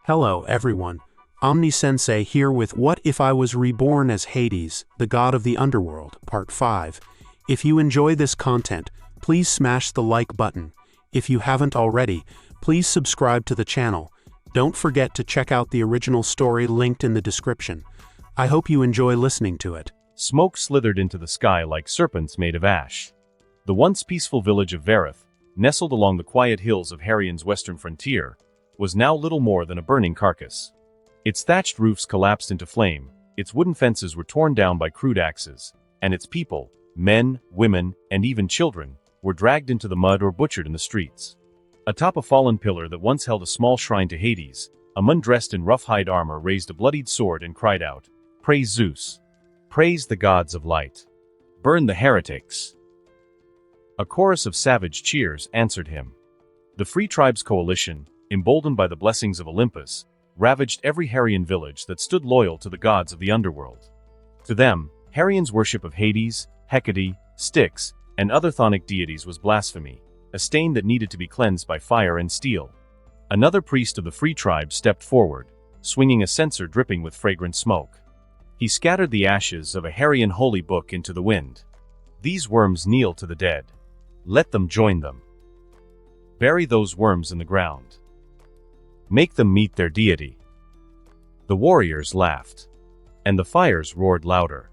Hello everyone, Omni-sensei here with What If I Was Reborn as Hades, the God of the Underworld, Part 5. If you enjoy this content, please smash the like button. If you haven't already, please subscribe to the channel. Don't forget to check out the original story linked in the description. I hope you enjoy listening to it. Smoke slithered into the sky like serpents made of ash. The once peaceful village of Verith, nestled along the quiet hills of Harion's western frontier, was now little more than a burning carcass. Its thatched roofs collapsed into flame, its wooden fences were torn down by crude axes, and its people, men, women, and even children, were dragged into the mud or butchered in the streets. Atop a fallen pillar that once held a small shrine to Hades, a man dressed in rough hide armor raised a bloodied sword and cried out, "Praise Zeus! Praise the gods of light! Burn the heretics!" A chorus of savage cheers answered him. The Free Tribes Coalition, emboldened by the blessings of Olympus, ravaged every Harian village that stood loyal to the gods of the underworld. To them, Harion's worship of Hades, Hecate, Styx, and other chthonic deities was blasphemy, a stain that needed to be cleansed by fire and steel. Another priest of the Free Tribe stepped forward, swinging a censer dripping with fragrant smoke. He scattered the ashes of a Harian holy book into the wind. "These worms kneel to the dead. Let them join them. Bury those worms in the ground. Make them meet their deity." The warriors laughed, and the fires roared louder.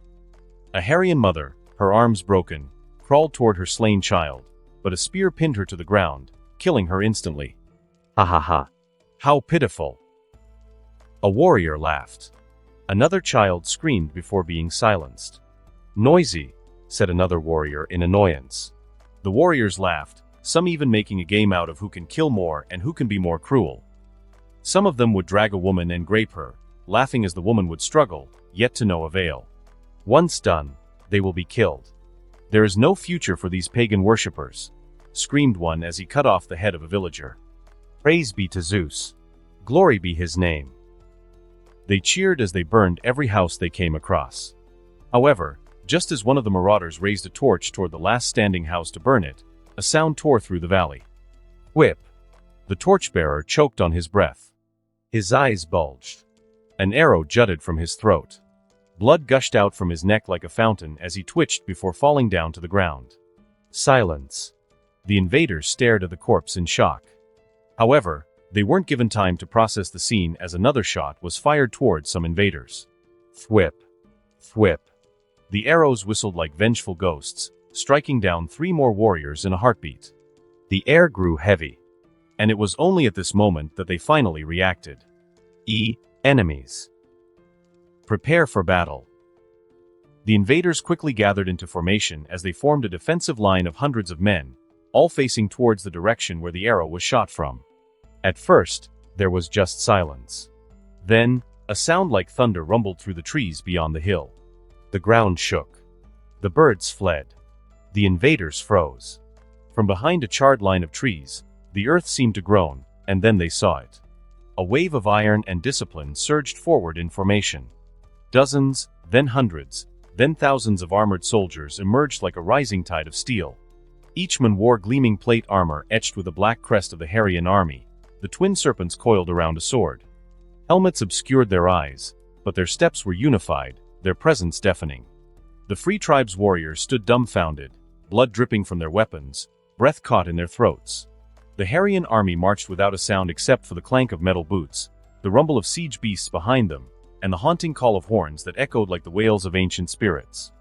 A Harian mother, her arms broken, crawled toward her slain child, but a spear pinned her to the ground, killing her instantly. "Ha ha ha! How pitiful!" A warrior laughed. Another child screamed before being silenced. "Noisy," said another warrior in annoyance. The warriors laughed, some even making a game out of who can kill more and who can be more cruel. Some of them would drag a woman and grape her, laughing as the woman would struggle, yet to no avail. "Once done, they will be killed. There is no future for these pagan worshippers," screamed one as he cut off the head of a villager. "Praise be to Zeus. Glory be his name." They cheered as they burned every house they came across. However, just as one of the marauders raised a torch toward the last standing house to burn it, a sound tore through the valley. "Whip!" The torchbearer choked on his breath. His eyes bulged. An arrow jutted from his throat. Blood gushed out from his neck like a fountain as he twitched before falling down to the ground. Silence. The invaders stared at the corpse in shock. However, they weren't given time to process the scene as another shot was fired towards some invaders. Thwip. Thwip. The arrows whistled like vengeful ghosts, striking down 3 more warriors in a heartbeat. The air grew heavy. And it was only at this moment that they finally reacted. Enemies. Prepare for battle. The invaders quickly gathered into formation as they formed a defensive line of hundreds of men, all facing towards the direction where the arrow was shot from. At first, there was just silence. Then, a sound like thunder rumbled through the trees beyond the hill. The ground shook. The birds fled. The invaders froze. From behind a charred line of trees, the earth seemed to groan, and then they saw it. A wave of iron and discipline surged forward in formation. Dozens, then hundreds, then thousands of armored soldiers emerged like a rising tide of steel. Each man wore gleaming plate armor etched with a black crest of the Harian army, the twin serpents coiled around a sword. Helmets obscured their eyes, but their steps were unified, their presence deafening. The Free Tribes warriors stood dumbfounded, blood dripping from their weapons, breath caught in their throats. The Harian army marched without a sound except for the clank of metal boots, the rumble of siege beasts behind them, and the haunting call of horns that echoed like the wails of ancient spirits.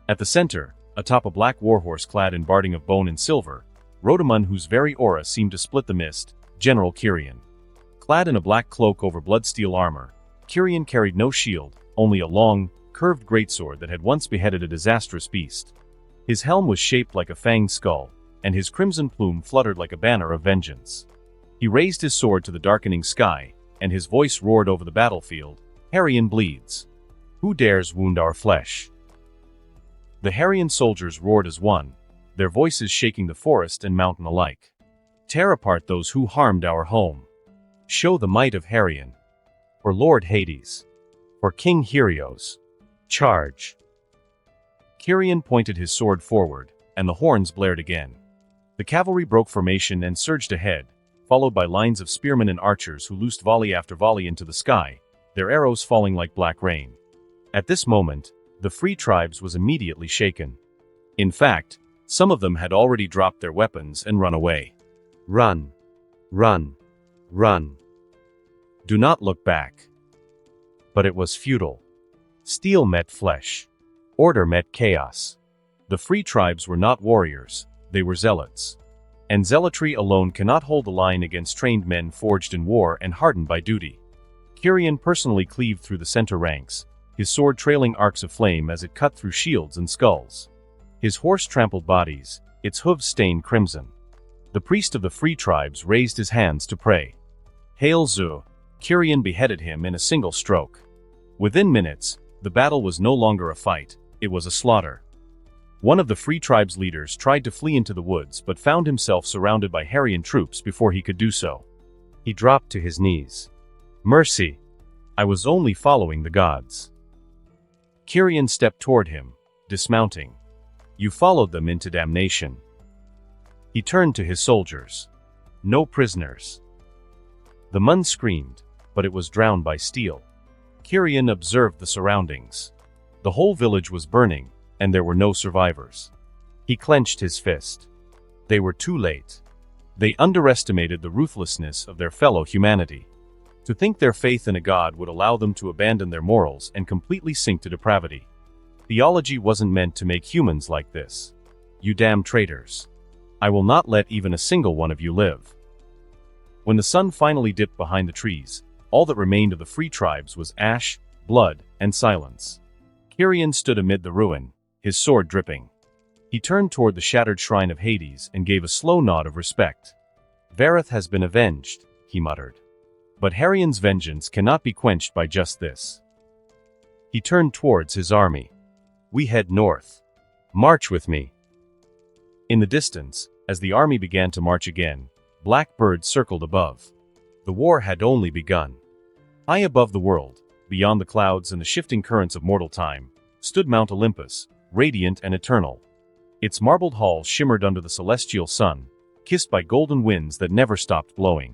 At the center, atop a black warhorse clad in barding of bone and silver, rode a man whose very aura seemed to split the mist, General Kyrian. Clad in a black cloak over blood-steel armor, Kyrian carried no shield, only a long, curved greatsword that had once beheaded a disastrous beast. His helm was shaped like a fanged skull, and his crimson plume fluttered like a banner of vengeance. He raised his sword to the darkening sky, and his voice roared over the battlefield, "Harian bleeds. Who dares wound our flesh?" The Harian soldiers roared as one, their voices shaking the forest and mountain alike. "Tear apart those who harmed our home. Show the might of Harian. For Lord Hades. For King Helios. Charge." Kyrian pointed his sword forward, and the horns blared again. The cavalry broke formation and surged ahead, followed by lines of spearmen and archers who loosed volley after volley into the sky, their arrows falling like black rain. At this moment, the free tribes was immediately shaken. In fact, some of them had already dropped their weapons and run away. Run! Run! Run! Do not look back. But it was futile. Steel met flesh. Order met chaos. The free tribes were not warriors, they were zealots. And zealotry alone cannot hold the line against trained men forged in war and hardened by duty. Kirian personally cleaved through the center ranks, his sword trailing arcs of flame as it cut through shields and skulls. His horse trampled bodies, its hooves stained crimson. The priest of the free tribes raised his hands to pray. Hail Zu! Kirian beheaded him in a single stroke. Within minutes, the battle was no longer a fight, it was a slaughter. One of the free tribes' leaders tried to flee into the woods but found himself surrounded by Harrian troops before he could do so. He dropped to his knees. Mercy! I was only following the gods. Kirian stepped toward him, dismounting. You followed them into damnation. He turned to his soldiers. No prisoners. The Mun screamed, but it was drowned by steel. Kirian observed the surroundings. The whole village was burning, and there were no survivors. He clenched his fist. They were too late. They underestimated the ruthlessness of their fellow humanity. To think their faith in a god would allow them to abandon their morals and completely sink to depravity. Theology wasn't meant to make humans like this. You damn traitors. I will not let even a single one of you live. When the sun finally dipped behind the trees, all that remained of the free tribes was ash, blood, and silence. Kirian stood amid the ruin, his sword dripping. He turned toward the shattered shrine of Hades and gave a slow nod of respect. Vareth has been avenged, he muttered. But Harrian's vengeance cannot be quenched by just this. He turned towards his army. We head north. March with me. In the distance, as the army began to march again, black birds circled above. The war had only begun. High above the world, beyond the clouds and the shifting currents of mortal time, stood Mount Olympus, radiant and eternal. Its marbled halls shimmered under the celestial sun, kissed by golden winds that never stopped blowing.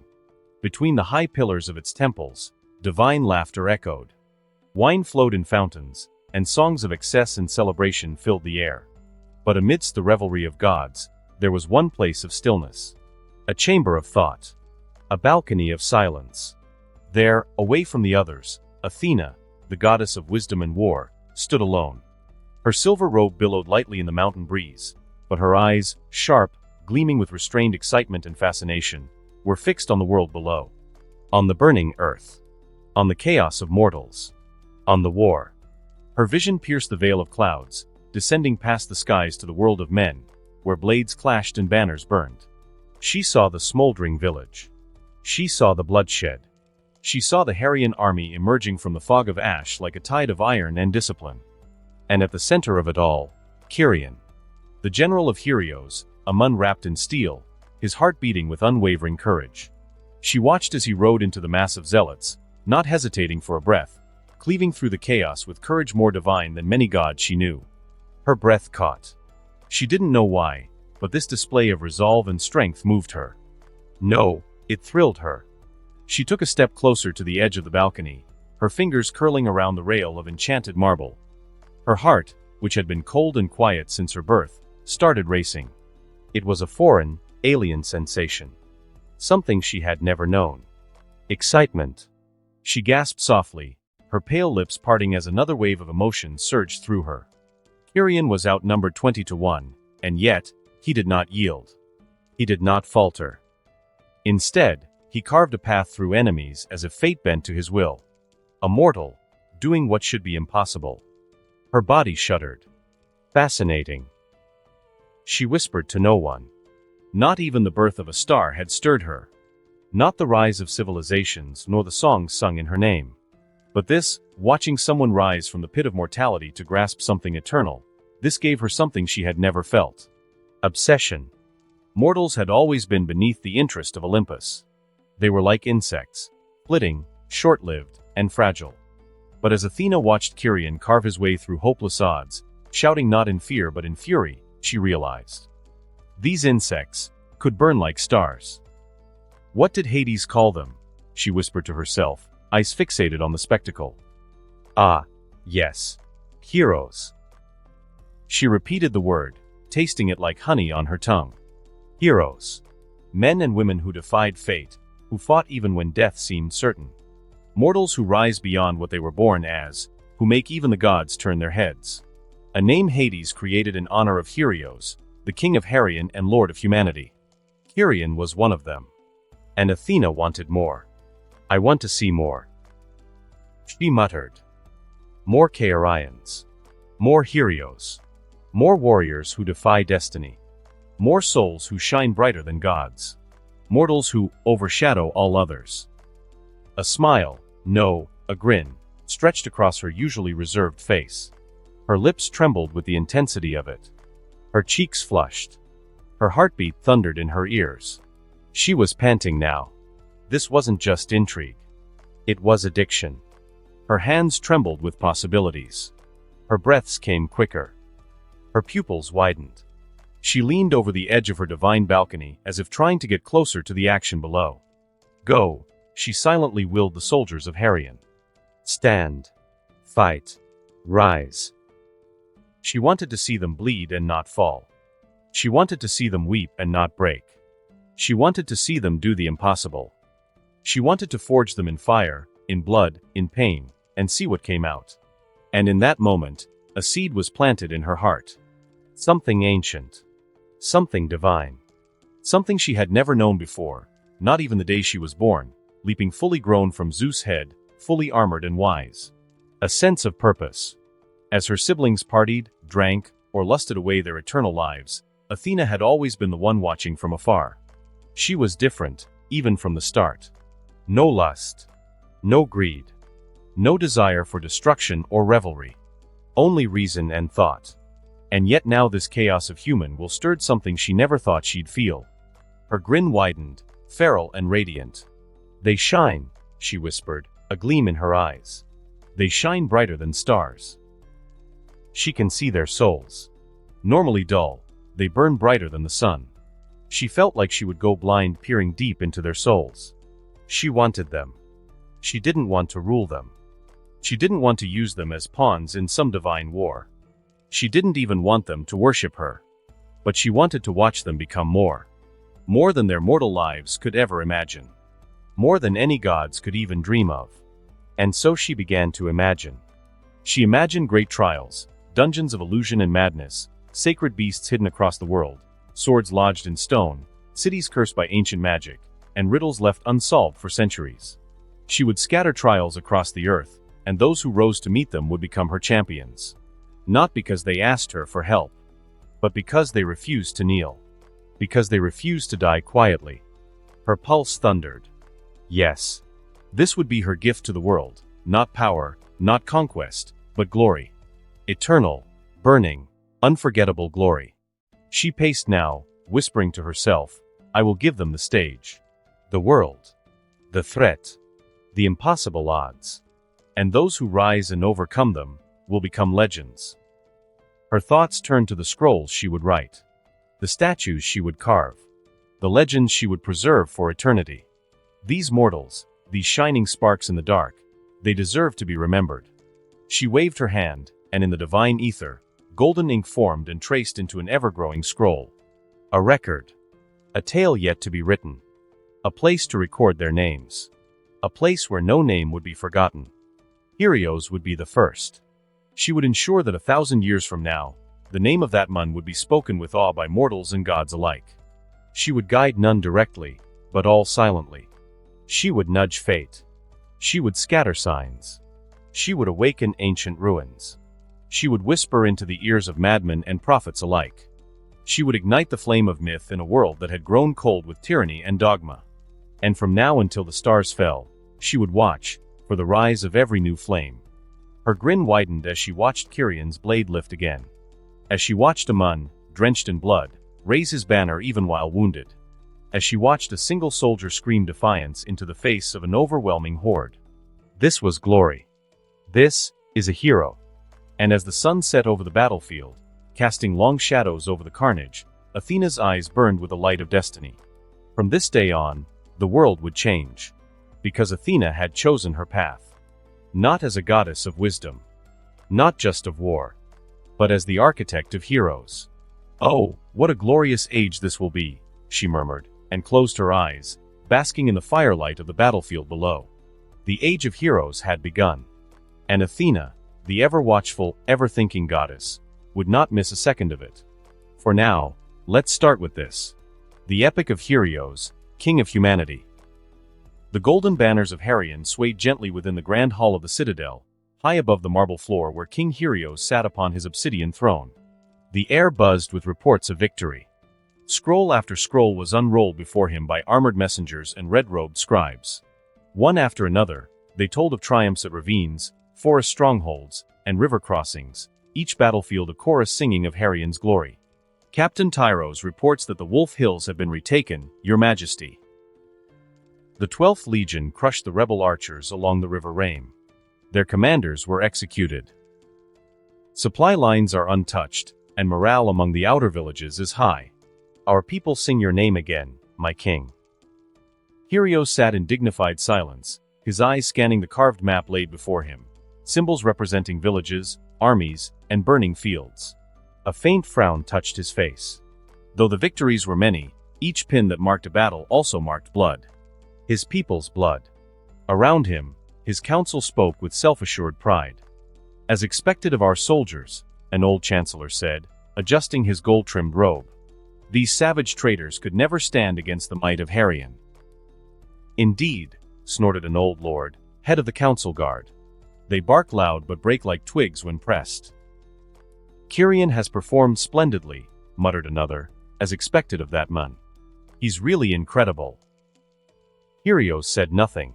Between the high pillars of its temples, divine laughter echoed. Wine flowed in fountains, and songs of excess and celebration filled the air. But amidst the revelry of gods, there was one place of stillness. A chamber of thought. A balcony of silence. There, away from the others, Athena, the goddess of wisdom and war, stood alone. Her silver robe billowed lightly in the mountain breeze, but her eyes, sharp, gleaming with restrained excitement and fascination, were fixed on the world below. On the burning earth. On the chaos of mortals. On the war. Her vision pierced the veil of clouds, descending past the skies to the world of men, where blades clashed and banners burned. She saw the smoldering village. She saw the bloodshed. She saw the Harrian army emerging from the fog of ash like a tide of iron and discipline. And at the center of it all, Kirian, the general of heroes, a Mun wrapped in steel, his heart beating with unwavering courage. She watched as he rode into the mass of zealots, not hesitating for a breath, cleaving through the chaos with courage more divine than many gods she knew. Her breath caught. She didn't know why, but this display of resolve and strength moved her. No, it thrilled her. She took a step closer to the edge of the balcony, her fingers curling around the rail of enchanted marble. Her heart, which had been cold and quiet since her birth, started racing. It was a foreign, alien sensation. Something she had never known. Excitement. She gasped softly, her pale lips parting as another wave of emotion surged through her. Kirian was outnumbered 20-1, and yet, he did not yield. He did not falter. Instead, he carved a path through enemies as if fate bent to his will. A mortal, doing what should be impossible. Her body shuddered. Fascinating. She whispered to no one. Not even the birth of a star had stirred her. Not the rise of civilizations nor the songs sung in her name. But this, watching someone rise from the pit of mortality to grasp something eternal, this gave her something she had never felt. Obsession. Mortals had always been beneath the interest of Olympus. They were like insects, flitting, short-lived, and fragile. But as Athena watched Kirian carve his way through hopeless odds, shouting not in fear but in fury, she realized. These insects could burn like stars. What did Hades call them? She whispered to herself, eyes fixated on the spectacle. Ah, yes. Heroes. She repeated the word, tasting it like honey on her tongue. Heroes. Men and women who defied fate, who fought even when death seemed certain. Mortals who rise beyond what they were born as, who make even the gods turn their heads. A name Hades created in honor of Helios, the king of Herion and lord of humanity. Herion was one of them. And Athena wanted more. I want to see more. She muttered. More Chaorians. More Helios. More warriors who defy destiny. More souls who shine brighter than gods. Mortals who overshadow all others. A smile, no, a grin, stretched across her usually reserved face. Her lips trembled with the intensity of it. Her cheeks flushed. Her heartbeat thundered in her ears. She was panting now. This wasn't just intrigue. It was addiction. Her hands trembled with possibilities. Her breaths came quicker. Her pupils widened. She leaned over the edge of her divine balcony as if trying to get closer to the action below. Go, she silently willed the soldiers of Herion. Stand. Fight. Rise. She wanted to see them bleed and not fall. She wanted to see them weep and not break. She wanted to see them do the impossible. She wanted to forge them in fire, in blood, in pain, and see what came out. And in that moment, a seed was planted in her heart. Something ancient. Something divine. Something she had never known before, not even the day she was born, leaping fully grown from Zeus' head, fully armored and wise. A sense of purpose. As her siblings partied, drank, or lusted away their eternal lives, Athena had always been the one watching from afar. She was different, even from the start. No lust. No greed. No desire for destruction or revelry. Only reason and thought. And yet now this chaos of human will stirred something she never thought she'd feel. Her grin widened, feral and radiant. They shine, she whispered, a gleam in her eyes. They shine brighter than stars. She can see their souls. Normally dull, they burn brighter than the sun. She felt like she would go blind peering deep into their souls. She wanted them. She didn't want to rule them. She didn't want to use them as pawns in some divine war. She didn't even want them to worship her. But she wanted to watch them become more. More than their mortal lives could ever imagine. More than any gods could even dream of. And so she began to imagine. She imagined great trials, dungeons of illusion and madness, sacred beasts hidden across the world, swords lodged in stone, cities cursed by ancient magic, and riddles left unsolved for centuries. She would scatter trials across the earth, and those who rose to meet them would become her champions. Not because they asked her for help, but because they refused to kneel. Because they refused to die quietly. Her pulse thundered. Yes. This would be her gift to the world, not power, not conquest, but glory. Eternal, burning, unforgettable glory. She paced now, whispering to herself, I will give them the stage. The world. The threat. The impossible odds. And those who rise and overcome them will become legends. Her thoughts turned to the scrolls she would write. The statues she would carve. The legends she would preserve for eternity. These mortals, these shining sparks in the dark, they deserve to be remembered. She waved her hand, and in the divine ether, golden ink formed and traced into an ever-growing scroll. A record. A tale yet to be written. A place to record their names. A place where no name would be forgotten. Helios would be the first. She would ensure that 1,000 years from now, the name of that man would be spoken with awe by mortals and gods alike. She would guide none directly, but all silently. She would nudge fate. She would scatter signs. She would awaken ancient ruins. She would whisper into the ears of madmen and prophets alike. She would ignite the flame of myth in a world that had grown cold with tyranny and dogma. And from now until the stars fell, she would watch for the rise of every new flame. Her grin widened as she watched Kirion's blade lift again. As she watched Amun, drenched in blood, raise his banner even while wounded. As she watched a single soldier scream defiance into the face of an overwhelming horde. This was glory. This is a hero. And as the sun set over the battlefield, casting long shadows over the carnage, Athena's eyes burned with the light of destiny. From this day on, the world would change. Because Athena had chosen her path. Not as a goddess of wisdom. Not just of war. But as the architect of heroes. "Oh, what a glorious age this will be," she murmured, and closed her eyes, basking in the firelight of the battlefield below. The age of heroes had begun. And Athena, the ever-watchful, ever-thinking goddess, would not miss a second of it. For now, let's start with this. The epic of Helios, king of humanity. The golden banners of Helion swayed gently within the grand hall of the citadel, high above the marble floor where King Helios sat upon his obsidian throne. The air buzzed with reports of victory. Scroll after scroll was unrolled before him by armored messengers and red-robed scribes. One after another, they told of triumphs at ravines, forest strongholds, and river crossings, each battlefield a chorus singing of Helion's glory. Captain Tyros reports that the Wolf Hills have been retaken, Your Majesty. The 12th Legion crushed the rebel archers along the River Rame. Their commanders were executed. Supply lines are untouched, and morale among the outer villages is high. Our people sing your name again, my king. Helios sat in dignified silence, his eyes scanning the carved map laid before him, symbols representing villages, armies, and burning fields. A faint frown touched his face. Though the victories were many, each pin that marked a battle also marked blood. His people's blood. Around him, his council spoke with self-assured pride. "As expected of our soldiers," an old chancellor said, adjusting his gold-trimmed robe. "These savage traitors could never stand against the might of Helion." "Indeed," snorted an old lord, head of the council guard. "They bark loud but break like twigs when pressed." "Kyrian has performed splendidly," muttered another, as expected of that man. "He's really incredible." Helios said nothing.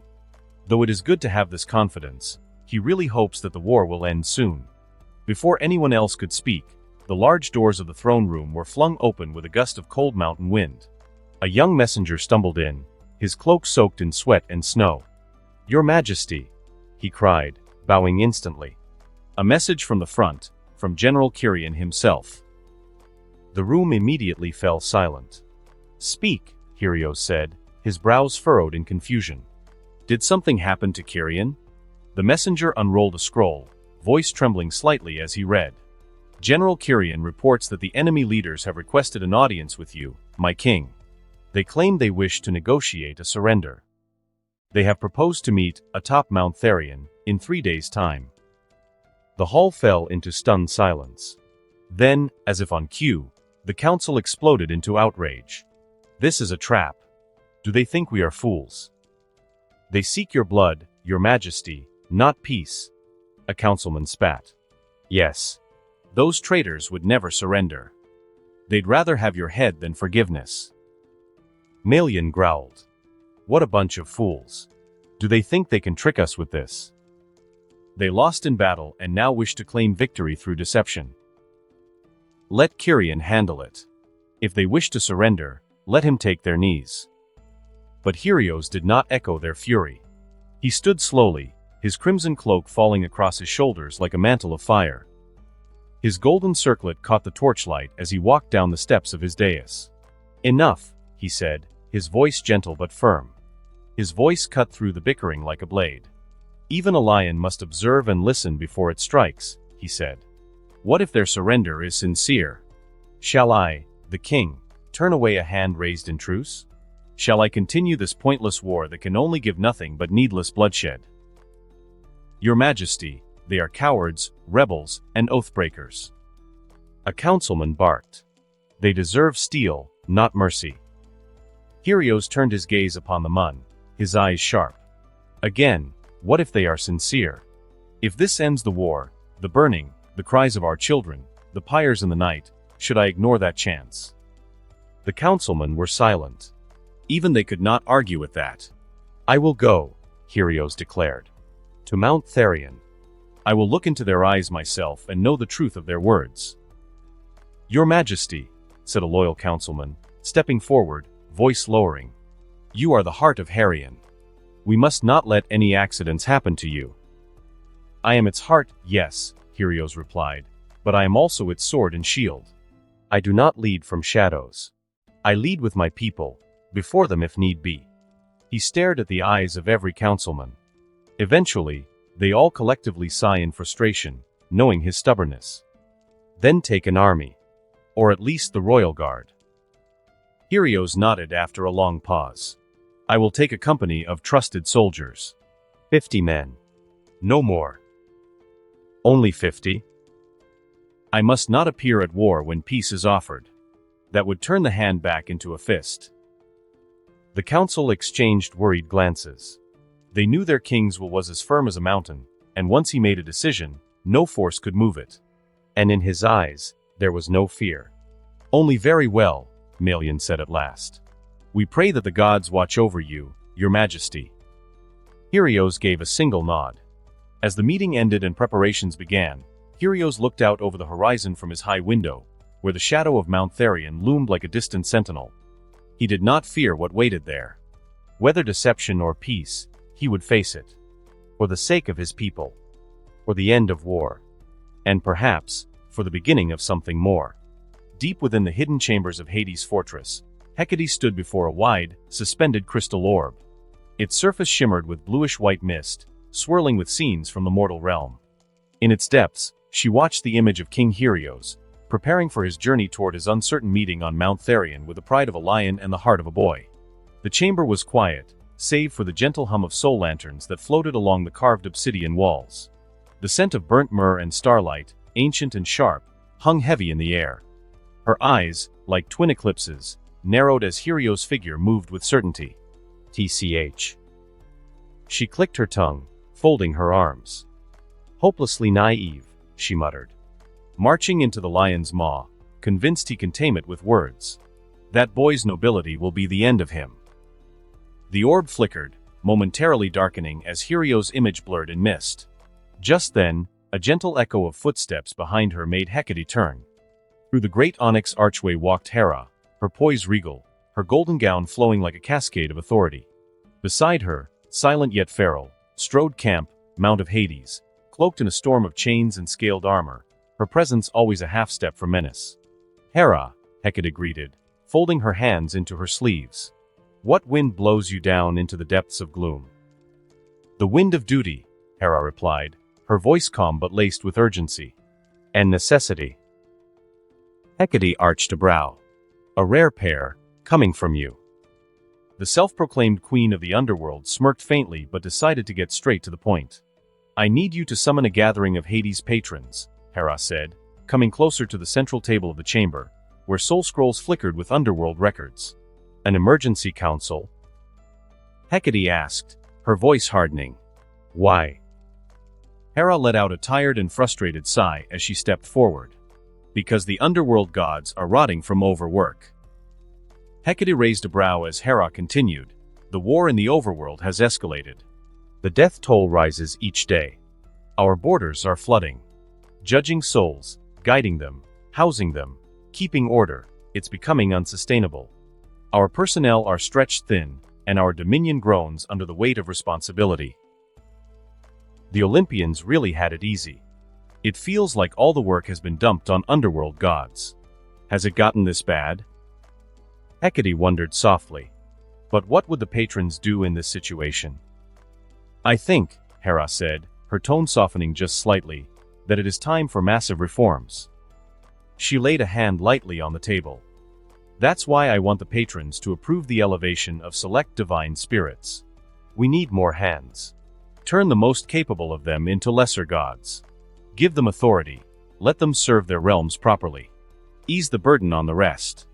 Though it is good to have this confidence, he really hopes that the war will end soon. Before anyone else could speak, the large doors of the throne room were flung open with a gust of cold mountain wind. A young messenger stumbled in, his cloak soaked in sweat and snow. "Your Majesty," he cried, bowing instantly. "A message from the front, from General Kyrian himself." The room immediately fell silent. "Speak," Helios said, his brows furrowed in confusion. "Did something happen to Kyrian?" The messenger unrolled a scroll, voice trembling slightly as he read. "General Kyrian reports that the enemy leaders have requested an audience with you, my king. They claim they wish to negotiate a surrender. They have proposed to meet, atop Mount Therion, in 3 days' time." The hall fell into stunned silence. Then, as if on cue, the council exploded into outrage. "This is a trap. Do they think we are fools? They seek your blood, your majesty, not peace," a councilman spat. "Yes. Those traitors would never surrender. They'd rather have your head than forgiveness." Malian growled. "What a bunch of fools. Do they think they can trick us with this? They lost in battle and now wish to claim victory through deception. Let Kyrian handle it. If they wish to surrender, let him take their knees." But Helios did not echo their fury. He stood slowly, his crimson cloak falling across his shoulders like a mantle of fire. His golden circlet caught the torchlight as he walked down the steps of his dais. "Enough," he said, his voice gentle but firm. His voice cut through the bickering like a blade. "Even a lion must observe and listen before it strikes," he said. "What if their surrender is sincere? Shall I, the king, turn away a hand raised in truce? Shall I continue this pointless war that can only give nothing but needless bloodshed? Your Majesty, they are cowards, rebels, and oath-breakers." A councilman barked. "They deserve steel, not mercy." Helios turned his gaze upon the Mun, his eyes sharp. "Again, what if they are sincere? If this ends the war, the burning, the cries of our children, the pyres in the night, should I ignore that chance?" The councilmen were silent. Even they could not argue with that. "I will go," Helios declared. "To Mount Therion. I will look into their eyes myself and know the truth of their words." "Your Majesty," said a loyal councilman, stepping forward, voice lowering. "You are the heart of Helion. We must not let any accidents happen to you." "I am its heart, yes," Helios replied, "but I am also its sword and shield. I do not lead from shadows. I lead with my people, before them if need be." He stared at the eyes of every councilman. Eventually, they all collectively sigh in frustration, knowing his stubbornness. Then take an army. Or at least the royal guard. Helios nodded after a long pause. I will take a company of trusted soldiers. 50 men. No more. Only 50? I must not appear at war when peace is offered. That would turn the hand back into a fist. The council exchanged worried glances. They knew their king's will was as firm as a mountain, and once he made a decision, no force could move it. And in his eyes, there was no fear. Only very well, Melian said at last. We pray that the gods watch over you, your majesty. Helios gave a single nod. As the meeting ended and preparations began, Helios looked out over the horizon from his high window, where the shadow of Mount Therion loomed like a distant sentinel. He did not fear what waited there. Whether deception or peace, he would face it. For the sake of his people. For the end of war. And perhaps, for the beginning of something more. Deep within the hidden chambers of Hades' fortress, Hecate stood before a wide, suspended crystal orb. Its surface shimmered with bluish-white mist, swirling with scenes from the mortal realm. In its depths, she watched the image of King Helios, preparing for his journey toward his uncertain meeting on Mount Therion with the pride of a lion and the heart of a boy. The chamber was quiet, save for the gentle hum of soul lanterns that floated along the carved obsidian walls. The scent of burnt myrrh and starlight, ancient and sharp, hung heavy in the air. Her eyes, like twin eclipses, narrowed as Helios' figure moved with certainty. TCH. She clicked her tongue, folding her arms. Hopelessly naive, she muttered. Marching into the lion's maw, convinced he can tame it with words. That boy's nobility will be the end of him. The orb flickered, momentarily darkening as Helios' image blurred in mist. Just then, a gentle echo of footsteps behind her made Hecate turn. Through the great onyx archway walked Hera, her poise regal, her golden gown flowing like a cascade of authority. Beside her, silent yet feral, strode Camp, Mount of Hades, cloaked in a storm of chains and scaled armor, her presence always a half-step from menace. Hera, Hecate greeted, folding her hands into her sleeves. What wind blows you down into the depths of gloom? The wind of duty, Hera replied, her voice calm but laced with urgency. And necessity. Hecate arched a brow. A rare pair, coming from you. The self-proclaimed queen of the underworld smirked faintly but decided to get straight to the point. I need you to summon a gathering of Hades' patrons, Hera said, coming closer to the central table of the chamber, where soul scrolls flickered with underworld records. An emergency council? Hecate asked, her voice hardening. Why? Hera let out a tired and frustrated sigh as she stepped forward. Because the underworld gods are rotting from overwork. Hecate raised a brow as Hera continued. The war in the overworld has escalated. The death toll rises each day. Our borders are flooding. Judging souls, guiding them, housing them, keeping order, it's becoming unsustainable. Our personnel are stretched thin, and our dominion groans under the weight of responsibility. The Olympians really had it easy. It feels like all the work has been dumped on underworld gods. Has it gotten this bad? Hecate wondered softly. But what would the patrons do in this situation? I think, Hera said, her tone softening just slightly, that it is time for massive reforms. She laid a hand lightly on the table. That's why I want the patrons to approve the elevation of select divine spirits. We need more hands. Turn the most capable of them into lesser gods. Give them authority. Let them serve their realms properly. Ease the burden on the rest.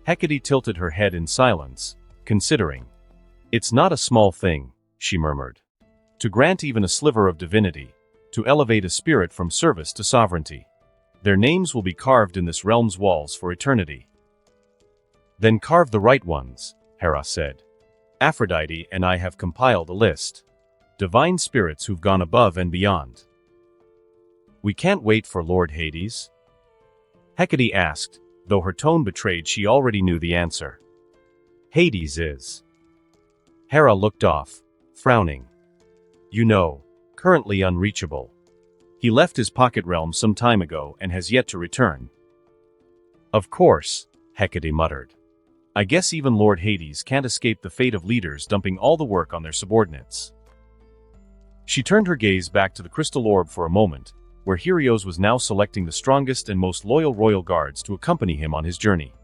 Hecate tilted her head in silence, considering. It's not a small thing, she murmured. To grant even a sliver of divinity, to elevate a spirit from service to sovereignty. Their names will be carved in this realm's walls for eternity. Then carve the right ones, Hera said. Aphrodite and I have compiled a list. Divine spirits who've gone above and beyond. We can't wait for Lord Hades? Hecate asked, though her tone betrayed she already knew the answer. Hades is. Hera looked off, frowning. You know, currently unreachable. He left his pocket realm some time ago and has yet to return. Of course, Hecate muttered. I guess even Lord Hades can't escape the fate of leaders dumping all the work on their subordinates. She turned her gaze back to the crystal orb for a moment, where Helios was now selecting the strongest and most loyal royal guards to accompany him on his journey.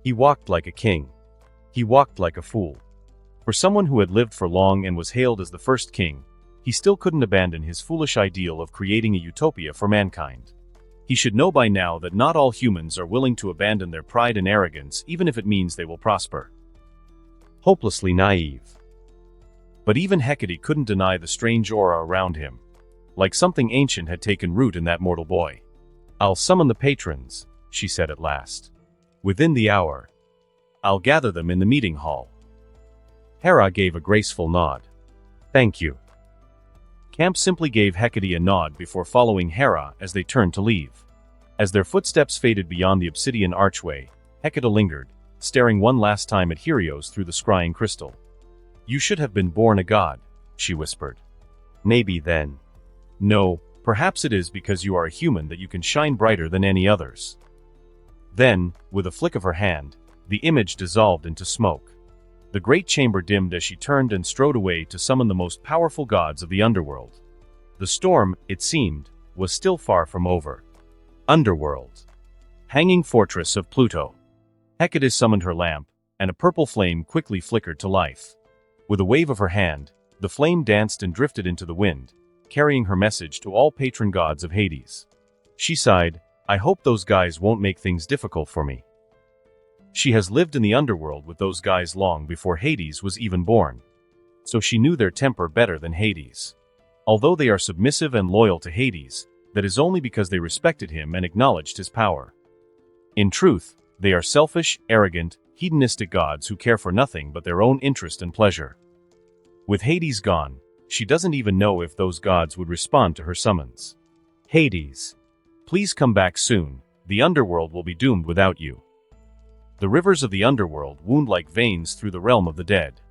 He walked like a king. He walked like a fool. For someone who had lived for long and was hailed as the first king, he still couldn't abandon his foolish ideal of creating a utopia for mankind. He should know by now that not all humans are willing to abandon their pride and arrogance even if it means they will prosper. Hopelessly naive. But even Hecate couldn't deny the strange aura around him. Like something ancient had taken root in that mortal boy. "I'll summon the patrons," she said at last. "Within the hour. I'll gather them in the meeting hall." Hera gave a graceful nod. "Thank you." Camp simply gave Hecate a nod before following Hera as they turned to leave. As their footsteps faded beyond the obsidian archway, Hecate lingered, staring one last time at Helios through the scrying crystal. "You should have been born a god," she whispered. "Maybe then. No, perhaps it is because you are a human that you can shine brighter than any others." Then, with a flick of her hand, the image dissolved into smoke. The great chamber dimmed as she turned and strode away to summon the most powerful gods of the Underworld. The storm, it seemed, was still far from over. Underworld. Hanging fortress of Pluto. Hecate summoned her lamp, and a purple flame quickly flickered to life. With a wave of her hand, the flame danced and drifted into the wind, carrying her message to all patron gods of Hades. She sighed, "I hope those guys won't make things difficult for me." She has lived in the Underworld with those guys long before Hades was even born. So she knew their temper better than Hades. Although they are submissive and loyal to Hades, that is only because they respected him and acknowledged his power. In truth, they are selfish, arrogant, hedonistic gods who care for nothing but their own interest and pleasure. With Hades gone, she doesn't even know if those gods would respond to her summons. "Hades, please come back soon, the Underworld will be doomed without you." The rivers of the Underworld wound like veins through the realm of the dead.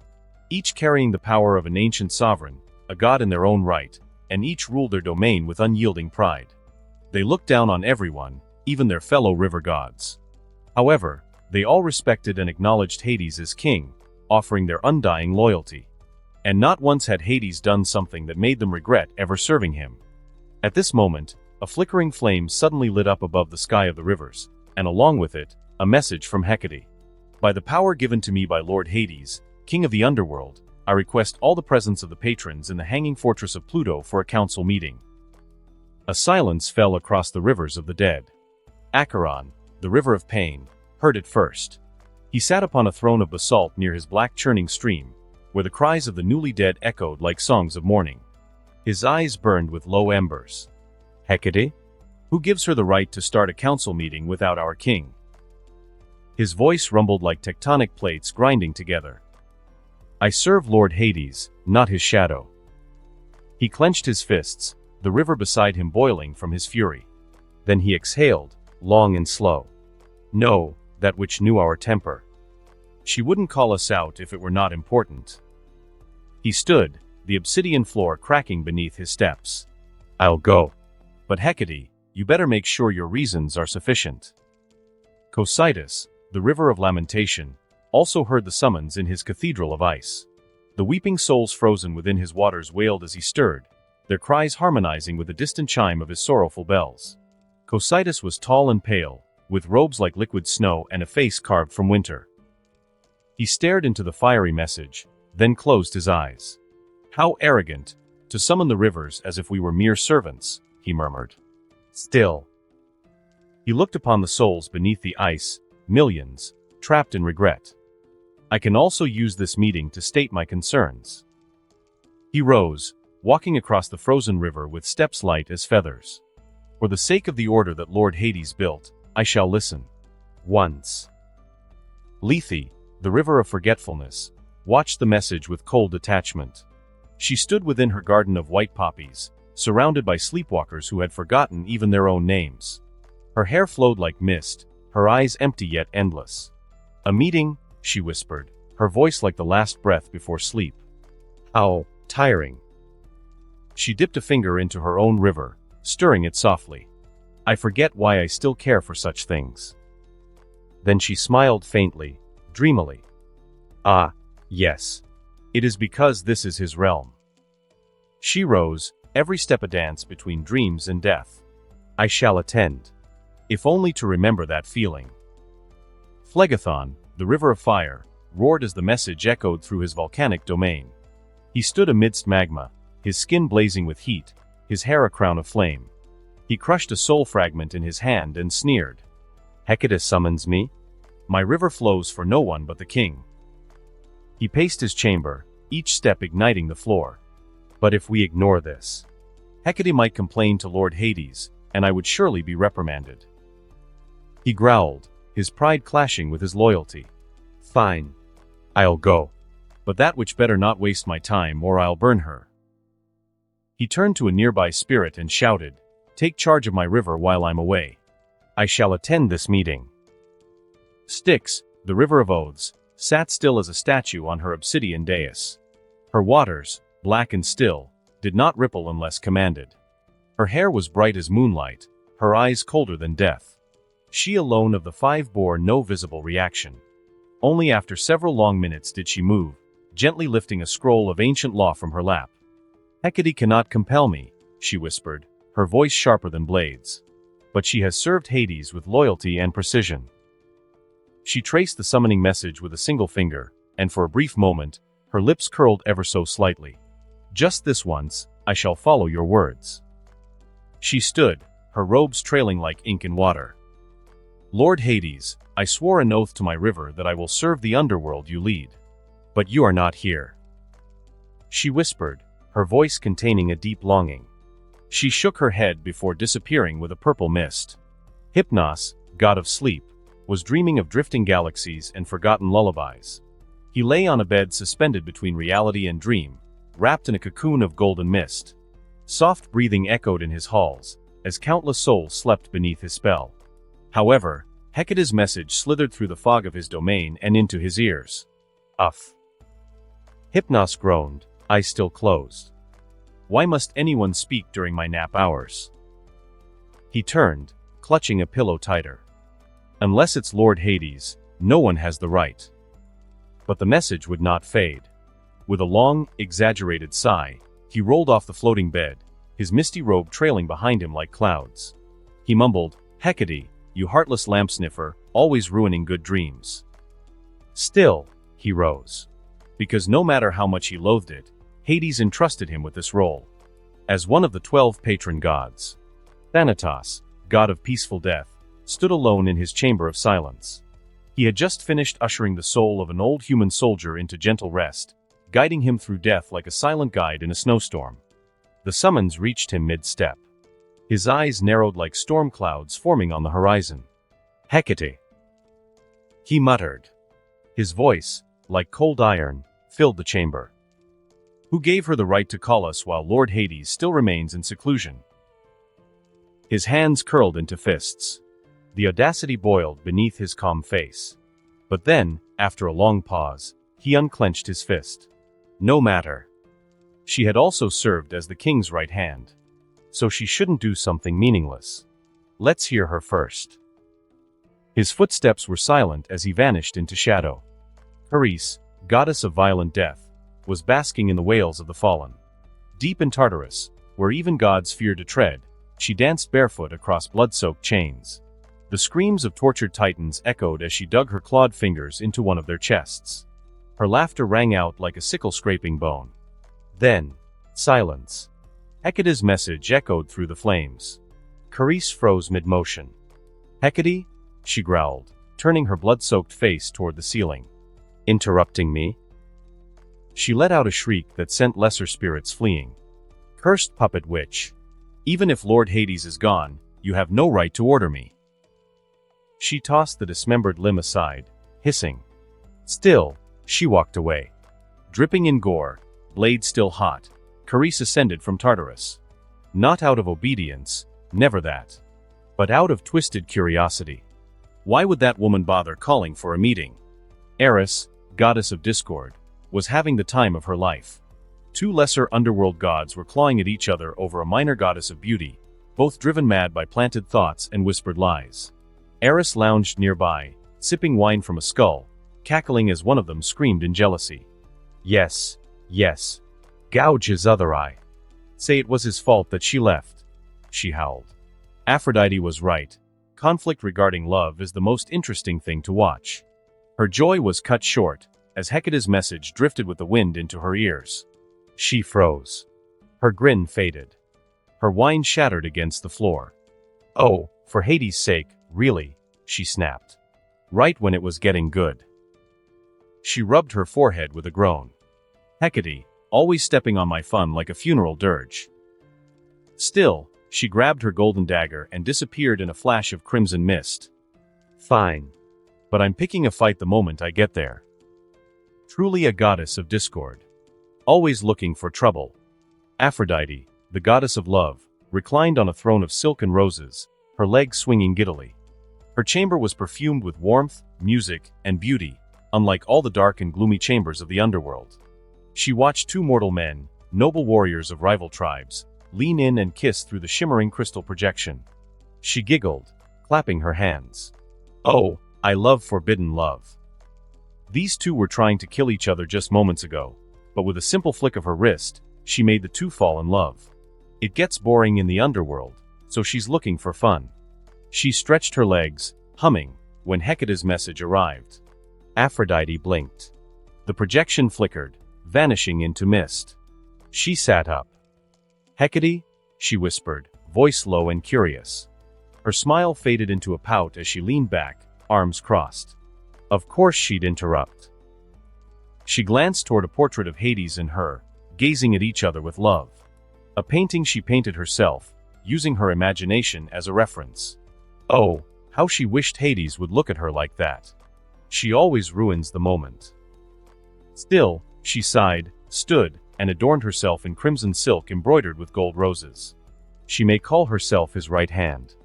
Each carrying the power of an ancient sovereign, a god in their own right, and each ruled their domain with unyielding pride. They looked down on everyone, even their fellow river gods. However, they all respected and acknowledged Hades as king, offering their undying loyalty. And not once had Hades done something that made them regret ever serving him. At this moment, a flickering flame suddenly lit up above the sky of the rivers, and along with it, a message from Hecate. "By the power given to me by Lord Hades, king of the Underworld, I request all the presence of the patrons in the hanging fortress of Pluto for a council meeting." A silence fell across the rivers of the dead. Acheron, the river of pain, heard it first. He sat upon a throne of basalt near his black churning stream, where the cries of the newly dead echoed like songs of mourning. His eyes burned with low embers. "Hecate? Who gives her the right to start a council meeting without our king?" His voice rumbled like tectonic plates grinding together. "I serve Lord Hades, not his shadow." He clenched his fists, the river beside him boiling from his fury. Then he exhaled, long and slow. "No, that which knew our temper. She wouldn't call us out if it were not important." He stood, the obsidian floor cracking beneath his steps. "I'll go. But Hecate, you better make sure your reasons are sufficient." Cocytus, the river of lamentation, also heard the summons in his cathedral of ice. The weeping souls frozen within his waters wailed as he stirred, their cries harmonizing with the distant chime of his sorrowful bells. Cocytus was tall and pale, with robes like liquid snow and a face carved from winter. He stared into the fiery message, then closed his eyes. "How arrogant, to summon the rivers as if we were mere servants," he murmured. "Still." He looked upon the souls beneath the ice, millions, trapped in regret. "I can also use this meeting to state my concerns." He rose, walking across the frozen river with steps light as feathers. "For the sake of the order that Lord Hades built, I shall listen. Once." Lethe, the river of forgetfulness, watched the message with cold detachment. She stood within her garden of white poppies, surrounded by sleepwalkers who had forgotten even their own names. Her hair flowed like mist, her eyes empty yet endless. "A meeting," she whispered, her voice like the last breath before sleep. "How tiring." She dipped a finger into her own river, stirring it softly. "I forget why I still care for such things." Then she smiled faintly, dreamily. Ah, yes. It is because this is his realm. She rose, every step a dance between dreams and death. I shall attend. If only to remember that feeling. Phlegethon, the river of fire, roared as the message echoed through his volcanic domain. He stood amidst magma, his skin blazing with heat, his hair a crown of flame. He crushed a soul fragment in his hand and sneered. Hecate summons me? My river flows for no one but the king. He paced his chamber, each step igniting the floor. But if we ignore this, Hecate might complain to Lord Hades, and I would surely be reprimanded. He growled, his pride clashing with his loyalty. Fine. I'll go. But that which better not waste my time or I'll burn her. He turned to a nearby spirit and shouted, Take charge of my river while I'm away. I shall attend this meeting. Styx, the river of oaths, sat still as a statue on her obsidian dais. Her waters, black and still, did not ripple unless commanded. Her hair was bright as moonlight, her eyes colder than death. She alone of the five bore no visible reaction. Only after several long minutes did she move, gently lifting a scroll of ancient law from her lap. Hecate cannot compel me, she whispered, her voice sharper than blades. But she has served Hades with loyalty and precision. She traced the summoning message with a single finger, and for a brief moment, her lips curled ever so slightly. Just this once, I shall follow your words. She stood, her robes trailing like ink in water. Lord Hades, I swore an oath to my river that I will serve the underworld you lead. But you are not here. She whispered, her voice containing a deep longing. She shook her head before disappearing with a purple mist. Hypnos, god of sleep, was dreaming of drifting galaxies and forgotten lullabies. He lay on a bed suspended between reality and dream, wrapped in a cocoon of golden mist. Soft breathing echoed in his halls, as countless souls slept beneath his spell. However, Hecate's message slithered through the fog of his domain and into his ears. Uff. Hypnos groaned, eyes still closed. Why must anyone speak during my nap hours? He turned, clutching a pillow tighter. Unless it's Lord Hades, no one has the right. But the message would not fade. With a long, exaggerated sigh, he rolled off the floating bed, his misty robe trailing behind him like clouds. He mumbled, Hecate, you heartless lamp sniffer, always ruining good dreams. Still, he rose. Because no matter how much he loathed it, Hades entrusted him with this role. As one of the 12 patron gods, Thanatos, god of peaceful death, stood alone in his chamber of silence. He had just finished ushering the soul of an old human soldier into gentle rest, guiding him through death like a silent guide in a snowstorm. The summons reached him mid-step. His eyes narrowed like storm clouds forming on the horizon. Hecate, he muttered. His voice, like cold iron, filled the chamber. Who gave her the right to call us while Lord Hades still remains in seclusion? His hands curled into fists. The audacity boiled beneath his calm face. But then, after a long pause, he unclenched his fist. No matter. She had also served as the king's right hand. So she shouldn't do something meaningless. Let's hear her first. His footsteps were silent as he vanished into shadow. Charis, goddess of violent death, was basking in the wails of the fallen. Deep in Tartarus, where even gods fear to tread, she danced barefoot across blood-soaked chains. The screams of tortured titans echoed as she dug her clawed fingers into one of their chests. Her laughter rang out like a sickle scraping bone. Then, silence. Hecate's message echoed through the flames. Charis froze mid-motion. Hecate? She growled, turning her blood-soaked face toward the ceiling. Interrupting me? She let out a shriek that sent lesser spirits fleeing. Cursed puppet witch. Even if Lord Hades is gone, you have no right to order me. She tossed the dismembered limb aside, hissing. Still, she walked away. Dripping in gore, blade still hot, Charis ascended from Tartarus. Not out of obedience, never that. But out of twisted curiosity. Why would that woman bother calling for a meeting? Eris, goddess of discord, was having the time of her life. Two lesser underworld gods were clawing at each other over a minor goddess of beauty, both driven mad by planted thoughts and whispered lies. Eris lounged nearby, sipping wine from a skull, cackling as one of them screamed in jealousy. Yes, yes. Gouge his other eye. Say it was his fault that she left. She howled. Aphrodite was right. Conflict regarding love is the most interesting thing to watch. Her joy was cut short, as Hecate's message drifted with the wind into her ears. She froze. Her grin faded. Her wine shattered against the floor. Oh, for Hades' sake, really, she snapped. Right when it was getting good. She rubbed her forehead with a groan. Hecate, always stepping on my fun like a funeral dirge. Still, she grabbed her golden dagger and disappeared in a flash of crimson mist. Fine. But I'm picking a fight the moment I get there. Truly a goddess of discord. Always looking for trouble. Aphrodite, the goddess of love, reclined on a throne of silken roses, her legs swinging giddily. Her chamber was perfumed with warmth, music, and beauty, unlike all the dark and gloomy chambers of the underworld. She watched two mortal men, noble warriors of rival tribes, lean in and kiss through the shimmering crystal projection. She giggled, clapping her hands. Oh, I love forbidden love. These two were trying to kill each other just moments ago, but with a simple flick of her wrist, she made the two fall in love. It gets boring in the underworld, so she's looking for fun. She stretched her legs, humming, when Hecate's message arrived. Aphrodite blinked. The projection flickered, vanishing into mist. She sat up. Hecate? She whispered, voice low and curious. Her smile faded into a pout as she leaned back, arms crossed. Of course she'd interrupt. She glanced toward a portrait of Hades and her, gazing at each other with love. A painting she painted herself, using her imagination as a reference. Oh, how she wished Hades would look at her like that. She always ruins the moment. Still, she sighed, stood, and adorned herself in crimson silk embroidered with gold roses. She may call herself his right hand.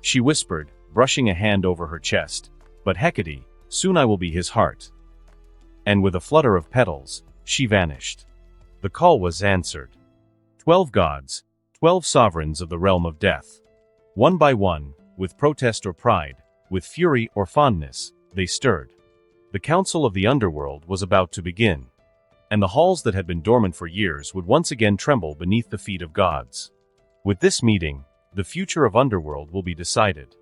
She whispered, brushing a hand over her chest, but Hecate, soon I will be his heart. And with a flutter of petals, she vanished. The call was answered. 12 gods, 12 sovereigns of the realm of death. One by one, with protest or pride, with fury or fondness, they stirred. The council of the underworld was about to begin. And the halls that had been dormant for years would once again tremble beneath the feet of gods. With this meeting, the future of Underworld will be decided.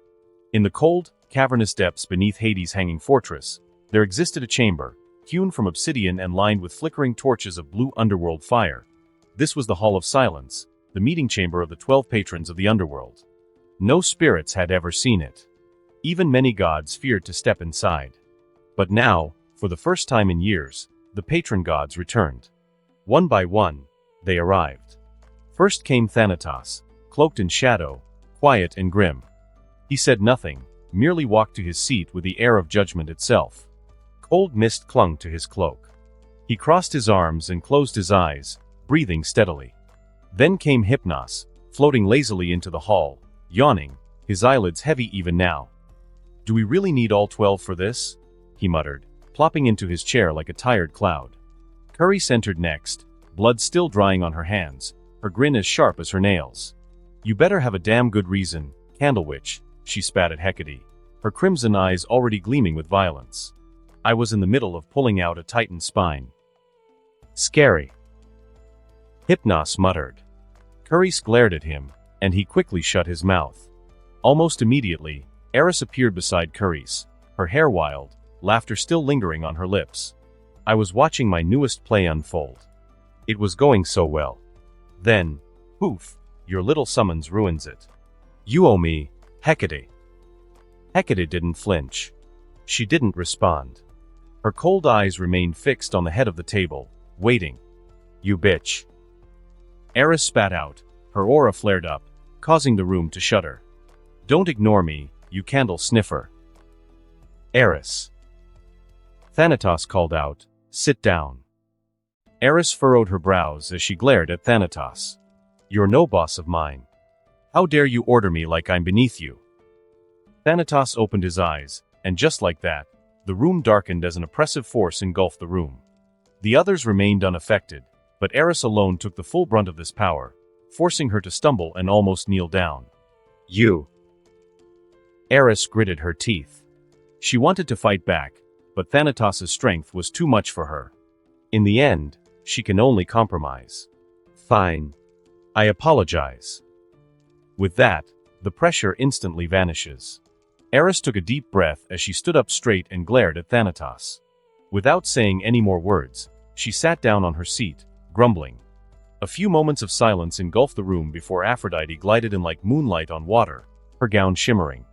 In the cold, cavernous depths beneath Hades' hanging fortress, there existed a chamber, hewn from obsidian and lined with flickering torches of blue underworld fire. This was the Hall of Silence, the meeting chamber of the 12 patrons of the underworld. No spirits had ever seen it. Even many gods feared to step inside. But now, for the first time in years, the patron gods returned. One by one, they arrived. First came Thanatos, cloaked in shadow, quiet and grim. He said nothing, merely walked to his seat with the air of judgment itself. Cold mist clung to his cloak. He crossed his arms and closed his eyes, breathing steadily. Then came Hypnos, floating lazily into the hall, yawning, his eyelids heavy even now. Do we really need all 12 for this? He muttered, plopping into his chair like a tired cloud. Curris entered next, blood still drying on her hands, her grin as sharp as her nails. You better have a damn good reason, Candlewitch, she spat at Hecate, her crimson eyes already gleaming with violence. I was in the middle of pulling out a titan's spine. Scary. Hypnos muttered. Curris glared at him, and he quickly shut his mouth. Almost immediately, Eris appeared beside Curris, her hair wild, laughter still lingering on her lips. I was watching my newest play unfold. It was going so well. Then, poof, your little summons ruins it. You owe me, Hecate. Hecate didn't flinch. She didn't respond. Her cold eyes remained fixed on the head of the table, waiting. You bitch. Eris spat out, her aura flared up, causing the room to shudder. Don't ignore me, you candle sniffer. Eris. Thanatos called out, sit down. Eris furrowed her brows as she glared at Thanatos. You're no boss of mine. How dare you order me like I'm beneath you? Thanatos opened his eyes, and just like that, the room darkened as an oppressive force engulfed the room. The others remained unaffected, but Eris alone took the full brunt of this power, forcing her to stumble and almost kneel down. You. Eris gritted her teeth. She wanted to fight back, but Thanatos' strength was too much for her. In the end, she can only compromise. Fine. I apologize. With that, the pressure instantly vanishes. Eris took a deep breath as she stood up straight and glared at Thanatos. Without saying any more words, she sat down on her seat, grumbling. A few moments of silence engulfed the room before Aphrodite glided in like moonlight on water, her gown shimmering.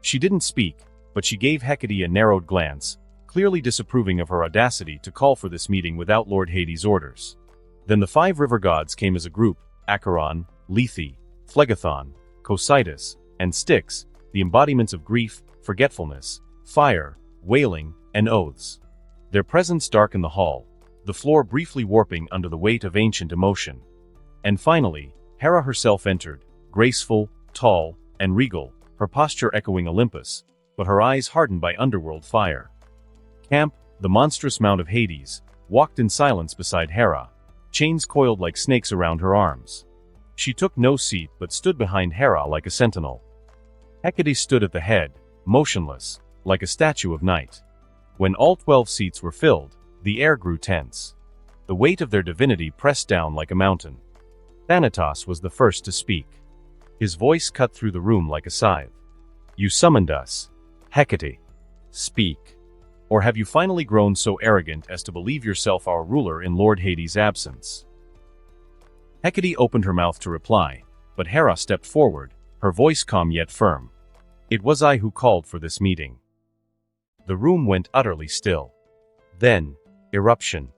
She didn't speak, but she gave Hecate a narrowed glance, clearly disapproving of her audacity to call for this meeting without Lord Hades' orders. Then the 5 river gods came as a group: Acheron, Lethe, Phlegethon, Cocytus, and Styx, the embodiments of grief, forgetfulness, fire, wailing, and oaths. Their presence darkened the hall, the floor briefly warping under the weight of ancient emotion. And finally, Hera herself entered, graceful, tall, and regal, her posture echoing Olympus, but her eyes hardened by underworld fire. Camp, the monstrous mount of Hades, walked in silence beside Hera, chains coiled like snakes around her arms. She took no seat but stood behind Hera like a sentinel. Hecate stood at the head, motionless, like a statue of night. When all 12 seats were filled, the air grew tense. The weight of their divinity pressed down like a mountain. Thanatos was the first to speak. His voice cut through the room like a scythe. You summoned us. Hecate. Speak. Or have you finally grown so arrogant as to believe yourself our ruler in Lord Hades' absence? Hecate opened her mouth to reply, but Hera stepped forward, her voice calm yet firm. It was I who called for this meeting. The room went utterly still. Then, eruption.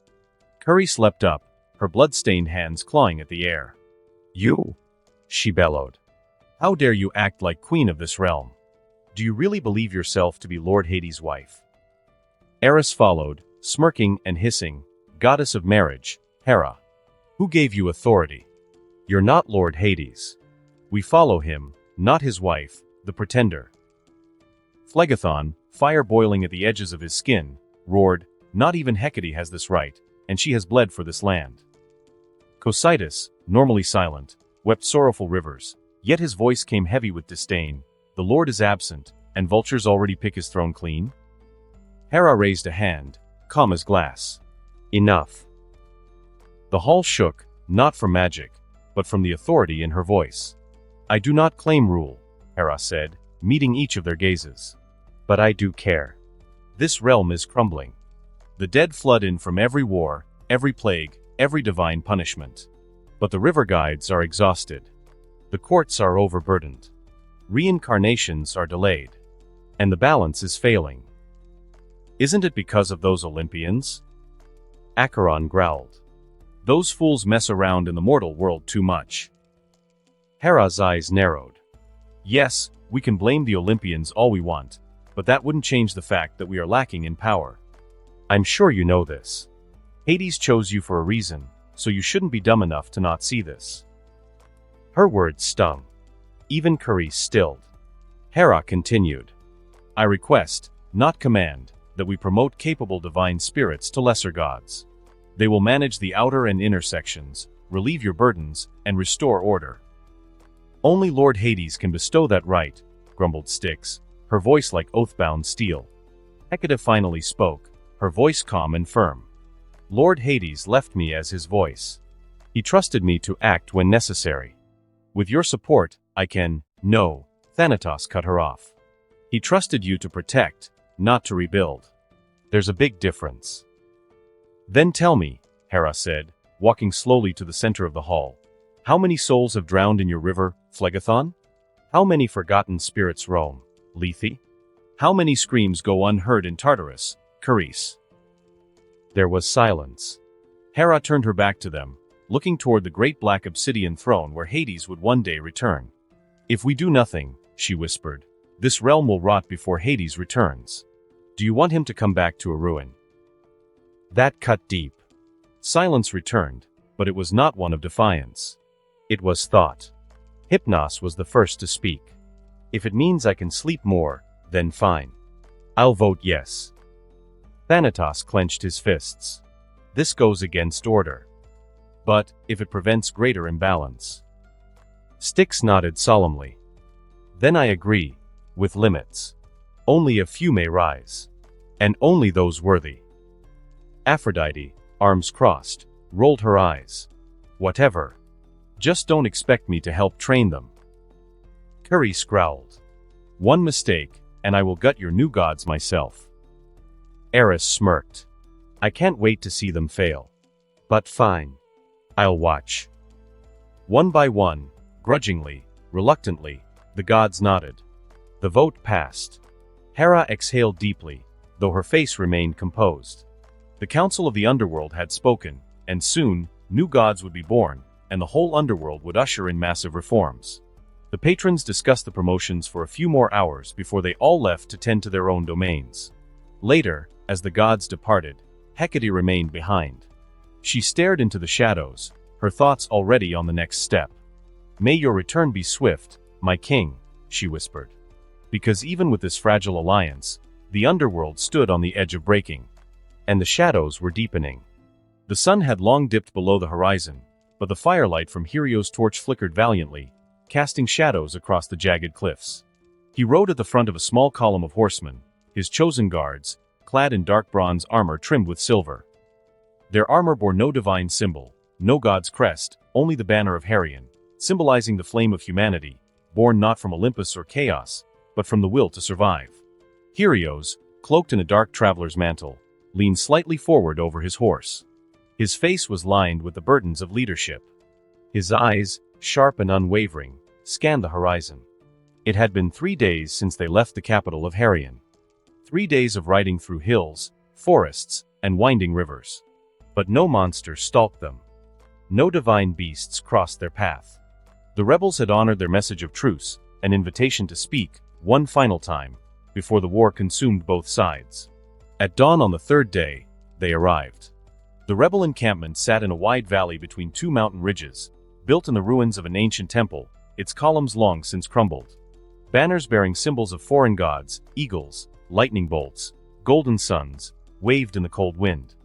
Curis leapt up, her blood-stained hands clawing at the air. You? She bellowed. How dare you act like queen of this realm? Do you really believe yourself to be Lord Hades' wife? Eris followed, smirking and hissing. Goddess of marriage, Hera. Who gave you authority? You're not Lord Hades. We follow him, not his wife, the pretender. Phlegethon, fire boiling at the edges of his skin, roared, not even Hecate has this right, and she has bled for this land. Cocytus, normally silent, wept sorrowful rivers, yet his voice came heavy with disdain. The Lord is absent, and vultures already pick his throne clean? Hera raised a hand, calm as glass. Enough. The hall shook, not from magic, but from the authority in her voice. I do not claim rule, Hera said, meeting each of their gazes. But I do care. This realm is crumbling. The dead flood in from every war, every plague, every divine punishment. But the river guides are exhausted. The courts are overburdened. Reincarnations are delayed. And the balance is failing. Isn't it because of those Olympians? Acheron growled. Those fools mess around in the mortal world too much. Hera's eyes narrowed. Yes, we can blame the Olympians all we want, but that wouldn't change the fact that we are lacking in power. I'm sure you know this. Hades chose you for a reason, so you shouldn't be dumb enough to not see this. Her words stung. Even Curis stilled. Hera continued. I request, not command, that we promote capable divine spirits to lesser gods. They will manage the outer and inner sections, relieve your burdens, and restore order. Only Lord Hades can bestow that right, grumbled Styx, her voice like oath-bound steel. Hecate finally spoke, her voice calm and firm. Lord Hades left me as his voice. He trusted me to act when necessary. With your support, I can— No, Thanatos cut her off. He trusted you to protect, not to rebuild. There's a big difference. Then tell me, Hera said, walking slowly to the center of the hall. How many souls have drowned in your river, Phlegethon? How many forgotten spirits roam, Lethe? How many screams go unheard in Tartarus, Curis? There was silence. Hera turned her back to them, looking toward the great black obsidian throne where Hades would one day return. If we do nothing, she whispered, this realm will rot before Hades returns. Do you want him to come back to a ruin? That cut deep. Silence returned, but it was not one of defiance. It was thought. Hypnos was the first to speak. If it means I can sleep more, then fine. I'll vote yes. Thanatos clenched his fists. This goes against order. But, if it prevents greater imbalance. Styx nodded solemnly. Then I agree, with limits. Only a few may rise. and only those worthy. Aphrodite, arms crossed, rolled her eyes. Whatever. Just don't expect me to help train them. Curie scowled. One mistake, and I will gut your new gods myself. Eris smirked. I can't wait to see them fail. But fine. I'll watch. One by one, grudgingly, reluctantly, the gods nodded. The vote passed. Hera exhaled deeply, though her face remained composed. The Council of the Underworld had spoken, and soon, new gods would be born, and the whole Underworld would usher in massive reforms. The patrons discussed the promotions for a few more hours before they all left to tend to their own domains. Later, as the gods departed, Hecate remained behind. She stared into the shadows, her thoughts already on the next step. May your return be swift, my king, she whispered. Because even with this fragile alliance, the Underworld stood on the edge of breaking. And the shadows were deepening. The sun had long dipped below the horizon, but the firelight from Hyrio's torch flickered valiantly, casting shadows across the jagged cliffs. He rode at the front of a small column of horsemen, his chosen guards, clad in dark bronze armor trimmed with silver. Their armor bore no divine symbol, no god's crest, only the banner of Herion, symbolizing the flame of humanity, born not from Olympus or chaos, but from the will to survive. Helios, cloaked in a dark traveler's mantle, leaned slightly forward over his horse. His face was lined with the burdens of leadership. His eyes, sharp and unwavering, scanned the horizon. It had been 3 days since they left the capital of Herion. 3 days of riding through hills, forests, and winding rivers. But no monsters stalked them. No divine beasts crossed their path. The rebels had honored their message of truce, an invitation to speak, one final time, before the war consumed both sides. At dawn on the 3rd day, they arrived. The rebel encampment sat in a wide valley between 2 mountain ridges, built in the ruins of an ancient temple, its columns long since crumbled. Banners bearing symbols of foreign gods, eagles, lightning bolts, golden suns, waved in the cold wind.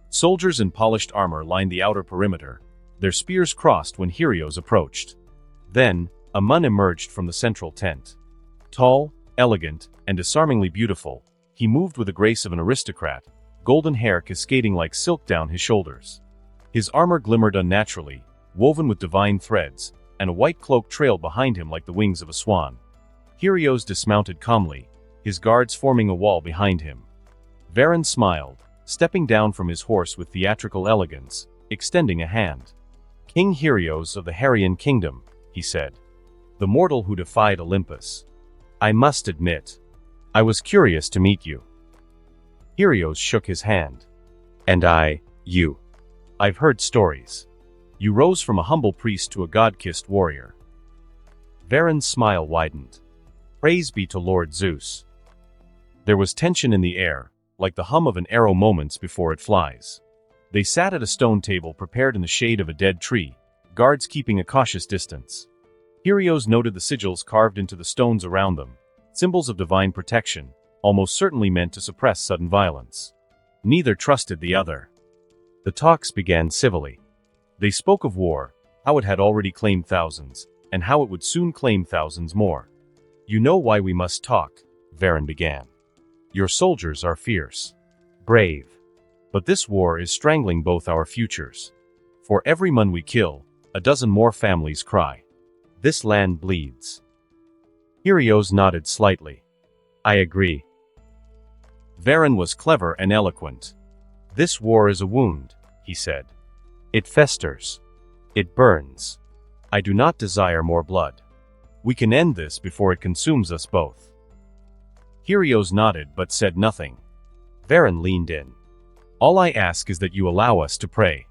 Soldiers in polished armor lined the outer perimeter, their spears crossed when Helios approached. Then, Amun emerged from the central tent. Tall, elegant, and disarmingly beautiful, he moved with the grace of an aristocrat, golden hair cascading like silk down his shoulders. His armor glimmered unnaturally, woven with divine threads, and a white cloak trailed behind him like the wings of a swan. Helios dismounted calmly, his guards forming a wall behind him. Varen smiled, stepping down from his horse with theatrical elegance, extending a hand. King Helios of the Herion Kingdom, he said. The mortal who defied Olympus. I must admit, I was curious to meet you. Helios shook his hand. And you. I've heard stories. You rose from a humble priest to a god-kissed warrior. Varen's smile widened. Praise be to Lord Zeus. There was tension in the air, like the hum of an arrow moments before it flies. They sat at a stone table prepared in the shade of a dead tree, guards keeping a cautious distance. Helios noted the sigils carved into the stones around them, symbols of divine protection, almost certainly meant to suppress sudden violence. Neither trusted the other. The talks began civilly. They spoke of war, how it had already claimed thousands, and how it would soon claim thousands more. You know why we must talk, Varen began. Your soldiers are fierce, brave. But this war is strangling both our futures. For every man we kill, a dozen more families cry. This land bleeds. Helios nodded slightly. I agree. Varen was clever and eloquent. This war is a wound, he said. It festers. It burns. I do not desire more blood. We can end this before it consumes us both. Helios nodded but said nothing. Varen leaned in. All I ask is that you allow us to pray.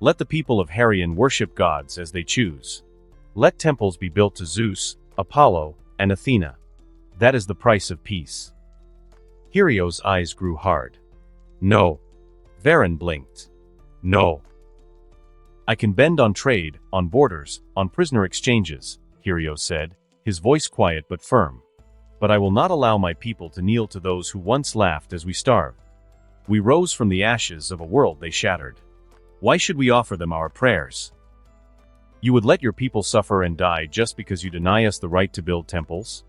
Let the people of Herion worship gods as they choose. Let temples be built to Zeus, Apollo, and Athena. That is the price of peace. Helios' eyes grew hard. No. Varen blinked. No. I can bend on trade, on borders, on prisoner exchanges, Helios said, his voice quiet but firm. But I will not allow my people to kneel to those who once laughed as we starved. We rose from the ashes of a world they shattered. Why should we offer them our prayers? You would let your people suffer and die just because you deny us the right to build temples?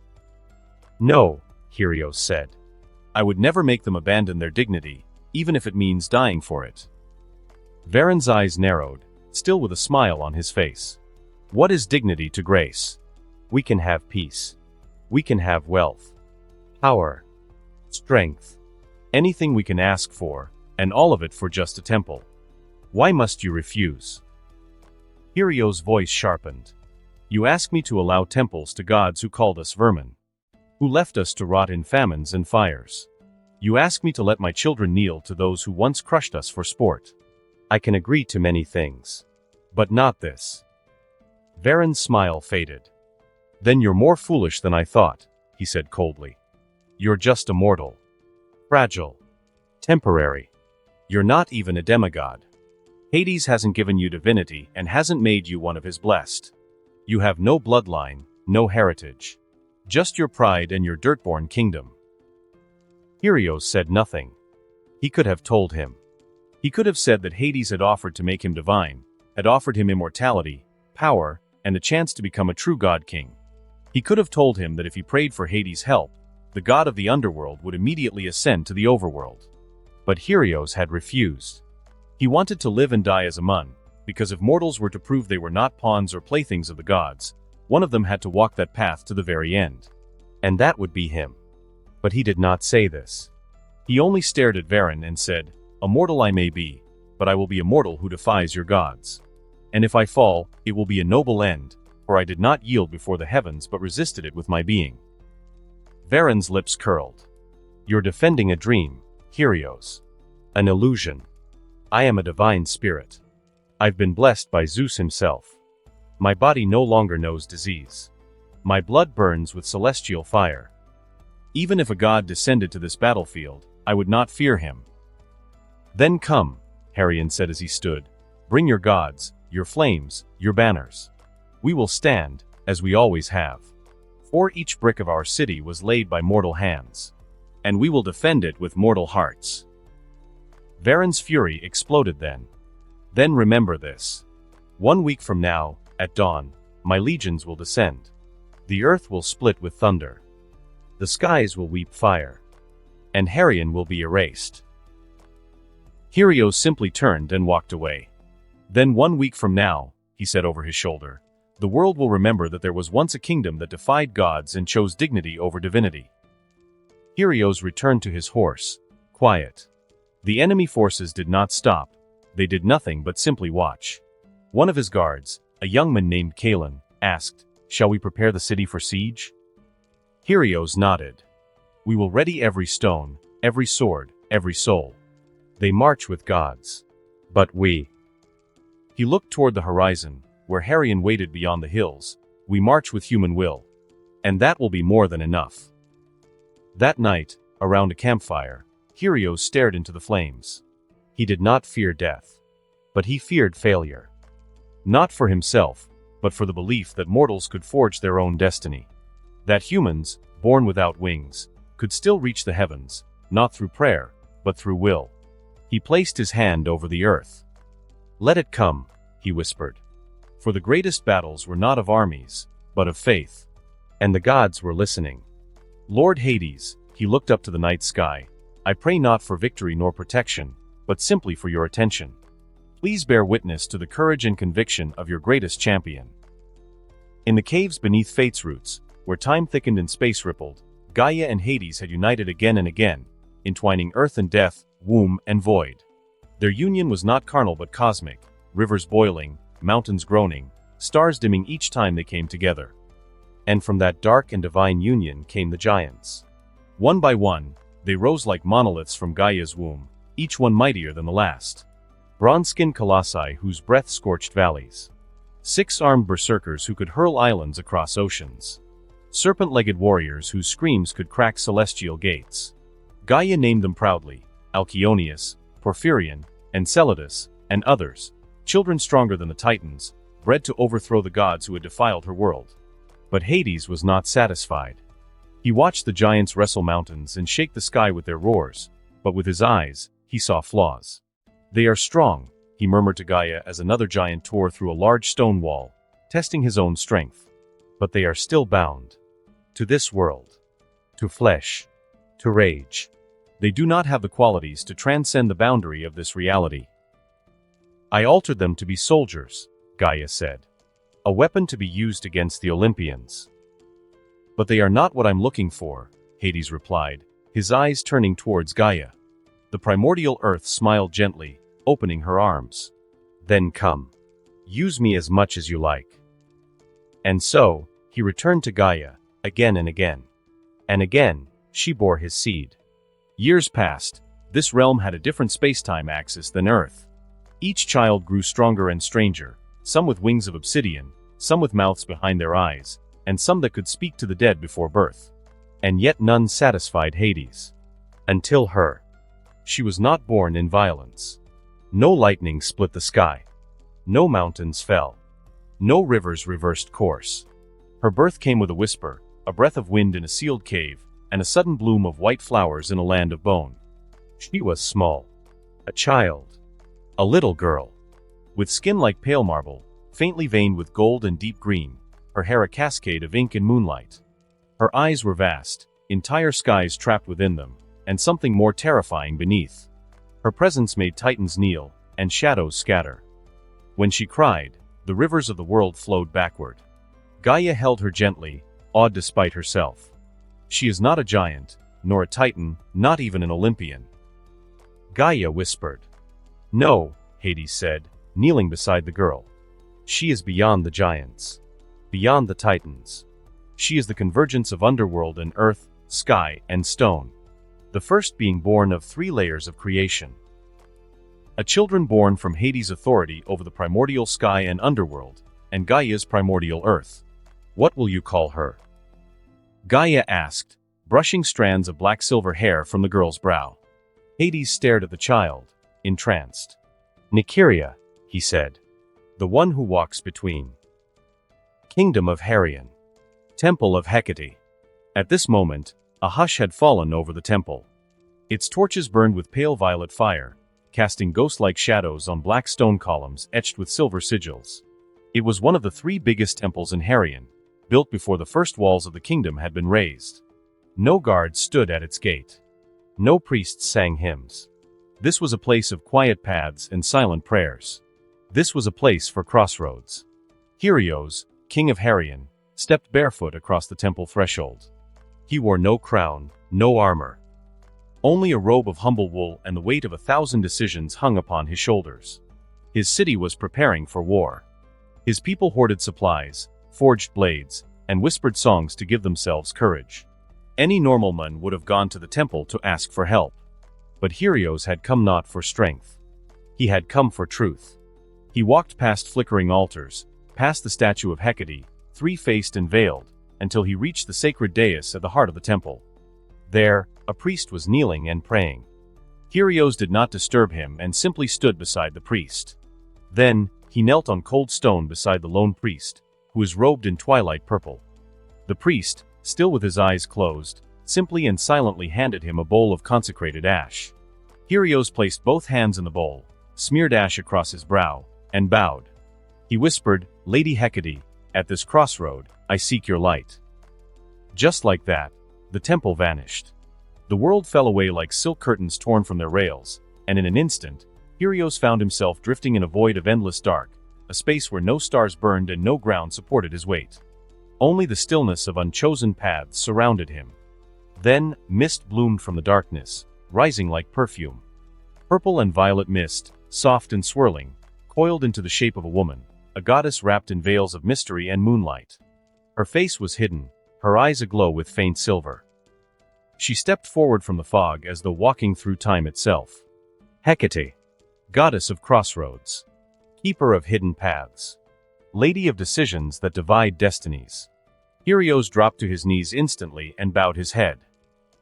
No, Helios said. I would never make them abandon their dignity, even if it means dying for it. Varen's eyes narrowed, still with a smile on his face. What is dignity to Grace? We can have peace. We can have wealth, power, strength, anything we can ask for, and all of it for just a temple. Why must you refuse? Hirio's voice sharpened. You ask me to allow temples to gods who called us vermin, who left us to rot in famines and fires. You ask me to let my children kneel to those who once crushed us for sport. I can agree to many things, but not this. Varen's smile faded. Then you're more foolish than I thought, he said coldly. You're just a mortal. Fragile. Temporary. You're not even a demigod. Hades hasn't given you divinity and hasn't made you one of his blessed. You have no bloodline, no heritage. Just your pride and your dirt-born kingdom. Helios said nothing. He could have told him. He could have said that Hades had offered to make him divine, had offered him immortality, power, and the chance to become a true god-king. He could have told him that if he prayed for Hades' help, the god of the underworld would immediately ascend to the overworld. But Helios had refused. He wanted to live and die as a Mun, because if mortals were to prove they were not pawns or playthings of the gods, one of them had to walk that path to the very end. And that would be him. But he did not say this. He only stared at Varen and said, "A mortal I may be, but I will be a mortal who defies your gods. And if I fall, it will be a noble end, for I did not yield before the heavens but resisted it with my being." Varen's lips curled. You're defending a dream, Helios. An illusion. I am a divine spirit. I've been blessed by Zeus himself. My body no longer knows disease. My blood burns with celestial fire. Even if a god descended to this battlefield, I would not fear him. Then come, Harion said as he stood. Bring your gods, your flames, your banners. We will stand, as we always have. For each brick of our city was laid by mortal hands. And we will defend it with mortal hearts. Varen's fury exploded then. Then remember this. 1 week from now, at dawn, my legions will descend. The earth will split with thunder. The skies will weep fire. And Harion will be erased. Helios simply turned and walked away. Then 1 week from now, he said over his shoulder, the world will remember that there was once a kingdom that defied gods and chose dignity over divinity. Helios returned to his horse, quiet. The enemy forces did not stop. They did nothing but simply watch. One of his guards, a young man named Kalen, asked, "Shall we prepare the city for siege?" Helios nodded. "We will ready every stone, every sword, every soul. They march with gods. But we..." He looked toward the horizon, where Harion waited beyond the hills. "We march with human will. And that will be more than enough." That night, around a campfire, Helios stared into the flames. He did not fear death. But he feared failure. Not for himself, but for the belief that mortals could forge their own destiny. That humans, born without wings, could still reach the heavens, not through prayer, but through will. He placed his hand over the earth. "Let it come," he whispered. For the greatest battles were not of armies, but of faith. And the gods were listening. "Lord Hades," he looked up to the night sky, "I pray not for victory nor protection, but simply for your attention. Please bear witness to the courage and conviction of your greatest champion." In the caves beneath Fate's roots, where time thickened and space rippled, Gaia and Hades had united again and again, entwining earth and death, womb and void. Their union was not carnal but cosmic, rivers boiling, mountains groaning, stars dimming each time they came together. And from that dark and divine union came the giants. One by one, they rose like monoliths from Gaia's womb, each one mightier than the last. Bronze-skinned colossi whose breath scorched valleys. Six-armed berserkers who could hurl islands across oceans. Serpent-legged warriors whose screams could crack celestial gates. Gaia named them proudly, Alcyonius, Porphyrion, Enceladus, and others, children stronger than the Titans, bred to overthrow the gods who had defiled her world. But Hades was not satisfied. He watched the giants wrestle mountains and shake the sky with their roars, but with his eyes, he saw flaws. "They are strong," he murmured to Gaia as another giant tore through a large stone wall, testing his own strength. "But they are still bound. To this world. To flesh. To rage. They do not have the qualities to transcend the boundary of this reality. I altered them to be soldiers, Gaia said. A weapon to be used against the Olympians. But they are not what I'm looking for, Hades replied, his eyes turning towards Gaia. The primordial earth smiled gently, opening her arms. Then come. Use me as much as you like. And so, he returned to Gaia, again and again. And again, she bore his seed. Years passed. This realm had a different space-time axis than Earth. Each child grew stronger and stranger, some with wings of obsidian, some with mouths behind their eyes, and some that could speak to the dead before birth. And yet none satisfied Hades. Until her. She was not born in violence. No lightning split the sky. No mountains fell. No rivers reversed course. Her birth came with a whisper, a breath of wind in a sealed cave, and a sudden bloom of white flowers in a land of bone. She was small. A child. A little girl. With skin like pale marble, faintly veined with gold and deep green, her hair a cascade of ink and moonlight. Her eyes were vast, entire skies trapped within them, and something more terrifying beneath. Her presence made titans kneel, and shadows scatter. When she cried, the rivers of the world flowed backward. Gaia held her gently, awed despite herself. She is not a giant, nor a titan, not even an Olympian. Gaia whispered. No, Hades said, kneeling beside the girl. She is beyond the giants. Beyond the titans. She is the convergence of underworld and earth, sky, and stone. The first being born of 3 layers of creation. A children born from Hades' authority over the primordial sky and underworld, and Gaia's primordial earth. What will you call her? Gaia asked, brushing strands of black-silver hair from the girl's brow. Hades stared at the child, entranced. Nykyria, he said. The one who walks between. Kingdom of Harion. Temple of Hecate. At this moment, a hush had fallen over the temple. Its torches burned with pale violet fire, casting ghost-like shadows on black stone columns etched with silver sigils. It was one of the 3 biggest temples in Harion, built before the first walls of the kingdom had been raised. No guards stood at its gate. No priests sang hymns. This was a place of quiet paths and silent prayers. This was a place for crossroads. Helios, king of Harion, stepped barefoot across the temple threshold. He wore no crown, no armor. Only a robe of humble wool and the weight of 1,000 decisions hung upon his shoulders. His city was preparing for war. His people hoarded supplies, forged blades, and whispered songs to give themselves courage. Any normal man would have gone to the temple to ask for help. But Helios had come not for strength. He had come for truth. He walked past flickering altars, past the statue of Hecate, 3-faced and veiled, until he reached the sacred dais at the heart of the temple. There, a priest was kneeling and praying. Helios did not disturb him and simply stood beside the priest. Then, he knelt on cold stone beside the lone priest, who was robed in twilight purple. The priest, still with his eyes closed, simply and silently handed him a bowl of consecrated ash. Helios placed both hands in the bowl, smeared ash across his brow, and bowed. He whispered, Lady Hecate, at this crossroad, I seek your light. Just like that, the temple vanished. The world fell away like silk curtains torn from their rails, and in an instant, Helios found himself drifting in a void of endless dark, a space where no stars burned and no ground supported his weight. Only the stillness of unchosen paths surrounded him. Then, mist bloomed from the darkness, rising like perfume. Purple and violet mist, soft and swirling, coiled into the shape of a woman, a goddess wrapped in veils of mystery and moonlight. Her face was hidden, her eyes aglow with faint silver. She stepped forward from the fog as though walking through time itself. Hecate, goddess of crossroads, keeper of hidden paths, lady of decisions that divide destinies. Helios dropped to his knees instantly and bowed his head.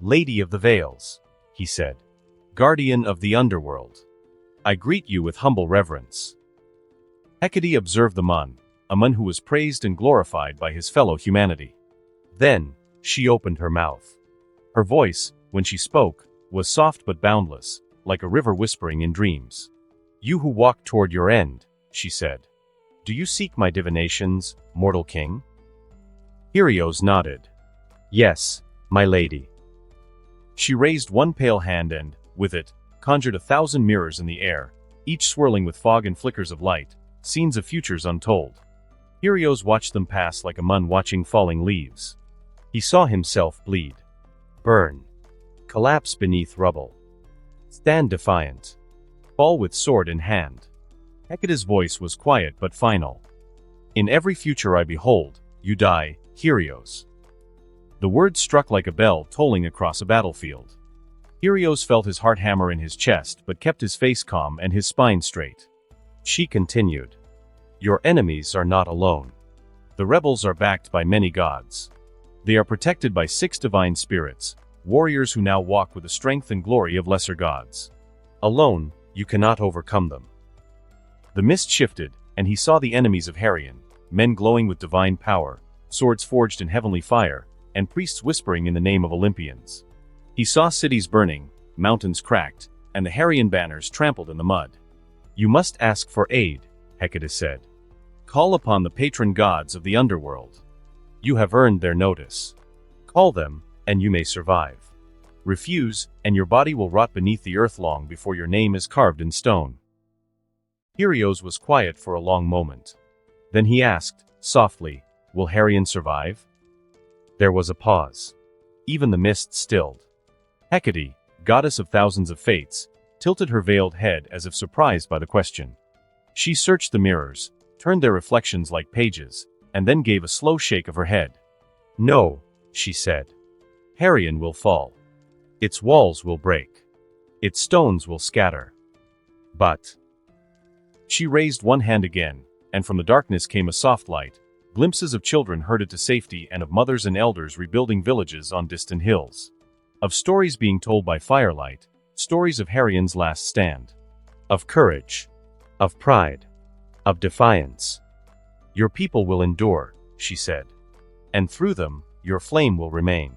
Lady of the Veils, he said, guardian of the underworld, I greet you with humble reverence. Hecate observed the a man who was praised and glorified by his fellow humanity. Then, she opened her mouth. Her voice, when she spoke, was soft but boundless, like a river whispering in dreams. You who walk toward your end, she said. Do you seek my divinations, mortal king? Helios nodded. Yes, my lady. She raised one pale hand and, with it, conjured 1,000 mirrors in the air, each swirling with fog and flickers of light, scenes of futures untold. Helios watched them pass like a man watching falling leaves. He saw himself bleed, burn, collapse beneath rubble, stand defiant, fall with sword in hand. Hecate's voice was quiet but final. In every future I behold, you die, Helios. The words struck like a bell tolling across a battlefield. Helios felt his heart hammer in his chest but kept his face calm and his spine straight. She continued. Your enemies are not alone. The rebels are backed by many gods. They are protected by 6 divine spirits, warriors who now walk with the strength and glory of lesser gods. Alone, you cannot overcome them. The mist shifted, and he saw the enemies of Harion, men glowing with divine power, swords forged in heavenly fire, and priests whispering in the name of Olympians. He saw cities burning, mountains cracked, and the Harion banners trampled in the mud. You must ask for aid, Hecate said. Call upon the patron gods of the Underworld. You have earned their notice. Call them, and you may survive. Refuse, and your body will rot beneath the earth long before your name is carved in stone. Helios was quiet for a long moment. Then he asked, softly, will Harion survive? There was a pause. Even the mist stilled. Hecate, goddess of thousands of fates, tilted her veiled head as if surprised by the question. She searched the mirrors, turned their reflections like pages, and then gave a slow shake of her head. No, she said. Harion will fall. Its walls will break. Its stones will scatter. But... She raised one hand again, and from the darkness came a soft light, glimpses of children herded to safety and of mothers and elders rebuilding villages on distant hills. Of stories being told by firelight, stories of Harion's last stand. Of courage. Of pride. Of defiance. Your people will endure, she said. And through them, your flame will remain.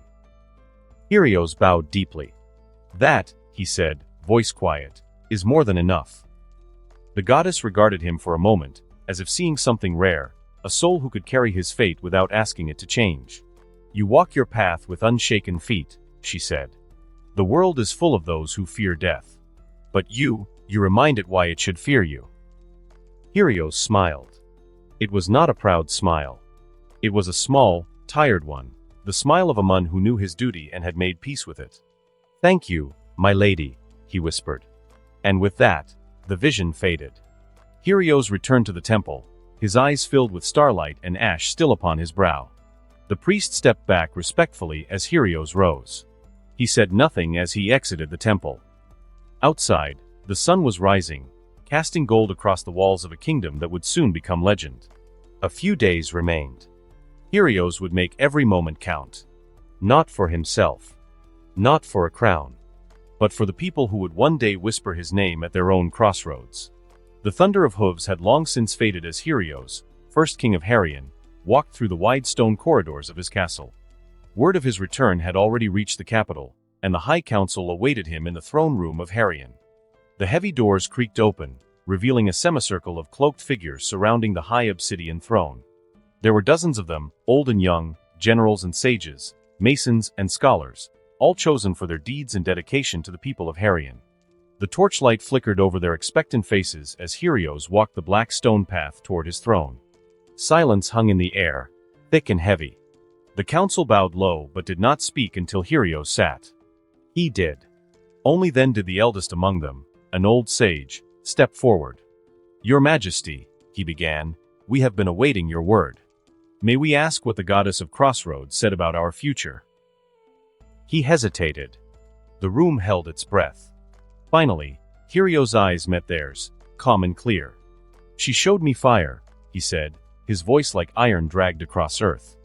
Helios bowed deeply. That, he said, voice quiet, is more than enough. The goddess regarded him for a moment, as if seeing something rare, a soul who could carry his fate without asking it to change. You walk your path with unshaken feet, she said. The world is full of those who fear death. But you remind it why it should fear you. Helios smiled. It was not a proud smile. It was a small, tired one, the smile of a man who knew his duty and had made peace with it. Thank you, my lady, he whispered. And with that, the vision faded. Helios returned to the temple, his eyes filled with starlight and ash still upon his brow. The priest stepped back respectfully as Helios rose. He said nothing as he exited the temple. Outside, the sun was rising, casting gold across the walls of a kingdom that would soon become legend. A few days remained. Helios would make every moment count. Not for himself. Not for a crown. But for the people who would one day whisper his name at their own crossroads. The thunder of hooves had long since faded as Helios, first king of Harion, walked through the wide stone corridors of his castle. Word of his return had already reached the capital, and the High Council awaited him in the throne room of Harion. The heavy doors creaked open, revealing a semicircle of cloaked figures surrounding the high obsidian throne. There were dozens of them, old and young, generals and sages, masons and scholars, all chosen for their deeds and dedication to the people of Harion. The torchlight flickered over their expectant faces as Helios walked the black stone path toward his throne. Silence hung in the air, thick and heavy. The council bowed low but did not speak until Helios sat. He did. Only then did the eldest among them, an old sage, step forward. Your Majesty, he began, we have been awaiting your word. May we ask what the goddess of Crossroads said about our future? He hesitated. The room held its breath. Finally, Helios' eyes met theirs, calm and clear. She showed me fire, he said, his voice like iron dragged across earth.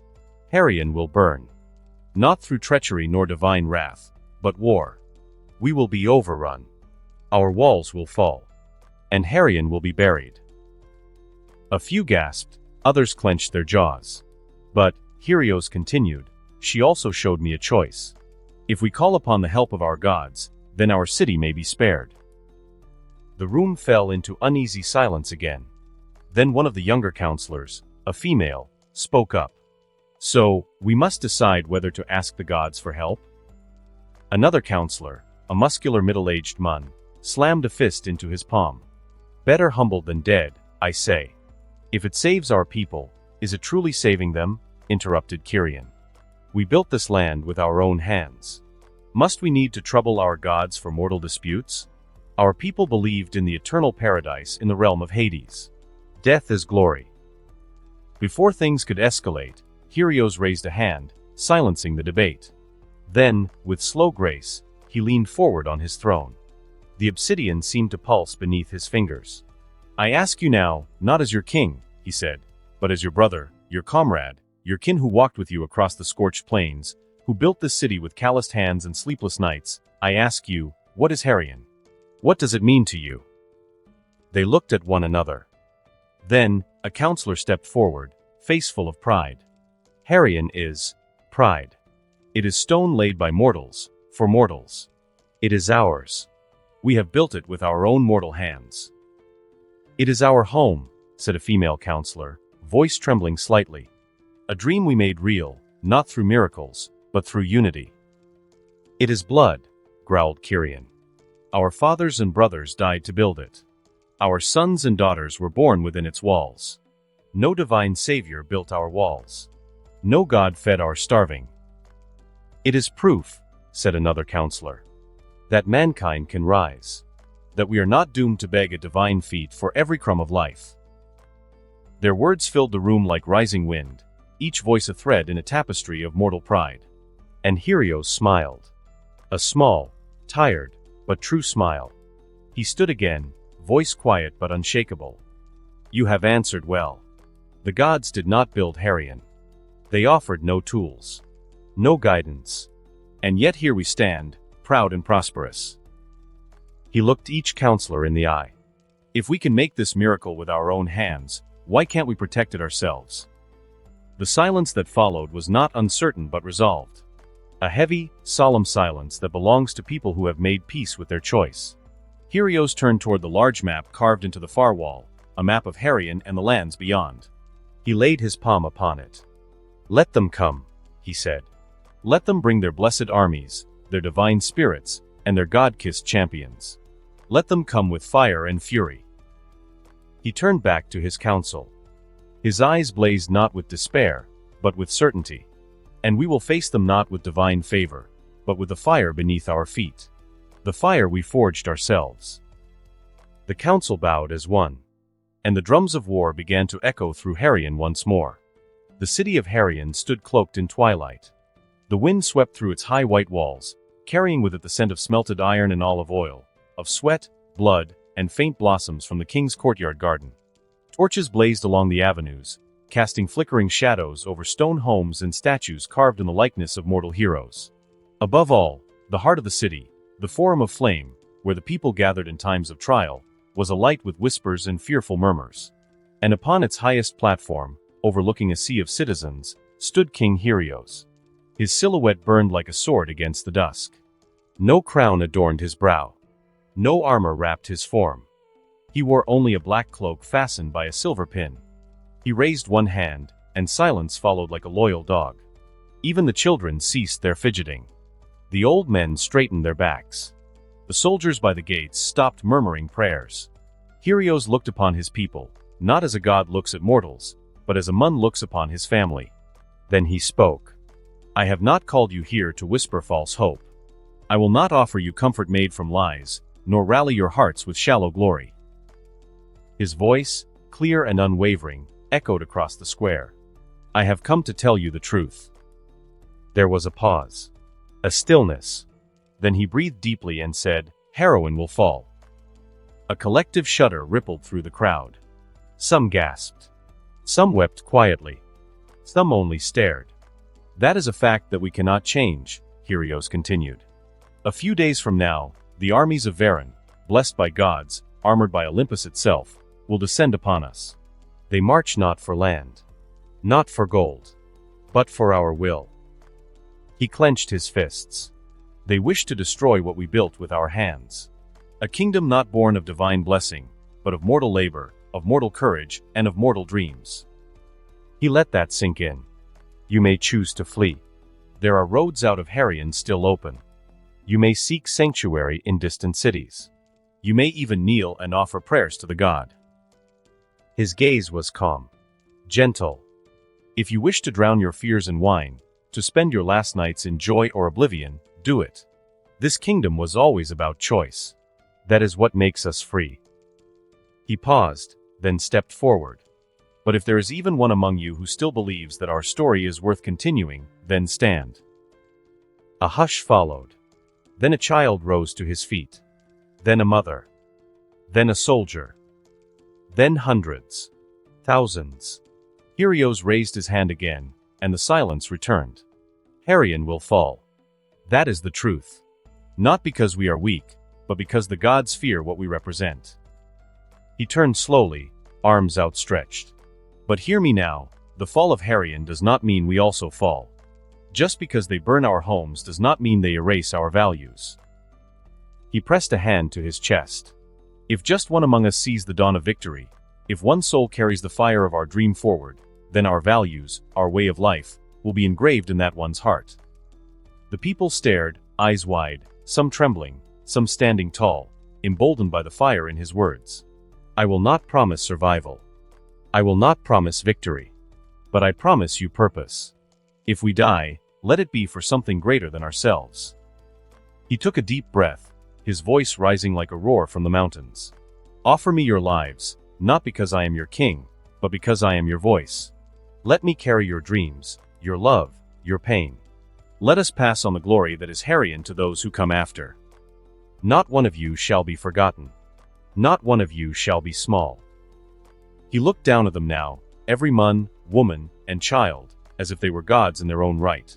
Harion will burn. Not through treachery nor divine wrath, but war. We will be overrun. Our walls will fall. And Harion will be buried. A few gasped, others clenched their jaws. But, Helios continued, she also showed me a choice. If we call upon the help of our gods, then our city may be spared. The room fell into uneasy silence again. Then one of the younger counselors, a female, spoke up. So, we must decide whether to ask the gods for help? Another counselor, a muscular middle-aged man, slammed a fist into his palm. Better humbled than dead, I say. If it saves our people, is it truly saving them? Interrupted Kyrian. We built this land with our own hands. Must we need to trouble our gods for mortal disputes? Our people believed in the eternal paradise in the realm of Hades. Death is glory. Before things could escalate, Helios raised a hand, silencing the debate. Then, with slow grace, he leaned forward on his throne. The obsidian seemed to pulse beneath his fingers. I ask you now, not as your king, he said, but as your brother, your comrade, your kin who walked with you across the scorched plains, who built this city with calloused hands and sleepless nights, I ask you, what is Herion? What does it mean to you? They looked at one another. Then, a counselor stepped forward, face full of pride. Herion is pride. It is stone laid by mortals, for mortals. It is ours. We have built it with our own mortal hands. It is our home, said a female counselor, voice trembling slightly. A dream we made real, not through miracles, but through unity. It is blood, growled Kyrian. Our fathers and brothers died to build it. Our sons and daughters were born within its walls. No divine savior built our walls. No god fed our starving. It is proof, said another counselor, that mankind can rise. That we are not doomed to beg a divine feat for every crumb of life. Their words filled the room like rising wind, each voice a thread in a tapestry of mortal pride. And Helios smiled. A small, tired, but true smile. He stood again, voice quiet but unshakable. You have answered well. The gods did not build Herion. They offered no tools, no guidance. And yet here we stand, proud and prosperous. He looked each counselor in the eye. If we can make this miracle with our own hands, why can't we protect it ourselves? The silence that followed was not uncertain but resolved. A heavy, solemn silence that belongs to people who have made peace with their choice. Helios turned toward the large map carved into the far wall, a map of Herion and the lands beyond. He laid his palm upon it. Let them come, he said. Let them bring their blessed armies, their divine spirits, and their god-kissed champions. Let them come with fire and fury. He turned back to his council. His eyes blazed not with despair, but with certainty. And we will face them not with divine favor, but with the fire beneath our feet. The fire we forged ourselves. The council bowed as one. And the drums of war began to echo through Herion once more. The city of Herion stood cloaked in twilight. The wind swept through its high white walls, carrying with it the scent of smelted iron and olive oil, of sweat, blood, and faint blossoms from the king's courtyard garden. Torches blazed along the avenues, casting flickering shadows over stone homes and statues carved in the likeness of mortal heroes. Above all, the heart of the city, the Forum of Flame, where the people gathered in times of trial, was alight with whispers and fearful murmurs. And upon its highest platform, overlooking a sea of citizens, stood King Helios. His silhouette burned like a sword against the dusk. No crown adorned his brow. No armor wrapped his form. He wore only a black cloak fastened by a silver pin. He raised one hand, and silence followed like a loyal dog. Even the children ceased their fidgeting. The old men straightened their backs. The soldiers by the gates stopped murmuring prayers. Helios looked upon his people, not as a god looks at mortals, but as a man looks upon his family. Then he spoke. I have not called you here to whisper false hope. I will not offer you comfort made from lies, nor rally your hearts with shallow glory. His voice, clear and unwavering, echoed across the square. I have come to tell you the truth. There was a pause. A stillness. Then he breathed deeply and said, Herion will fall. A collective shudder rippled through the crowd. Some gasped. Some wept quietly. Some only stared. That is a fact that we cannot change, Helios continued. A few days from now, the armies of Veron, blessed by gods, armored by Olympus itself, will descend upon us. They march not for land, not for gold, but for our will. He clenched his fists. They wish to destroy what we built with our hands. A kingdom not born of divine blessing, but of mortal labor, of mortal courage, and of mortal dreams. He let that sink in. You may choose to flee. There are roads out of Herion still open. You may seek sanctuary in distant cities. You may even kneel and offer prayers to the god. His gaze was calm, gentle. If you wish to drown your fears in wine, to spend your last nights in joy or oblivion, do it. This kingdom was always about choice. That is what makes us free. He paused, then stepped forward. But if there is even one among you who still believes that our story is worth continuing, then stand. A hush followed. Then a child rose to his feet. Then a mother. Then a soldier. Then hundreds. Thousands. Helios raised his hand again, and the silence returned. Harion will fall. That is the truth. Not because we are weak, but because the gods fear what we represent. He turned slowly, arms outstretched. But hear me now, the fall of Harion does not mean we also fall. Just because they burn our homes does not mean they erase our values. He pressed a hand to his chest. If just one among us sees the dawn of victory, if one soul carries the fire of our dream forward, then our values, our way of life, will be engraved in that one's heart. The people stared, eyes wide, some trembling, some standing tall, emboldened by the fire in his words. I will not promise survival. I will not promise victory. But I promise you purpose. If we die, let it be for something greater than ourselves. He took a deep breath, his voice rising like a roar from the mountains. Offer me your lives, not because I am your king, but because I am your voice. Let me carry your dreams, your love, your pain. Let us pass on the glory that is Harion to those who come after. Not one of you shall be forgotten. Not one of you shall be small. He looked down at them now, every man, woman, and child, as if they were gods in their own right.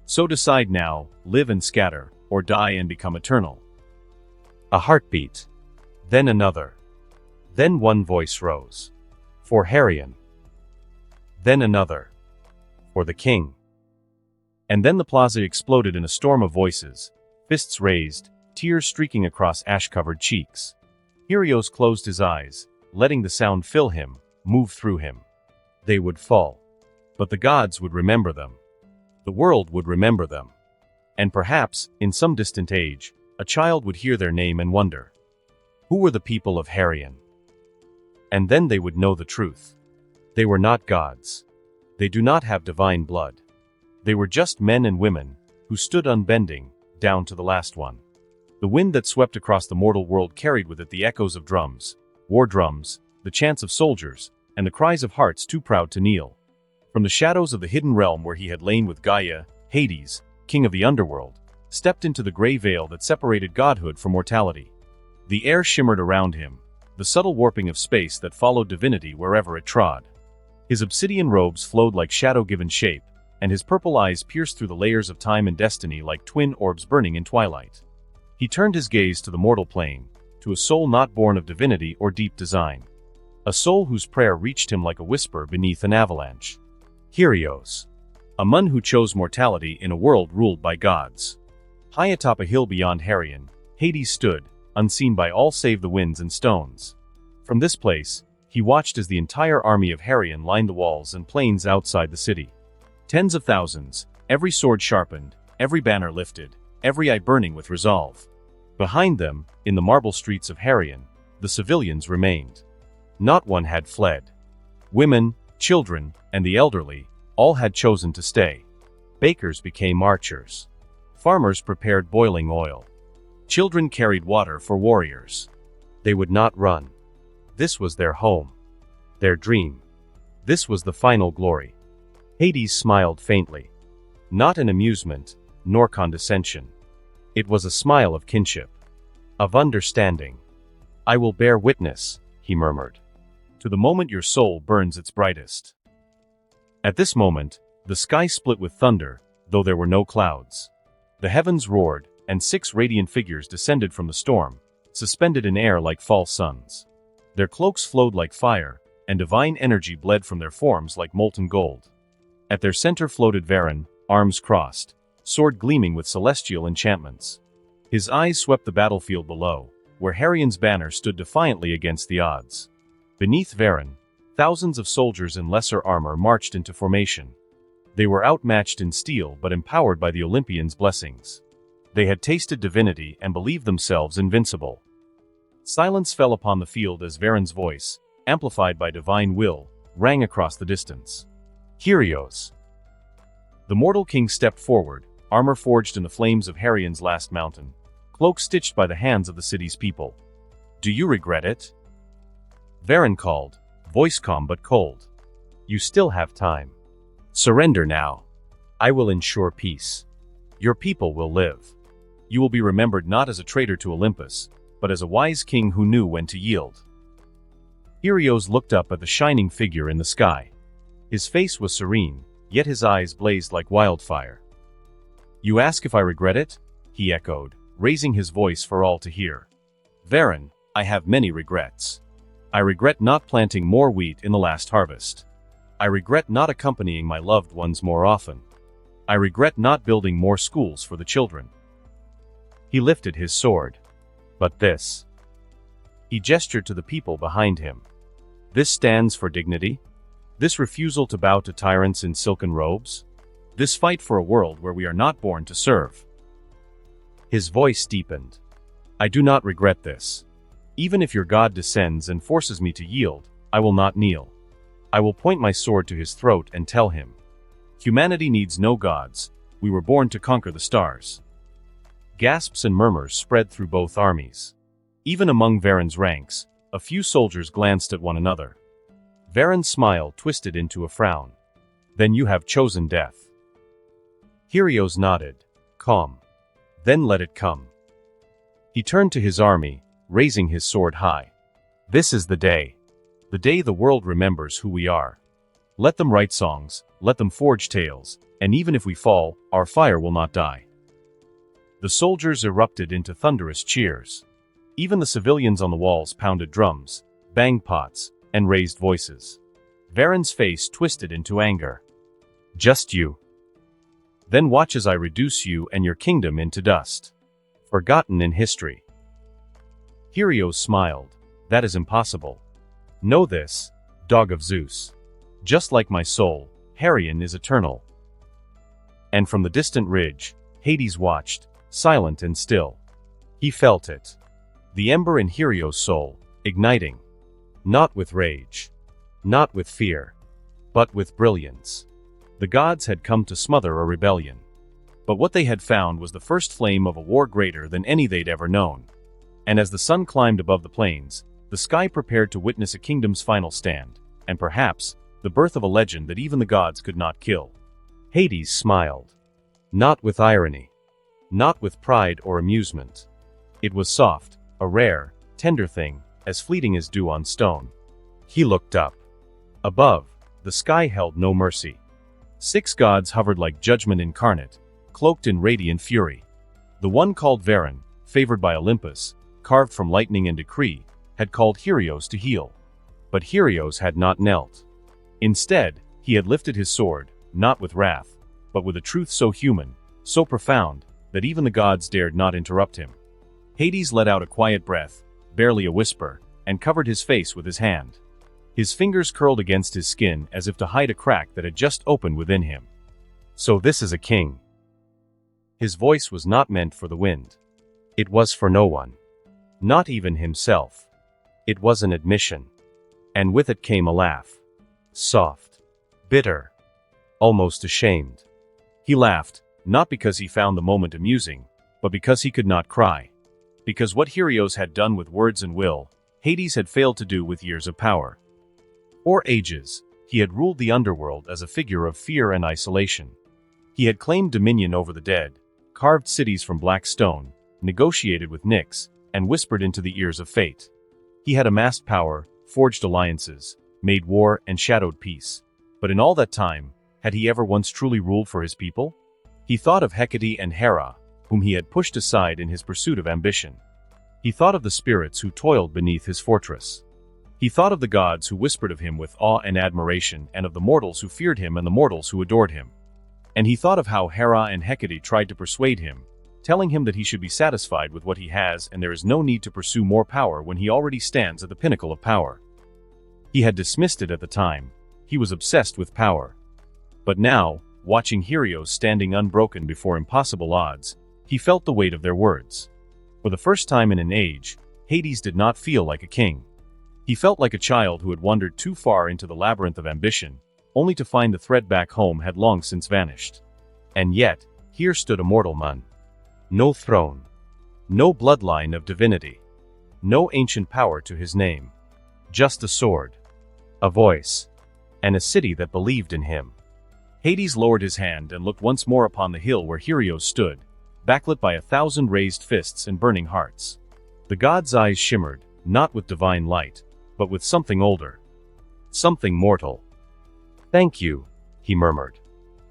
So decide now, live and scatter, or die and become eternal. A heartbeat. Then another. Then one voice rose. For Harion. Then another. For the king. And then the plaza exploded in a storm of voices, fists raised, tears streaking across ash-covered cheeks. Helios closed his eyes, letting the sound fill him, move through him. They would fall. But the gods would remember them. The world would remember them. And perhaps, in some distant age, a child would hear their name and wonder. Who were the people of Harion? And then they would know the truth. They were not gods. They do not have divine blood. They were just men and women, who stood unbending, down to the last one. The wind that swept across the mortal world carried with it the echoes of drums, war drums, the chants of soldiers, and the cries of hearts too proud to kneel. From the shadows of the hidden realm where he had lain with Gaia, Hades, king of the Underworld, stepped into the gray veil that separated godhood from mortality. The air shimmered around him, the subtle warping of space that followed divinity wherever it trod. His obsidian robes flowed like shadow-given shape, and his purple eyes pierced through the layers of time and destiny like twin orbs burning in twilight. He turned his gaze to the mortal plane, to a soul not born of divinity or deep design. A soul whose prayer reached him like a whisper beneath an avalanche. Helios. A man who chose mortality in a world ruled by gods. High atop a hill beyond Harion, Hades stood, unseen by all save the winds and stones. From this place, he watched as the entire army of Harion lined the walls and plains outside the city. Tens of thousands, every sword sharpened, every banner lifted, every eye burning with resolve. Behind them, in the marble streets of Harion, the civilians remained. Not one had fled. Women, children, and the elderly, all had chosen to stay. Bakers became archers. Farmers prepared boiling oil. Children carried water for warriors. They would not run. This was their home. Their dream. This was the final glory. Hades smiled faintly. Not in amusement, nor condescension. It was a smile of kinship. Of understanding. I will bear witness, he murmured. To the moment your soul burns its brightest. At this moment, the sky split with thunder, though there were no clouds. The heavens roared, and 6 radiant figures descended from the storm, suspended in air like false suns. Their cloaks flowed like fire, and divine energy bled from their forms like molten gold. At their center floated Veron, arms crossed, sword gleaming with celestial enchantments. His eyes swept the battlefield below, where Harion's banner stood defiantly against the odds. Beneath Veron, thousands of soldiers in lesser armor marched into formation. They were outmatched in steel but empowered by the Olympians' blessings. They had tasted divinity and believed themselves invincible. Silence fell upon the field as Varen's voice, amplified by divine will, rang across the distance. Kyrios. The mortal king stepped forward, armor forged in the flames of Harian's last mountain, cloak stitched by the hands of the city's people. Do you regret it? Varen called, voice calm but cold. You still have time. Surrender now. I will ensure peace. Your people will live. You will be remembered not as a traitor to Olympus, but as a wise king who knew when to yield. Kyrios looked up at the shining figure in the sky. His face was serene, yet his eyes blazed like wildfire. You ask if I regret it? He echoed, raising his voice for all to hear. Varen, I have many regrets. I regret not planting more wheat in the last harvest. I regret not accompanying my loved ones more often. I regret not building more schools for the children. He lifted his sword. But this. He gestured to the people behind him. This stands for dignity? This refusal to bow to tyrants in silken robes? This fight for a world where we are not born to serve? His voice deepened. I do not regret this. Even if your God descends and forces me to yield, I will not kneel. I will point my sword to his throat and tell him. Humanity needs no gods. We were born to conquer the stars. Gasps and murmurs spread through both armies. Even among Varen's ranks, a few soldiers glanced at one another. Varen's smile twisted into a frown. Then you have chosen death. Kyrios nodded, calm. Then let it come. He turned to his army, raising his sword high. This is the day the world remembers who we are. Let them write songs, let them forge tales, and even if we fall, our fire will not die. The soldiers erupted into thunderous cheers. Even the civilians on the walls pounded drums, banged pots, and raised voices. Varen's face twisted into anger. Just you. Then watch as I reduce you and your kingdom into dust. Forgotten in history. Kyrios smiled. That is impossible. Know this, dog of Zeus. Just like my soul, Harian is eternal. And from the distant ridge, Hades watched, silent and still. He felt it. The ember in Kyrios' soul, igniting. Not with rage. Not with fear. But with brilliance. The gods had come to smother a rebellion. But what they had found was the first flame of a war greater than any they'd ever known. And as the sun climbed above the plains, the sky prepared to witness a kingdom's final stand, and perhaps, the birth of a legend that even the gods could not kill. Hades smiled. Not with irony. Not with pride or amusement. It was soft, a rare, tender thing, as fleeting as dew on stone. He looked up. Above, the sky held no mercy. 6 gods hovered like judgment incarnate, cloaked in radiant fury. The one called Varen, favored by Olympus, carved from lightning and decree, had called Kyrios to heal. But Kyrios had not knelt. Instead, he had lifted his sword, not with wrath, but with a truth so human, so profound, that even the gods dared not interrupt him. Hades let out a quiet breath, barely a whisper, and covered his face with his hand. His fingers curled against his skin as if to hide a crack that had just opened within him. So this is a king. His voice was not meant for the wind. It was for no one. Not even himself. It was an admission. And with it came a laugh. Soft. Bitter. Almost ashamed. He laughed, not because he found the moment amusing, but because he could not cry. Because what Kyrios had done with words and will, Hades had failed to do with years of power. For ages, he had ruled the underworld as a figure of fear and isolation. He had claimed dominion over the dead, carved cities from black stone, negotiated with Nyx, and whispered into the ears of fate. He had amassed power, forged alliances, made war and shadowed peace. But in all that time, had he ever once truly ruled for his people? He thought of Hecate and Hera, whom he had pushed aside in his pursuit of ambition. He thought of the spirits who toiled beneath his fortress. He thought of the gods who whispered of him with awe and admiration, and of the mortals who feared him and the mortals who adored him. And he thought of how Hera and Hecate tried to persuade him, telling him that he should be satisfied with what he has and there is no need to pursue more power when he already stands at the pinnacle of power. He had dismissed it at the time. He was obsessed with power. But now, watching Kyrios standing unbroken before impossible odds, He felt the weight of their words. For the first time in an age, Hades did not feel like a king. He felt like a child who had wandered too far into the labyrinth of ambition, only to find the thread back home had long since vanished. And yet, here stood a mortal man. No throne. No bloodline of divinity. No ancient power to his name. Just a sword. A voice. And a city that believed in him. Hades lowered his hand and looked once more upon the hill where Helios stood, backlit by 1,000 raised fists and burning hearts. The god's eyes shimmered, not with divine light, but with something older. Something mortal. "Thank you," he murmured.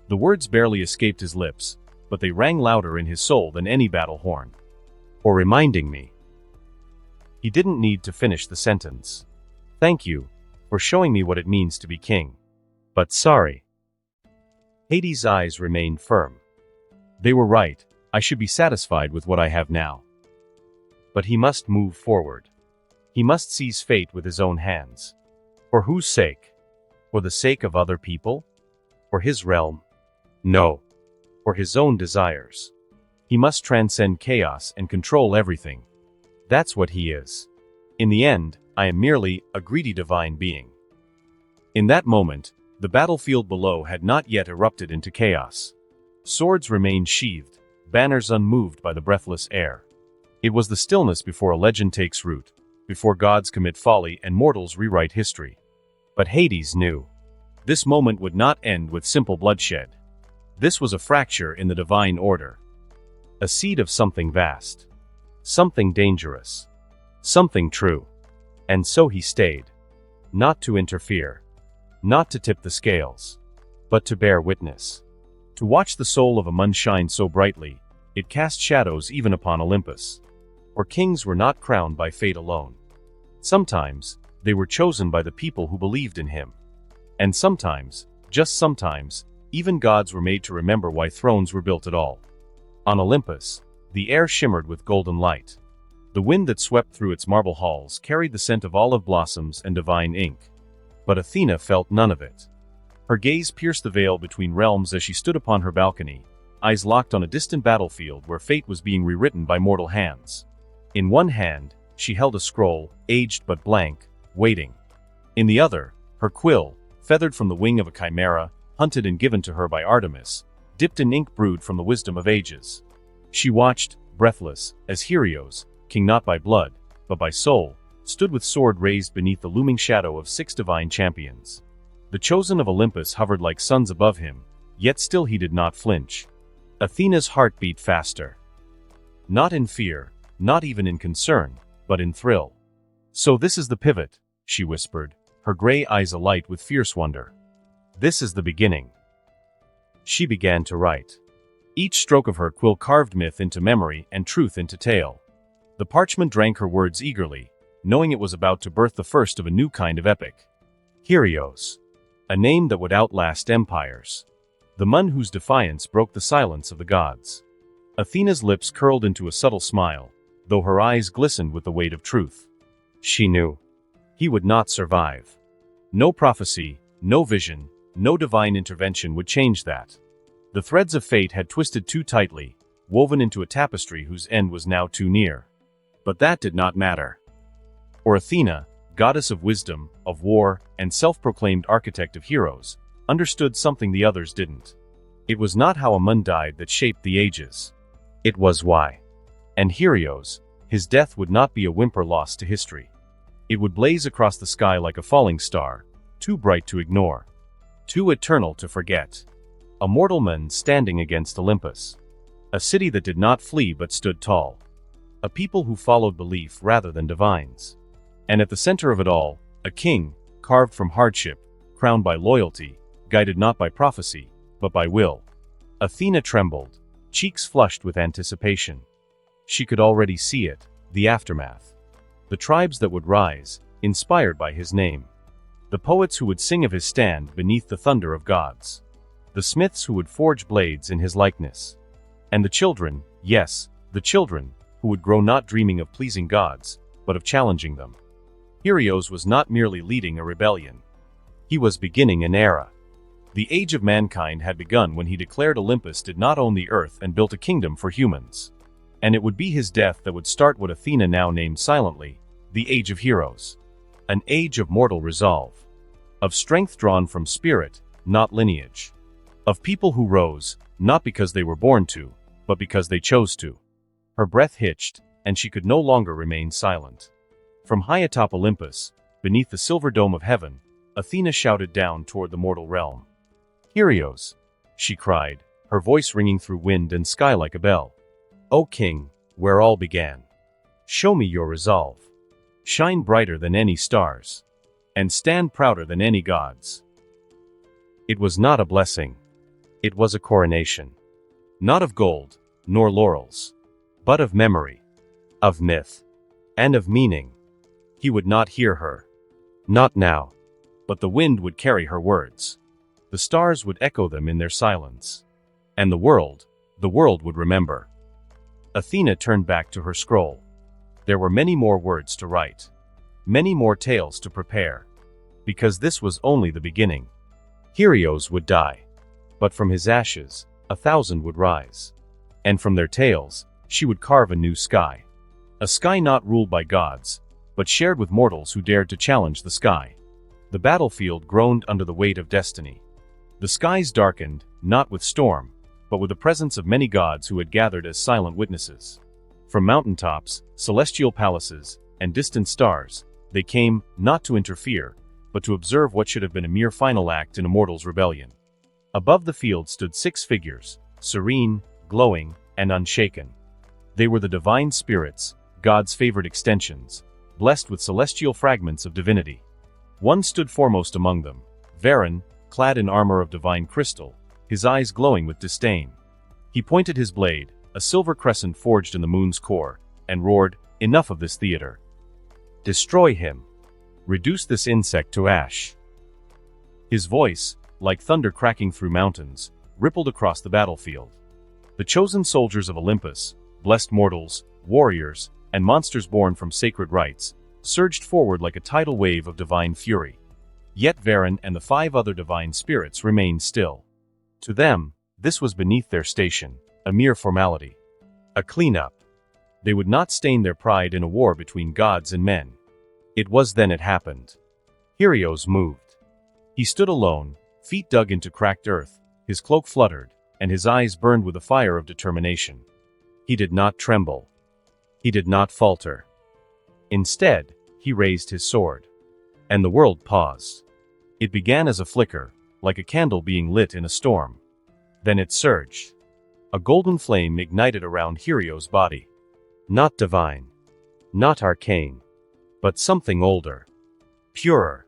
The words barely escaped his lips, but they rang louder in his soul than any battle horn. "For reminding me." He didn't need to finish the sentence. "Thank you, for showing me what it means to be king. But sorry." Hades' eyes remained firm. They were right, I should be satisfied with what I have now. But he must move forward. He must seize fate with his own hands. For whose sake? For the sake of other people? For his realm? No. For his own desires. He must transcend chaos and control everything. That's what he is. In the end, I am merely a greedy divine being. In that moment, the battlefield below had not yet erupted into chaos. Swords remained sheathed, banners unmoved by the breathless air. It was the stillness before a legend takes root, before gods commit folly and mortals rewrite history. But Hades knew. This moment would not end with simple bloodshed. This was a fracture in the divine order. A seed of something vast. Something dangerous. Something true. And so he stayed. Not to interfere. Not to tip the scales. But to bear witness. To watch the soul of a moon shine so brightly, it cast shadows even upon Olympus. For kings were not crowned by fate alone. Sometimes, they were chosen by the people who believed in him. And sometimes, just sometimes, even gods were made to remember why thrones were built at all. On Olympus, the air shimmered with golden light. The wind that swept through its marble halls carried the scent of olive blossoms and divine ink. But Athena felt none of it. Her gaze pierced the veil between realms as she stood upon her balcony, eyes locked on a distant battlefield where fate was being rewritten by mortal hands. In one hand, she held a scroll, aged but blank, waiting. In the other, her quill, feathered from the wing of a chimera, hunted and given to her by Artemis, dipped in ink brewed from the wisdom of ages. She watched, breathless, as Helios, king not by blood, but by soul, stood with sword raised beneath the looming shadow of 6 divine champions. The chosen of Olympus hovered like suns above him, yet still he did not flinch. Athena's heart beat faster. Not in fear, not even in concern, but in thrill. "So this is the pivot," she whispered, her gray eyes alight with fierce wonder. "This is the beginning." She began to write. Each stroke of her quill carved myth into memory and truth into tale. The parchment drank her words eagerly, knowing it was about to birth the first of a new kind of epic. Helios. A name that would outlast empires. The moon whose defiance broke the silence of the gods. Athena's lips curled into a subtle smile, though her eyes glistened with the weight of truth. She knew. He would not survive. No prophecy, no vision, no divine intervention would change that. The threads of fate had twisted too tightly, woven into a tapestry whose end was now too near. But that did not matter. For Athena, goddess of wisdom, of war, and self-proclaimed architect of heroes, understood something the others didn't. It was not how a moon died that shaped the ages. It was why. And Helios, his death would not be a whimper lost to history. It would blaze across the sky like a falling star, too bright to ignore, too eternal to forget. A mortal moon standing against Olympus. A city that did not flee but stood tall. A people who followed belief rather than divines. And at the center of it all, a king, carved from hardship, crowned by loyalty, guided not by prophecy, but by will. Athena trembled, cheeks flushed with anticipation. She could already see it, the aftermath. The tribes that would rise, inspired by his name. The poets who would sing of his stand beneath the thunder of gods. The smiths who would forge blades in his likeness. And the children, yes, the children, who would grow not dreaming of pleasing gods, but of challenging them. Helios was not merely leading a rebellion. He was beginning an era. The age of mankind had begun when he declared Olympus did not own the earth and built a kingdom for humans. And it would be his death that would start what Athena now named silently, the Age of Heroes. An age of mortal resolve. Of strength drawn from spirit, not lineage. Of people who rose, not because they were born to, but because they chose to. Her breath hitched, and she could no longer remain silent. From high atop Olympus, beneath the silver dome of heaven, Athena shouted down toward the mortal realm. "Heroes!" she cried, her voice ringing through wind and sky like a bell. "O King, where all began. Show me your resolve. Shine brighter than any stars. And stand prouder than any gods." It was not a blessing. It was a coronation. Not of gold, nor laurels, but of memory, of myth, and of meaning. He would not hear her. Not now. But the wind would carry her words. The stars would echo them in their silence. And the world would remember. Athena turned back to her scroll. There were many more words to write. Many more tales to prepare. Because this was only the beginning. Heroes would die. But from his ashes, 1,000 would rise. And from their tales, she would carve a new sky. A sky not ruled by gods, but shared with mortals who dared to challenge the sky. The battlefield groaned under the weight of destiny. The skies darkened, not with storm, but with the presence of many gods who had gathered as silent witnesses. From mountaintops, celestial palaces, and distant stars, they came, not to interfere, but to observe what should have been a mere final act in a mortal's rebellion. Above the field stood 6 figures, serene, glowing, and unshaken. They were the divine spirits, God's favored extensions, blessed with celestial fragments of divinity. One stood foremost among them, Veron, clad in armor of divine crystal, his eyes glowing with disdain. He pointed his blade, a silver crescent forged in the moon's core, and roared, "Enough of this theater. Destroy him. Reduce this insect to ash." His voice, like thunder cracking through mountains, rippled across the battlefield. The chosen soldiers of Olympus, blessed mortals, warriors, and monsters born from sacred rites, surged forward like a tidal wave of divine fury. Yet Veron and the 5 other divine spirits remained still. To them, this was beneath their station, a mere formality. A cleanup. They would not stain their pride in a war between gods and men. It was then it happened. Helios moved. He stood alone, feet dug into cracked earth, his cloak fluttered, and his eyes burned with the fire of determination. He did not tremble. He did not falter. Instead, he raised his sword. And the world paused. It began as a flicker, like a candle being lit in a storm. Then it surged. A golden flame ignited around Helios' body. Not divine. Not arcane. But something older. Purer.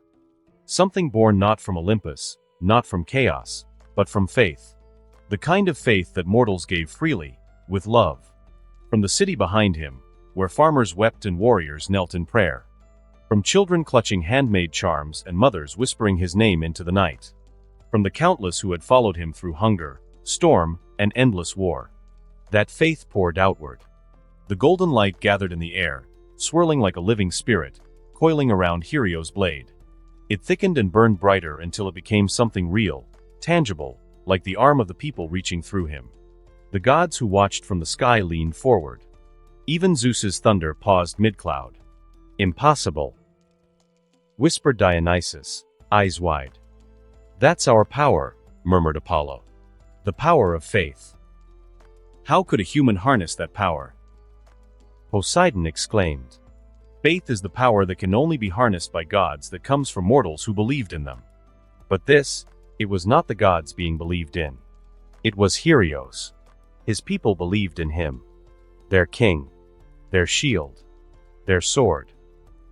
Something born not from Olympus, not from chaos, but from faith. The kind of faith that mortals gave freely, with love. From the city behind him, where farmers wept and warriors knelt in prayer. From children clutching handmade charms and mothers whispering his name into the night. From the countless who had followed him through hunger, storm, and endless war. That faith poured outward. The golden light gathered in the air, swirling like a living spirit, coiling around Helios' blade. It thickened and burned brighter until it became something real, tangible, like the arm of the people reaching through him. The gods who watched from the sky leaned forward. Even Zeus's thunder paused mid-cloud. "Impossible," whispered Dionysus, eyes wide. "That's our power," murmured Apollo. "The power of faith." "How could a human harness that power?" Poseidon exclaimed. "Faith is the power that can only be harnessed by gods that comes from mortals who believed in them." But this, it was not the gods being believed in. It was Helios. His people believed in him. Their king. Their shield. Their sword.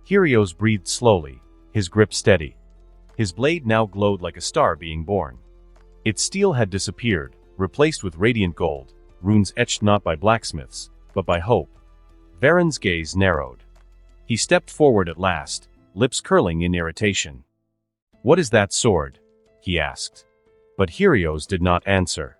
Helios breathed slowly, his grip steady. His blade now glowed like a star being born. Its steel had disappeared, replaced with radiant gold, runes etched not by blacksmiths, but by hope. Veron's gaze narrowed. He stepped forward at last, lips curling in irritation. "What is that sword?" he asked. But Helios did not answer.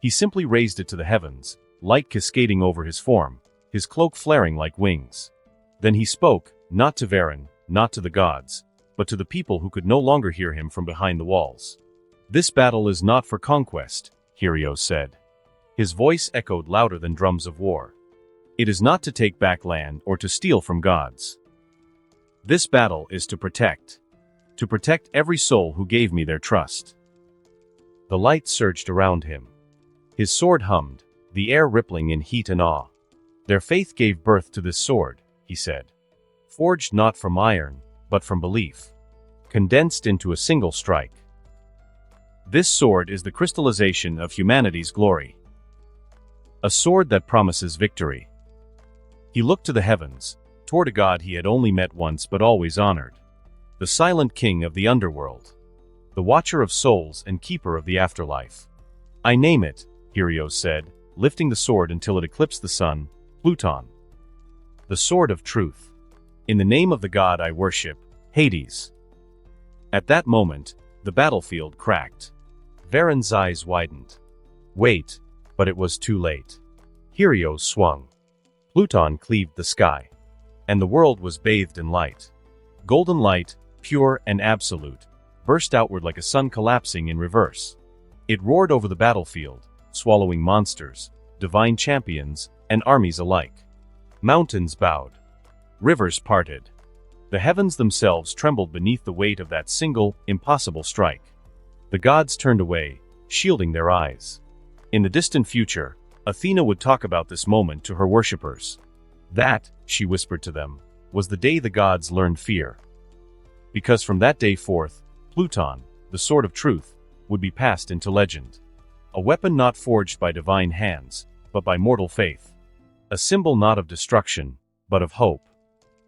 He simply raised it to the heavens, light cascading over his form, his cloak flaring like wings. Then he spoke, not to Veron, not to the gods, but to the people who could no longer hear him from behind the walls. "This battle is not for conquest," Helios said. His voice echoed louder than drums of war. "It is not to take back land or to steal from gods. This battle is to protect every soul who gave me their trust." The light surged around him. His sword hummed, the air rippling in heat and awe. "Their faith gave birth to this sword," he said. "Forged not from iron, but from belief. Condensed into a single strike. This sword is the crystallization of humanity's glory. A sword that promises victory." He looked to the heavens, toward a god he had only met once but always honored. The silent king of the underworld. The watcher of souls and keeper of the afterlife. "I name it," Helios said, lifting the sword until it eclipsed the sun, "Pluton. The sword of truth. In the name of the god I worship, Hades." At that moment, the battlefield cracked. Varen's eyes widened. Wait, but it was too late. Helios swung. Pluton cleaved the sky. And the world was bathed in light. Golden light, pure and absolute, burst outward like a sun collapsing in reverse. It roared over the battlefield, swallowing monsters, divine champions, and armies alike. Mountains bowed. Rivers parted. The heavens themselves trembled beneath the weight of that single, impossible strike. The gods turned away, shielding their eyes. In the distant future, Athena would talk about this moment to her worshippers. That, she whispered to them, was the day the gods learned fear. Because from that day forth, Pluton, the sword of truth, would be passed into legend. A weapon not forged by divine hands, but by mortal faith. A symbol not of destruction, but of hope.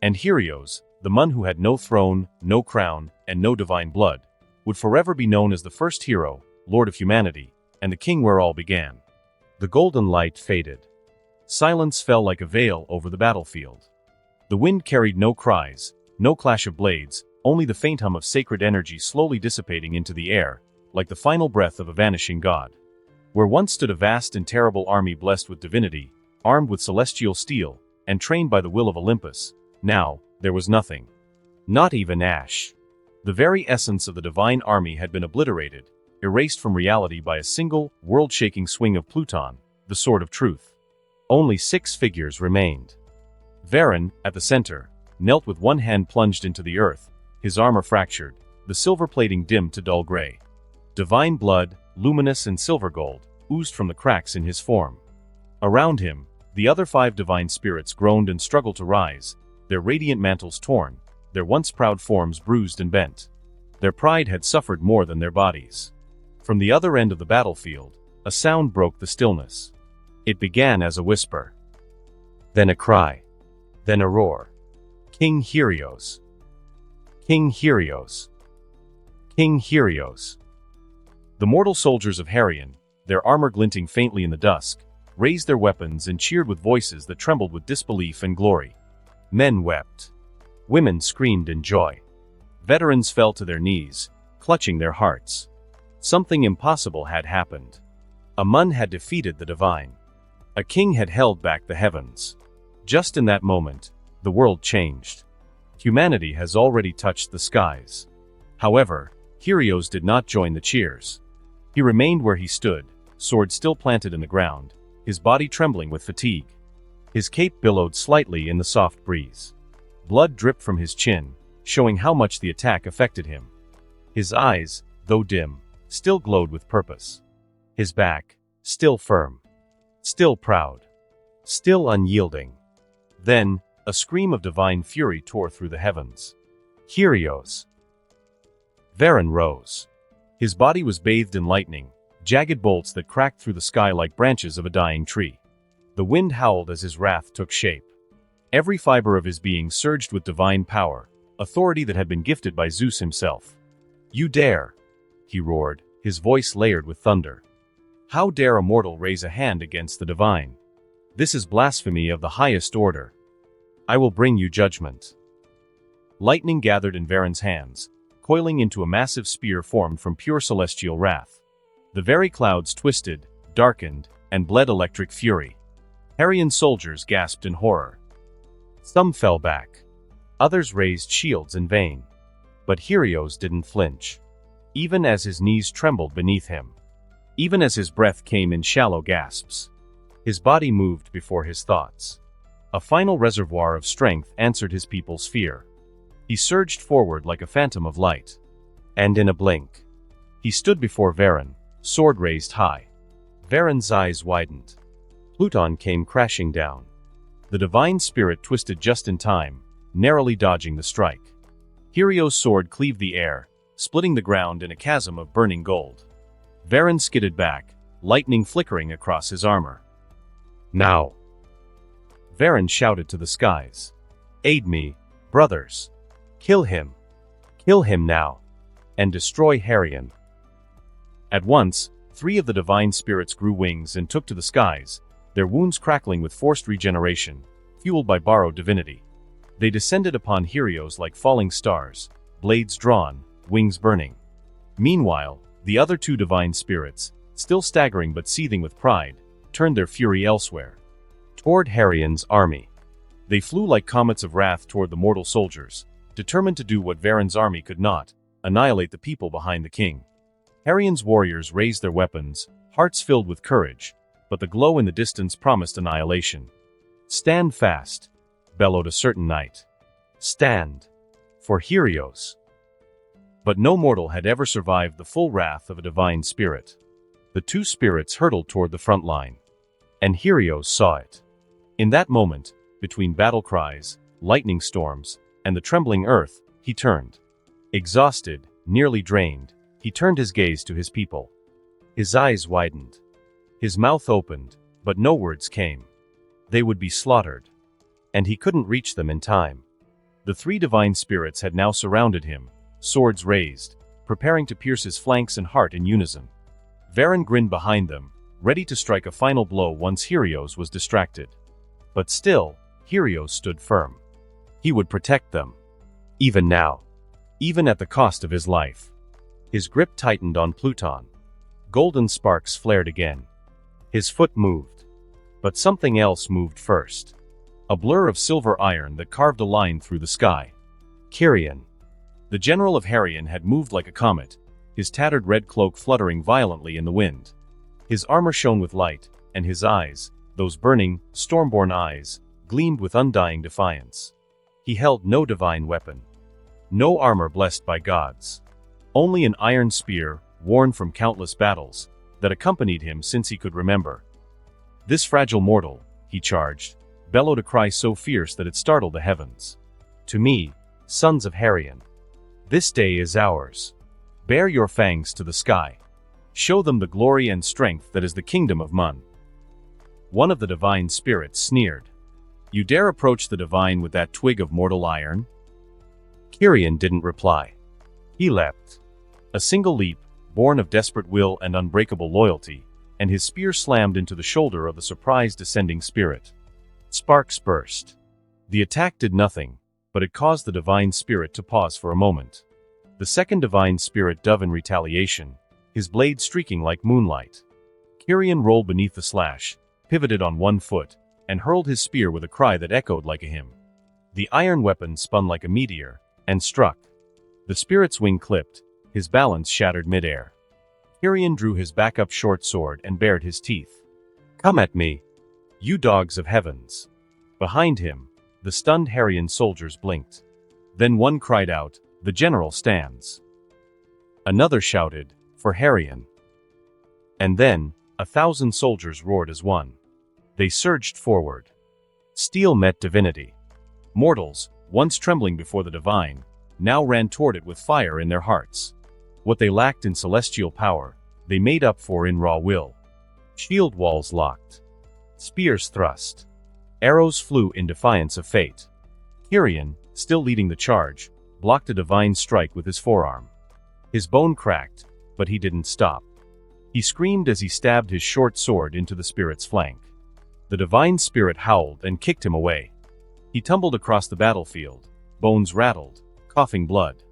And Helios, the man who had no throne, no crown, and no divine blood, would forever be known as the first hero, Lord of humanity, and the king where all began. The golden light faded. Silence fell like a veil over the battlefield. The wind carried no cries, no clash of blades, only the faint hum of sacred energy slowly dissipating into the air, like the final breath of a vanishing god. Where once stood a vast and terrible army blessed with divinity, armed with celestial steel, and trained by the will of Olympus, now, there was nothing. Not even ash. The very essence of the divine army had been obliterated, erased from reality by a single, world-shaking swing of Pluton, the sword of truth. Only 6 figures remained. Varen, at the center, knelt with one hand plunged into the earth, his armor fractured, the silver plating dimmed to dull gray. Divine blood, luminous and silver gold, oozed from the cracks in his form. Around him, the other 5 divine spirits groaned and struggled to rise, their radiant mantles torn, their once proud forms bruised and bent. Their pride had suffered more than their bodies. From the other end of the battlefield, a sound broke the stillness. It began as a whisper. Then a cry. Then a roar. King Helios. King Helios. King Helios. The mortal soldiers of Helion, their armor glinting faintly in the dusk, raised their weapons and cheered with voices that trembled with disbelief and glory. Men wept. Women screamed in joy. Veterans fell to their knees, clutching their hearts. Something impossible had happened. A Mun had defeated the divine. A king had held back the heavens. Just in that moment, the world changed. Humanity has already touched the skies. However, Helios did not join the cheers. He remained where he stood, sword still planted in the ground, his body trembling with fatigue. His cape billowed slightly in the soft breeze. Blood dripped from his chin, showing how much the attack affected him. His eyes, though dim, still glowed with purpose. His back, still firm. Still proud. Still unyielding. Then, a scream of divine fury tore through the heavens. Helios. Varen rose. His body was bathed in lightning, jagged bolts that cracked through the sky like branches of a dying tree. The wind howled as his wrath took shape. Every fiber of his being surged with divine power, authority that had been gifted by Zeus himself. "You dare!" he roared, his voice layered with thunder. "How dare a mortal raise a hand against the divine? This is blasphemy of the highest order. I will bring you judgment." Lightning gathered in Varen's hands, coiling into a massive spear formed from pure celestial wrath. The very clouds twisted, darkened, and bled electric fury. Helion soldiers gasped in horror. Some fell back. Others raised shields in vain. But Helios didn't flinch. even as his knees trembled beneath him. Even as his breath came in shallow gasps. His body moved before his thoughts. A final reservoir of strength answered his people's fear. He surged forward like a phantom of light. And in a blink, he stood before Varen, sword raised high. Varen's eyes widened. Pluton came crashing down. The divine spirit twisted just in time, narrowly dodging the strike. Hyrio's sword cleaved the air, splitting the ground in a chasm of burning gold. Varen skidded back, lightning flickering across his armor. Now! Varen shouted to the skies. Aid me, brothers! Kill him! Kill him now! And destroy Harion! At once, 3 of the divine spirits grew wings and took to the skies, their wounds crackling with forced regeneration, fueled by borrowed divinity. They descended upon Hyrios like falling stars, blades drawn, wings burning. Meanwhile, the other 2 divine spirits, still staggering but seething with pride, turned their fury elsewhere. Toward Harion's army. They flew like comets of wrath toward the mortal soldiers, determined to do what Varen's army could not, annihilate the people behind the king. Harion's warriors raised their weapons, hearts filled with courage, but the glow in the distance promised annihilation. Stand fast, bellowed a certain knight. Stand. For Hyrios. But no mortal had ever survived the full wrath of a divine spirit. The 2 spirits hurtled toward the front line. And Hyrios saw it. In that moment, between battle cries, lightning storms, and the trembling earth, he turned. Exhausted, nearly drained, he turned his gaze to his people. His eyes widened. His mouth opened, but no words came. They would be slaughtered. And he couldn't reach them in time. The 3 divine spirits had now surrounded him, swords raised, preparing to pierce his flanks and heart in unison. Varen grinned behind them, ready to strike a final blow once Hyrios was distracted. But still, Hyrios stood firm. He would protect them. Even now. Even at the cost of his life. His grip tightened on Pluton. Golden sparks flared again. His foot moved. But something else moved first. A blur of silver iron that carved a line through the sky. Kyrian. The general of Harion had moved like a comet, his tattered red cloak fluttering violently in the wind. His armor shone with light, and his eyes, those burning, stormborn eyes, gleamed with undying defiance. He held no divine weapon. No armor blessed by gods. Only an iron spear, worn from countless battles, that accompanied him since he could remember. This fragile mortal, he charged, bellowed a cry so fierce that it startled the heavens. To me, sons of Harion. This day is ours. Bare your fangs to the sky. Show them the glory and strength that is the kingdom of Mun. One of the divine spirits sneered. You dare approach the divine with that twig of mortal iron? Kyrian didn't reply. He leapt. A single leap, born of desperate will and unbreakable loyalty, and his spear slammed into the shoulder of the surprised descending spirit. Sparks burst. The attack did nothing, but it caused the divine spirit to pause for a moment. The second divine spirit dove in retaliation, his blade streaking like moonlight. Kyrian rolled beneath the slash, pivoted on one foot, and hurled his spear with a cry that echoed like a hymn. The iron weapon spun like a meteor, and struck. The spirit's wing clipped, his balance shattered midair. Kyrian drew his backup short sword and bared his teeth. Come at me, you dogs of heavens. Behind him, the stunned Harion soldiers blinked. Then one cried out, the general stands. Another shouted, for Harion. And then, 1,000 soldiers roared as one. They surged forward. Steel met divinity. Mortals, once trembling before the divine, now ran toward it with fire in their hearts. What they lacked in celestial power, they made up for in raw will. Shield walls locked. Spears thrust. Arrows flew in defiance of fate. Kyrian, still leading the charge, blocked a divine strike with his forearm. His bone cracked, but he didn't stop. He screamed as he stabbed his short sword into the spirit's flank. The divine spirit howled and kicked him away. He tumbled across the battlefield, bones rattled, coughing blood.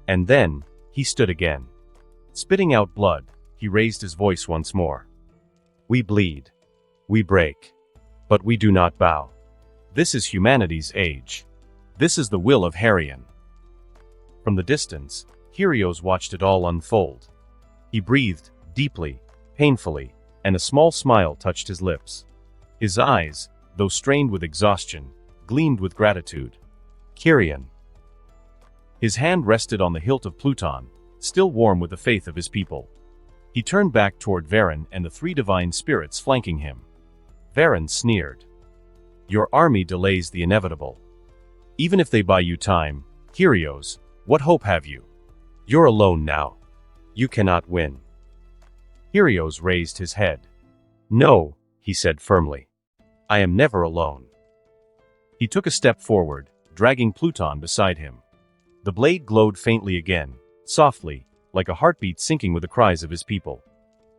And then, he stood again. Spitting out blood, he raised his voice once more. We bleed. We break. But we do not bow. This is humanity's age. This is the will of Harion. From the distance, Helios watched it all unfold. He breathed deeply, painfully, and a small smile touched his lips. His eyes, though strained with exhaustion, gleamed with gratitude. Kyrian. His hand rested on the hilt of Pluton, still warm with the faith of his people. He turned back toward Varen and the three divine spirits flanking him. Varen sneered. Your army delays the inevitable. Even if they buy you time, Helios, what hope have you? You're alone now. You cannot win. Helios raised his head. No, he said firmly. I am never alone. He took a step forward, dragging Pluton beside him. The blade glowed faintly again, softly, like a heartbeat syncing with the cries of his people.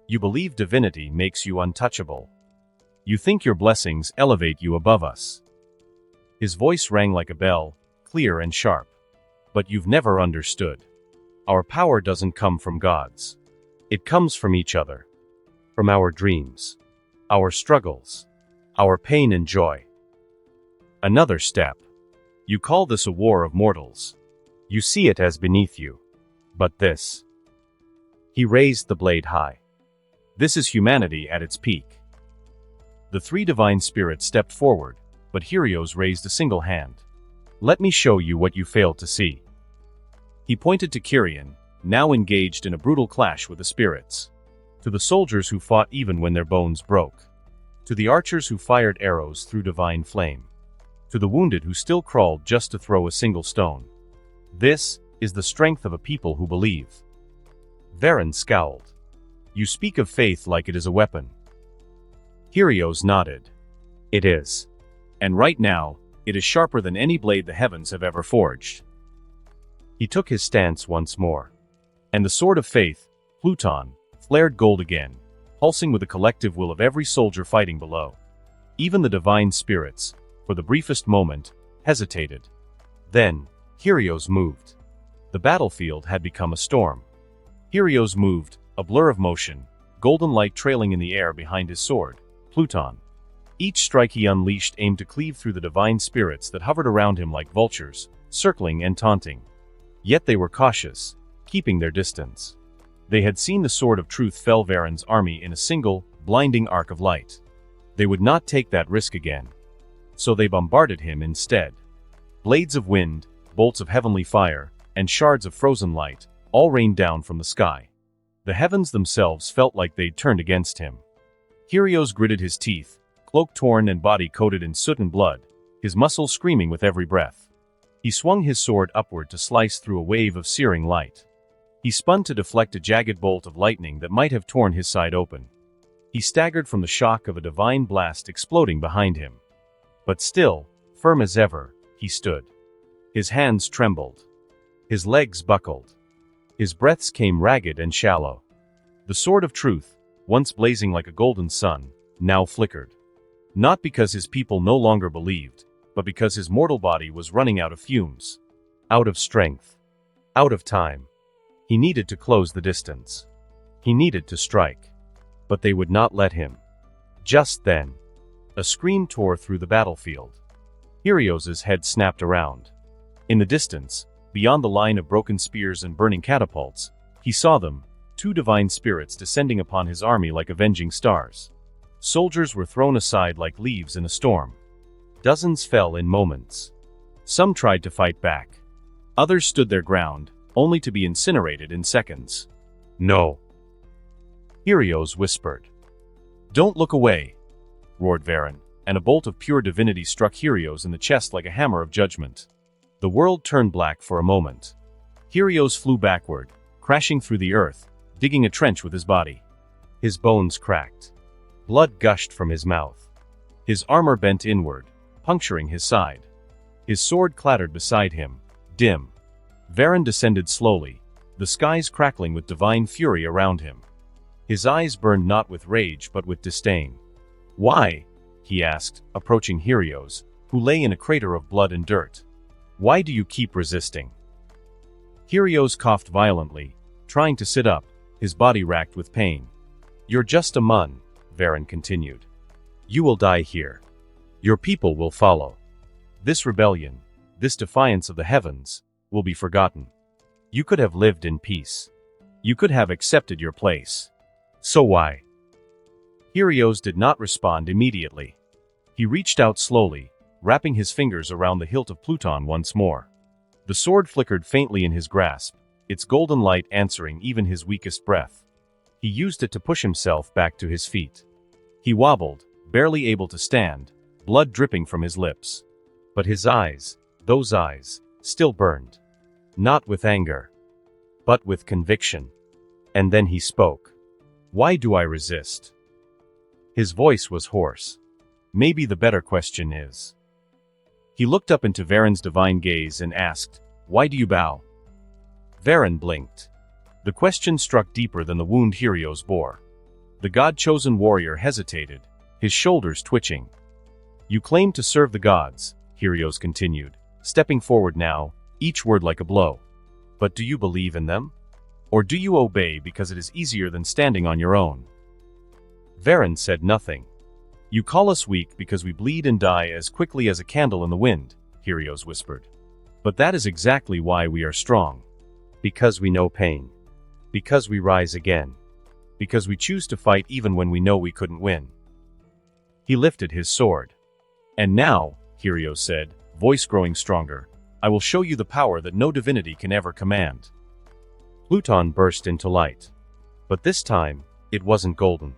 You believe divinity makes you untouchable. You think your blessings elevate you above us. His voice rang like a bell, clear and sharp. But you've never understood. Our power doesn't come from gods. It comes from each other. From our dreams. Our struggles. Our pain and joy. Another step. You call this a war of mortals. You see it as beneath you. But this. He raised the blade high. This is humanity at its peak. The three divine spirits stepped forward, but Helios raised a single hand. Let me show you what you failed to see. He pointed to Kyrian, now engaged in a brutal clash with the spirits. To the soldiers who fought even when their bones broke. To the archers who fired arrows through divine flame. To the wounded who still crawled just to throw a single stone. This is the strength of a people who believe. Varen scowled. You speak of faith like it is a weapon. Helios nodded. It is. And right now, it is sharper than any blade the heavens have ever forged. He took his stance once more. And the sword of faith, Pluton, flared gold again, pulsing with the collective will of every soldier fighting below. Even the divine spirits, for the briefest moment, hesitated. Then, Helios moved. The battlefield had become a storm. Helios moved, a blur of motion, golden light trailing in the air behind his sword, Pluton. Each strike he unleashed aimed to cleave through the divine spirits that hovered around him like vultures, circling and taunting. Yet they were cautious, keeping their distance. They had seen the sword of truth fell Varen's army in a single, blinding arc of light. They would not take that risk again. So they bombarded him instead. Blades of wind, bolts of heavenly fire, and shards of frozen light, all rained down from the sky. The heavens themselves felt like they'd turned against him. Helios gritted his teeth, cloak torn and body coated in soot and blood, his muscles screaming with every breath. He swung his sword upward to slice through a wave of searing light. He spun to deflect a jagged bolt of lightning that might have torn his side open. He staggered from the shock of a divine blast exploding behind him. But still, firm as ever, he stood. His hands trembled. His legs buckled. His breaths came ragged and shallow. The sword of truth, once blazing like a golden sun, now flickered. Not because his people no longer believed, but because his mortal body was running out of fumes. Out of strength. Out of time. He needed to close the distance. He needed to strike. But they would not let him. Just then, a scream tore through the battlefield. Helios's head snapped around. In the distance, beyond the line of broken spears and burning catapults, he saw them, two divine spirits descending upon his army like avenging stars. Soldiers were thrown aside like leaves in a storm. Dozens fell in moments. Some tried to fight back. Others stood their ground, only to be incinerated in seconds. No. Helios whispered. Don't look away, roared Varen, and a bolt of pure divinity struck Helios in the chest like a hammer of judgment. The world turned black for a moment. Helios flew backward, crashing through the earth, digging a trench with his body. His bones cracked. Blood gushed from his mouth. His armor bent inward, puncturing his side. His sword clattered beside him, dim. Varen descended slowly, the skies crackling with divine fury around him. His eyes burned not with rage but with disdain. Why? He asked, approaching Helios, who lay in a crater of blood and dirt. Why do you keep resisting? Helios coughed violently, trying to sit up, his body racked with pain. You're just a mun, Varen continued. You will die here. Your people will follow. This rebellion, this defiance of the heavens, will be forgotten. You could have lived in peace. You could have accepted your place. So why? Helios did not respond immediately. He reached out slowly, wrapping his fingers around the hilt of Pluton once more. The sword flickered faintly in his grasp, its golden light answering even his weakest breath. He used it to push himself back to his feet. He wobbled, barely able to stand, blood dripping from his lips. But his eyes, those eyes, still burned. Not with anger, but with conviction. And then he spoke. Why do I resist? His voice was hoarse. Maybe the better question is. He looked up into Varen's divine gaze and asked, why do you bow? Varen blinked. The question struck deeper than the wound Helios bore. The god-chosen warrior hesitated, his shoulders twitching. You claim to serve the gods, Helios continued, stepping forward now, each word like a blow. But do you believe in them? Or do you obey because it is easier than standing on your own? Varen said nothing. You call us weak because we bleed and die as quickly as a candle in the wind, Helios whispered. But that is exactly why we are strong. Because we know pain. Because we rise again. Because we choose to fight even when we know we couldn't win. He lifted his sword. And now, Helios said, voice growing stronger, I will show you the power that no divinity can ever command. Pluton burst into light. But this time, it wasn't golden.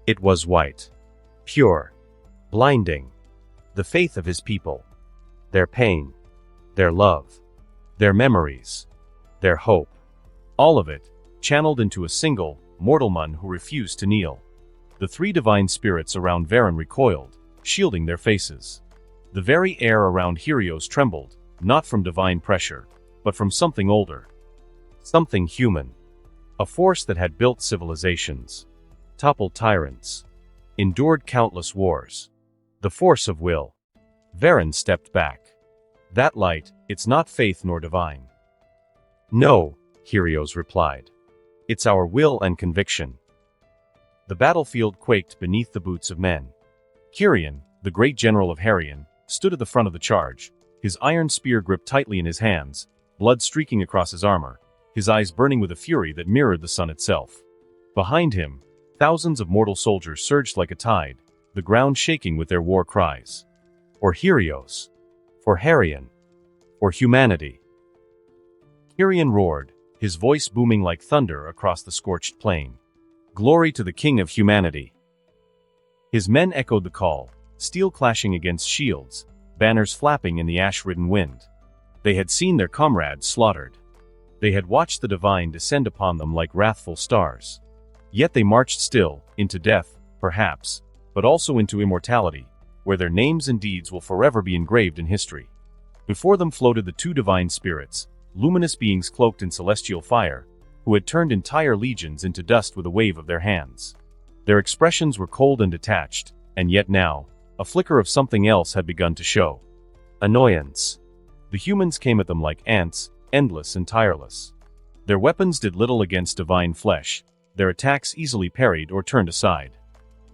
It was white. Pure. Blinding. The faith of his people. Their pain. Their love. Their memories. Their hope. All of it, channeled into a single, mortal man who refused to kneel. The three divine spirits around Varen recoiled, shielding their faces. The very air around Helios trembled, not from divine pressure, but from something older. Something human. A force that had built civilizations. Toppled tyrants. Endured countless wars. The force of will. Varen stepped back. That light, it's not faith nor divine. No, Helios replied. It's our will and conviction. The battlefield quaked beneath the boots of men. Kyrian, the great general of Harian, stood at the front of the charge, his iron spear gripped tightly in his hands, blood streaking across his armor, his eyes burning with a fury that mirrored the sun itself. Behind him, thousands of mortal soldiers surged like a tide, the ground shaking with their war cries. For Helios. For Harian. For humanity. Kyrian roared, his voice booming like thunder across the scorched plain. Glory to the King of humanity. His men echoed the call, steel clashing against shields, banners flapping in the ash-ridden wind. They had seen their comrades slaughtered. They had watched the divine descend upon them like wrathful stars. Yet they marched still, into death, perhaps, but also into immortality, where their names and deeds will forever be engraved in history. Before them floated the two divine spirits, luminous beings cloaked in celestial fire, who had turned entire legions into dust with a wave of their hands. Their expressions were cold and detached, and yet now, a flicker of something else had begun to show. Annoyance. The humans came at them like ants, endless and tireless. Their weapons did little against divine flesh, their attacks easily parried or turned aside.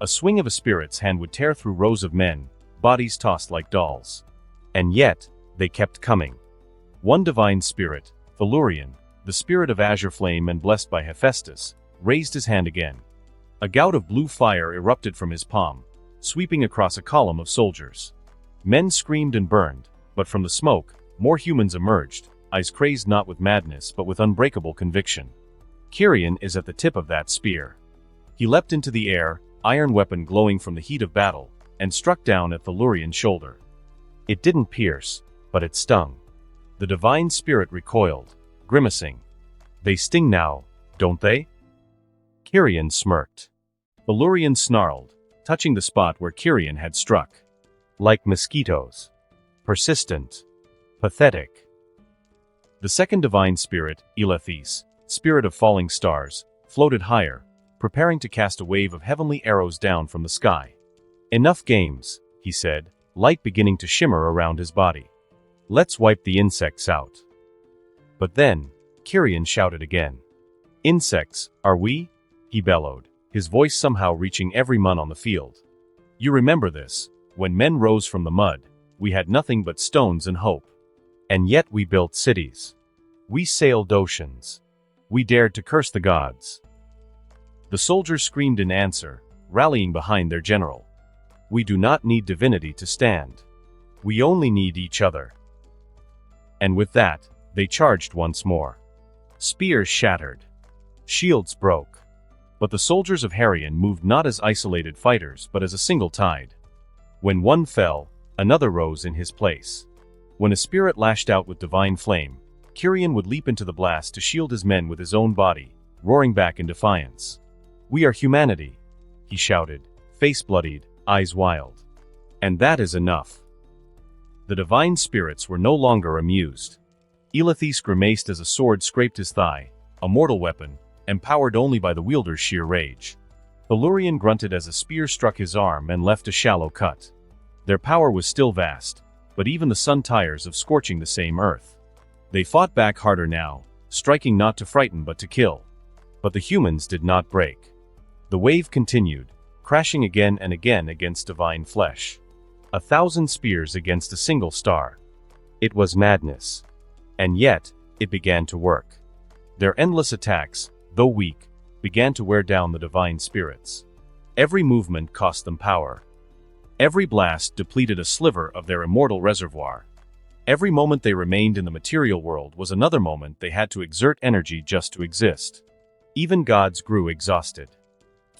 A swing of a spirit's hand would tear through rows of men, bodies tossed like dolls. And yet, they kept coming. One divine spirit, Tellurian, the spirit of azure flame and blessed by Hephaestus, raised his hand again. A gout of blue fire erupted from his palm, sweeping across a column of soldiers. Men screamed and burned, but from the smoke, more humans emerged, eyes crazed not with madness but with unbreakable conviction. Kyrian is at the tip of that spear. He leapt into the air, iron weapon glowing from the heat of battle, and struck down at Tellurian's shoulder. It didn't pierce, but it stung. The divine spirit recoiled, grimacing. They sting now, don't they? Kyrian smirked. Tellurian snarled, touching the spot where Kyrian had struck. Like mosquitoes. Persistent. Pathetic. The second divine spirit, Elethis, spirit of falling stars, floated higher, preparing to cast a wave of heavenly arrows down from the sky. Enough games, he said, light beginning to shimmer around his body. Let's wipe the insects out. But then, Kyrian shouted again. Insects, are we? He bellowed, his voice somehow reaching every man on the field. You remember this, when men rose from the mud, we had nothing but stones and hope. And yet we built cities. We sailed oceans. We dared to curse the gods. The soldiers screamed in answer, rallying behind their general. We do not need divinity to stand. We only need each other. And with that, they charged once more. Spears shattered. Shields broke. But the soldiers of Harion moved not as isolated fighters but as a single tide. When one fell, another rose in his place. When a spirit lashed out with divine flame, Kyrian would leap into the blast to shield his men with his own body, roaring back in defiance. We are humanity, he shouted, face bloodied, eyes wild. And that is enough. The divine spirits were no longer amused. Elithis grimaced as a sword scraped his thigh, a mortal weapon, empowered only by the wielder's sheer rage. Tellurian grunted as a spear struck his arm and left a shallow cut. Their power was still vast, but even the sun tires of scorching the same earth. They fought back harder now, striking not to frighten but to kill. But the humans did not break. The wave continued, crashing again and again against divine flesh. 1,000 spears against a single star. It was madness. And yet, it began to work. Their endless attacks, though weak, began to wear down the divine spirits. Every movement cost them power. Every blast depleted a sliver of their immortal reservoir. Every moment they remained in the material world was another moment they had to exert energy just to exist. Even gods grew exhausted.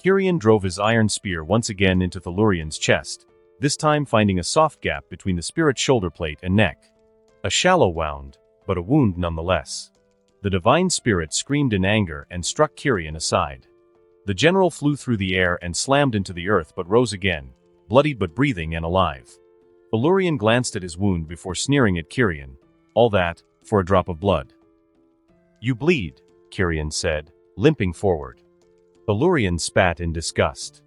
Kyrian drove his iron spear once again into Tellurian's chest, this time finding a soft gap between the spirit's shoulder plate and neck. A shallow wound, but a wound nonetheless. The divine spirit screamed in anger and struck Kyrian aside. The general flew through the air and slammed into the earth but rose again, bloodied but breathing and alive. Tellurian glanced at his wound before sneering at Kyrian. All that, for a drop of blood. You bleed, Kyrian said, limping forward. Tellurian spat in disgust.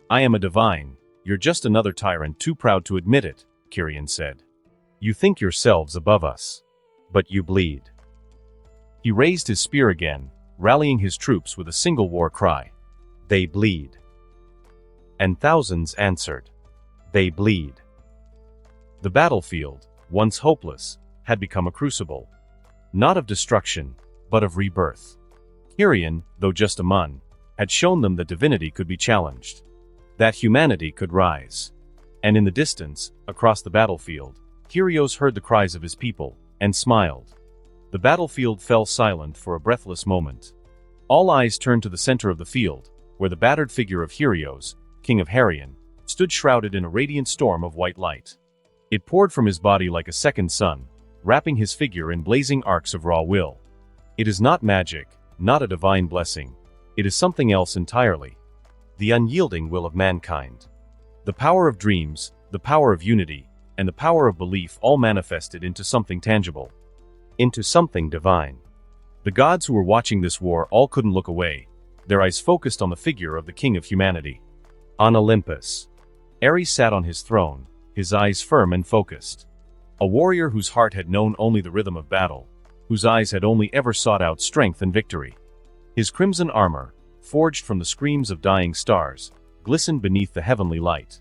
I am a divine, you're just another tyrant too proud to admit it, Kyrian said. You think yourselves above us. But you bleed. He raised his spear again, rallying his troops with a single war cry. They bleed. And thousands answered. They bleed. The battlefield, once hopeless, had become a crucible. Not of destruction, but of rebirth. Kyrian, though just a Mun, had shown them that divinity could be challenged. That humanity could rise. And in the distance, across the battlefield, Kyrios heard the cries of his people, and smiled. The battlefield fell silent for a breathless moment. All eyes turned to the center of the field, where the battered figure of Kyrios, king of Harion, stood shrouded in a radiant storm of white light. It poured from his body like a second sun, wrapping his figure in blazing arcs of raw will. It is not magic, not a divine blessing. It is something else entirely. The unyielding will of mankind. The power of dreams, the power of unity, and the power of belief all manifested into something tangible. Into something divine. The gods who were watching this war all couldn't look away, their eyes focused on the figure of the king of humanity. On Olympus, Ares sat on his throne, his eyes firm and focused. A warrior whose heart had known only the rhythm of battle, whose eyes had only ever sought out strength and victory. His crimson armor, forged from the screams of dying stars, glistened beneath the heavenly light.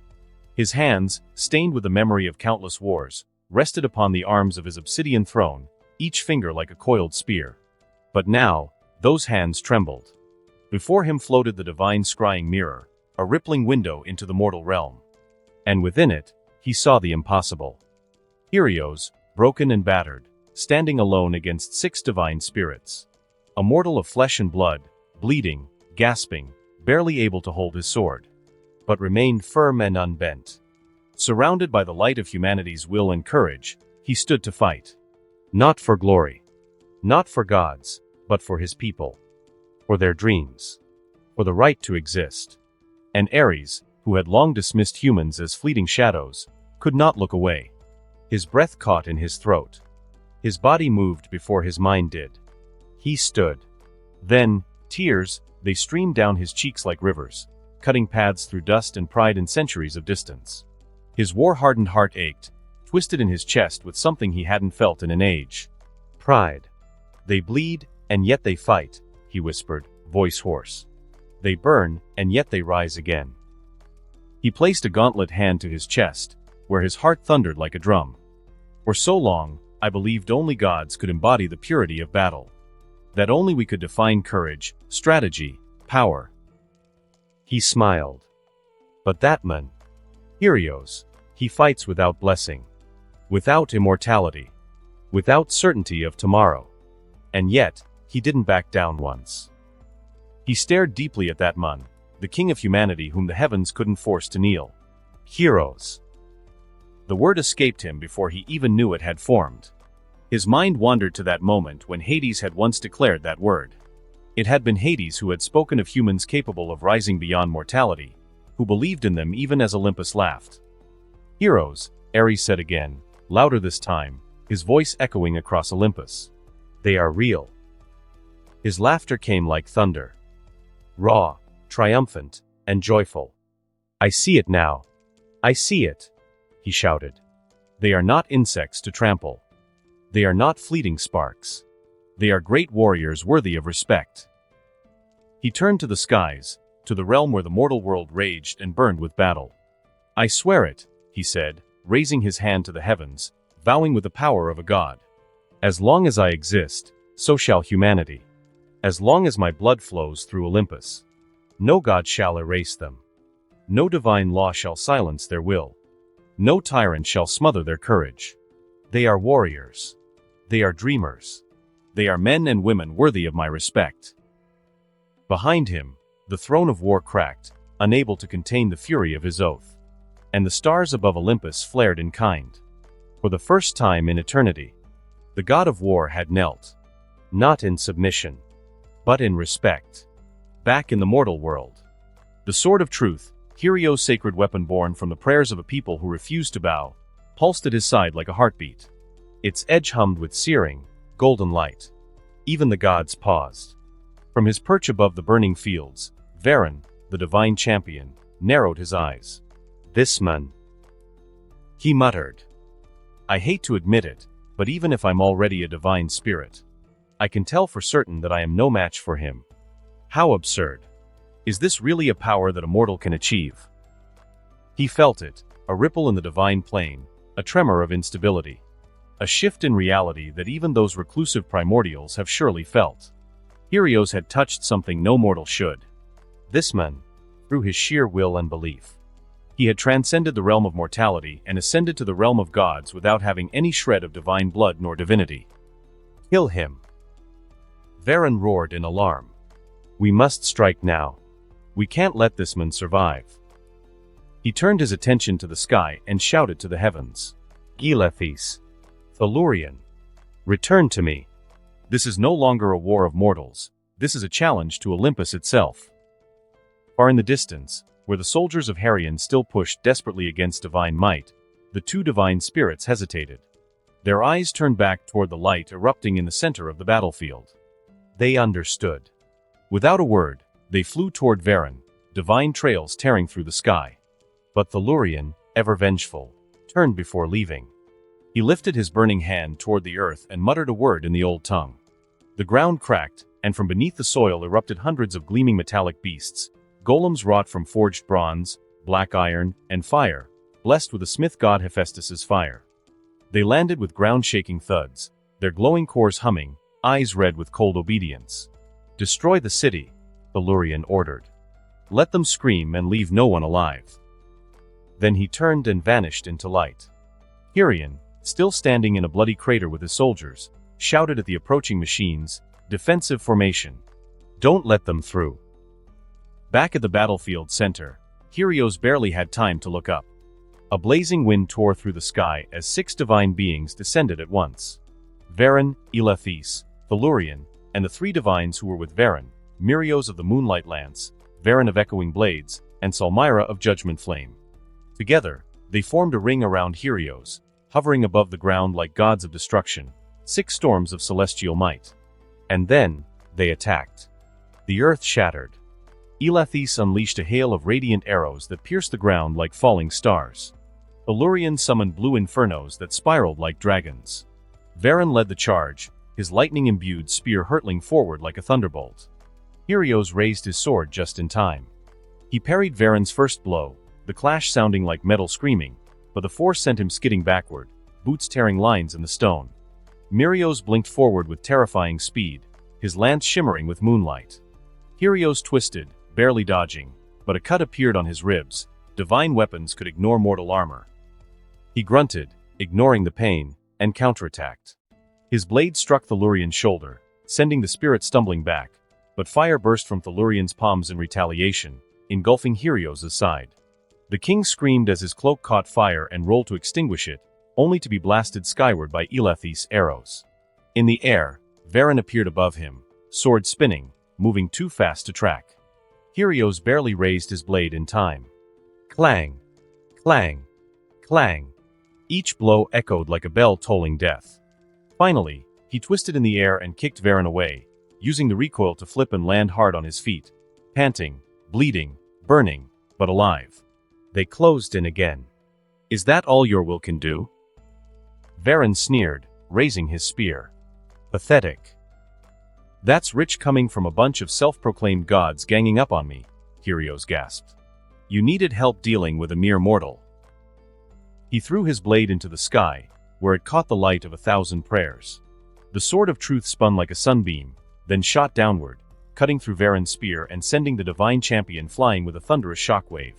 His hands, stained with the memory of countless wars, rested upon the arms of his obsidian throne, each finger like a coiled spear. But now, those hands trembled. Before him floated the divine scrying mirror, a rippling window into the mortal realm. And within it, he saw the impossible. Kyrios, broken and battered, standing alone against 6 divine spirits. A mortal of flesh and blood, bleeding, gasping, barely able to hold his sword. But remained firm and unbent. Surrounded by the light of humanity's will and courage, he stood to fight. Not for glory. Not for gods, but for his people. For their dreams. For the right to exist. And Ares, who had long dismissed humans as fleeting shadows, could not look away. His breath caught in his throat. His body moved before his mind did. He stood. Then, tears, they streamed down his cheeks like rivers, cutting paths through dust and pride in centuries of distance. His war-hardened heart ached, twisted in his chest with something he hadn't felt in an age. Pride. They bleed, and yet they fight, he whispered, voice hoarse. They burn, and yet they rise again. He placed a gauntlet hand to his chest, where his heart thundered like a drum. For so long, I believed only gods could embody the purity of battle. That only we could define courage, strategy, power. He smiled. But that man, Helios, he fights without blessing, without immortality, without certainty of tomorrow. And yet, he didn't back down once. He stared deeply at that man, the king of humanity whom the heavens couldn't force to kneel. Heroes. The word escaped him before he even knew it had formed. His mind wandered to that moment when Hades had once declared that word. It had been Hades who had spoken of humans capable of rising beyond mortality, who believed in them even as Olympus laughed. Heroes, Ares said again, louder this time, his voice echoing across Olympus. They are real. His laughter came like thunder. Raw, triumphant, and joyful. I see it now. I see it, he shouted. They are not insects to trample. They are not fleeting sparks. They are great warriors worthy of respect. He turned to the skies, to the realm where the mortal world raged and burned with battle. I swear it, he said, raising his hand to the heavens, vowing with the power of a god. As long as I exist, so shall humanity. As long as my blood flows through Olympus. No god shall erase them. No divine law shall silence their will. No tyrant shall smother their courage. They are warriors. They are dreamers. They are men and women worthy of my respect. Behind him, the throne of war cracked, unable to contain the fury of his oath. And the stars above Olympus flared in kind. For the first time in eternity, the god of war had knelt. Not in submission, but in respect. Back in the mortal world. The sword of truth, Helios' sacred weapon born from the prayers of a people who refused to bow, pulsed at his side like a heartbeat. Its edge hummed with searing, golden light. Even the gods paused. From his perch above the burning fields, Veron, the divine champion, narrowed his eyes. This man, he muttered. I hate to admit it, but even if I'm already a divine spirit, I can tell for certain that I am no match for him. How absurd. Is this really a power that a mortal can achieve? He felt it, a ripple in the divine plane, a tremor of instability. A shift in reality that even those reclusive primordials have surely felt. Helios had touched something no mortal should. This man, through his sheer will and belief. He had transcended the realm of mortality and ascended to the realm of gods without having any shred of divine blood nor divinity. Kill him. Veron roared in alarm. We must strike now. We can't let this man survive. He turned his attention to the sky and shouted to the heavens. Eileithes. Tellurian. Return to me. This is no longer a war of mortals. This is a challenge to Olympus itself. Far in the distance, where the soldiers of Helion still pushed desperately against divine might, the two divine spirits hesitated. Their eyes turned back toward the light erupting in the center of the battlefield. They understood. Without a word, they flew toward Veron, divine trails tearing through the sky. But Tellurian, ever vengeful, turned before leaving. He lifted his burning hand toward the earth and muttered a word in the old tongue. The ground cracked, and from beneath the soil erupted hundreds of gleaming metallic beasts, golems wrought from forged bronze, black iron, and fire, blessed with the smith god Hephaestus's fire. They landed with ground-shaking thuds, their glowing cores humming, eyes red with cold obedience. Destroy the city, Tellurian ordered. Let them scream and leave no one alive. Then he turned and vanished into light. Helion, still standing in a bloody crater with his soldiers, shouted at the approaching machines, defensive formation. Don't let them through. Back at the battlefield center, Helios barely had time to look up. A blazing wind tore through the sky as 6 divine beings descended at once. Veron, Eileithes, Tellurian, and the 3 divines who were with Veron, Myrios of the Moonlight Lance, Veron of Echoing Blades, and Salmira of Judgment Flame. Together, they formed a ring around Helios, hovering above the ground like gods of destruction, 6 storms of celestial might. And then, they attacked. The earth shattered. Eileithes unleashed a hail of radiant arrows that pierced the ground like falling stars. Tellurian summoned blue infernos that spiraled like dragons. Veron led the charge, his lightning-imbued spear hurtling forward like a thunderbolt. Helios raised his sword just in time. He parried Veron's first blow, the clash sounding like metal screaming, but the force sent him skidding backward, boots tearing lines in the stone. Mirios blinked forward with terrifying speed, his lance shimmering with moonlight. Helios twisted, barely dodging, but a cut appeared on his ribs. Divine weapons could ignore mortal armor. He grunted, ignoring the pain, and counterattacked. His blade struck Tellurian's shoulder, sending the spirit stumbling back, but fire burst from Tellurian's palms in retaliation, engulfing Helios' side. The king screamed as his cloak caught fire and rolled to extinguish it, only to be blasted skyward by Elethis' arrows. In the air, Varen appeared above him, sword spinning, moving too fast to track. Helios barely raised his blade in time. Clang! Clang! Clang! Each blow echoed like a bell tolling death. Finally, he twisted in the air and kicked Varen away, using the recoil to flip and land hard on his feet, panting, bleeding, burning, but alive. They closed in again. Is that all your will can do? Varen sneered, raising his spear. Pathetic. That's rich coming from a bunch of self-proclaimed gods ganging up on me, Helios gasped. You needed help dealing with a mere mortal. He threw his blade into the sky, where it caught the light of 1,000 prayers. The sword of truth spun like a sunbeam, then shot downward, cutting through Varen's spear and sending the divine champion flying with a thunderous shockwave.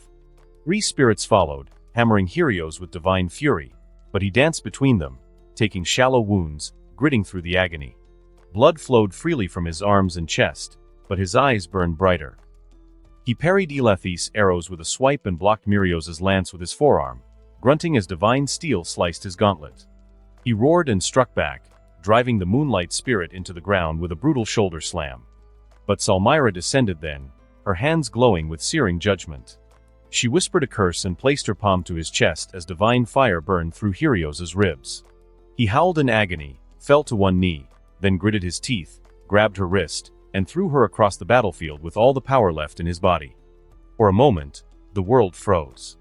3 spirits followed, hammering Helios with divine fury, but he danced between them, taking shallow wounds, gritting through the agony. Blood flowed freely from his arms and chest, but his eyes burned brighter. He parried Elethis' arrows with a swipe and blocked Mirios' lance with his forearm, grunting as divine steel sliced his gauntlet. He roared and struck back, driving the moonlight spirit into the ground with a brutal shoulder slam. But Salmira descended then, her hands glowing with searing judgment. She whispered a curse and placed her palm to his chest as divine fire burned through Helios' ribs. He howled in agony, fell to one knee, then gritted his teeth, grabbed her wrist, and threw her across the battlefield with all the power left in his body. For a moment, the world froze.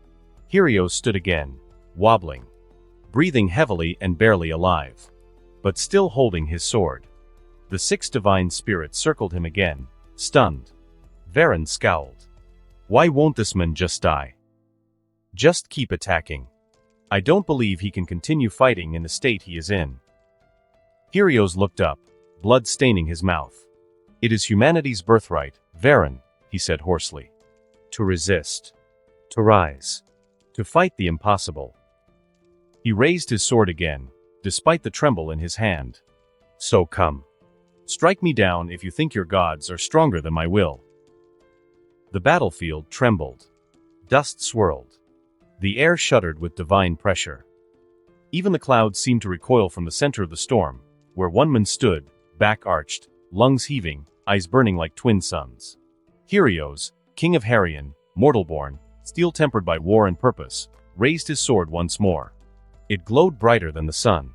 Helios stood again, wobbling, breathing heavily and barely alive, but still holding his sword. The 6 divine spirits circled him again, stunned. Varen scowled. Why won't this man just die? Just keep attacking. I don't believe he can continue fighting in the state he is in. Helios looked up, blood staining his mouth. It is humanity's birthright, Varen, he said hoarsely. To resist. To rise. To fight the impossible. He raised his sword again, despite the tremble in his hand. So come. Strike me down if you think your gods are stronger than my will. The battlefield trembled. Dust swirled. The air shuddered with divine pressure. Even the clouds seemed to recoil from the center of the storm, where one man stood, back arched, lungs heaving, eyes burning like twin suns. Helios, king of Harian, mortal-born, steel-tempered by war and purpose, raised his sword once more. It glowed brighter than the sun.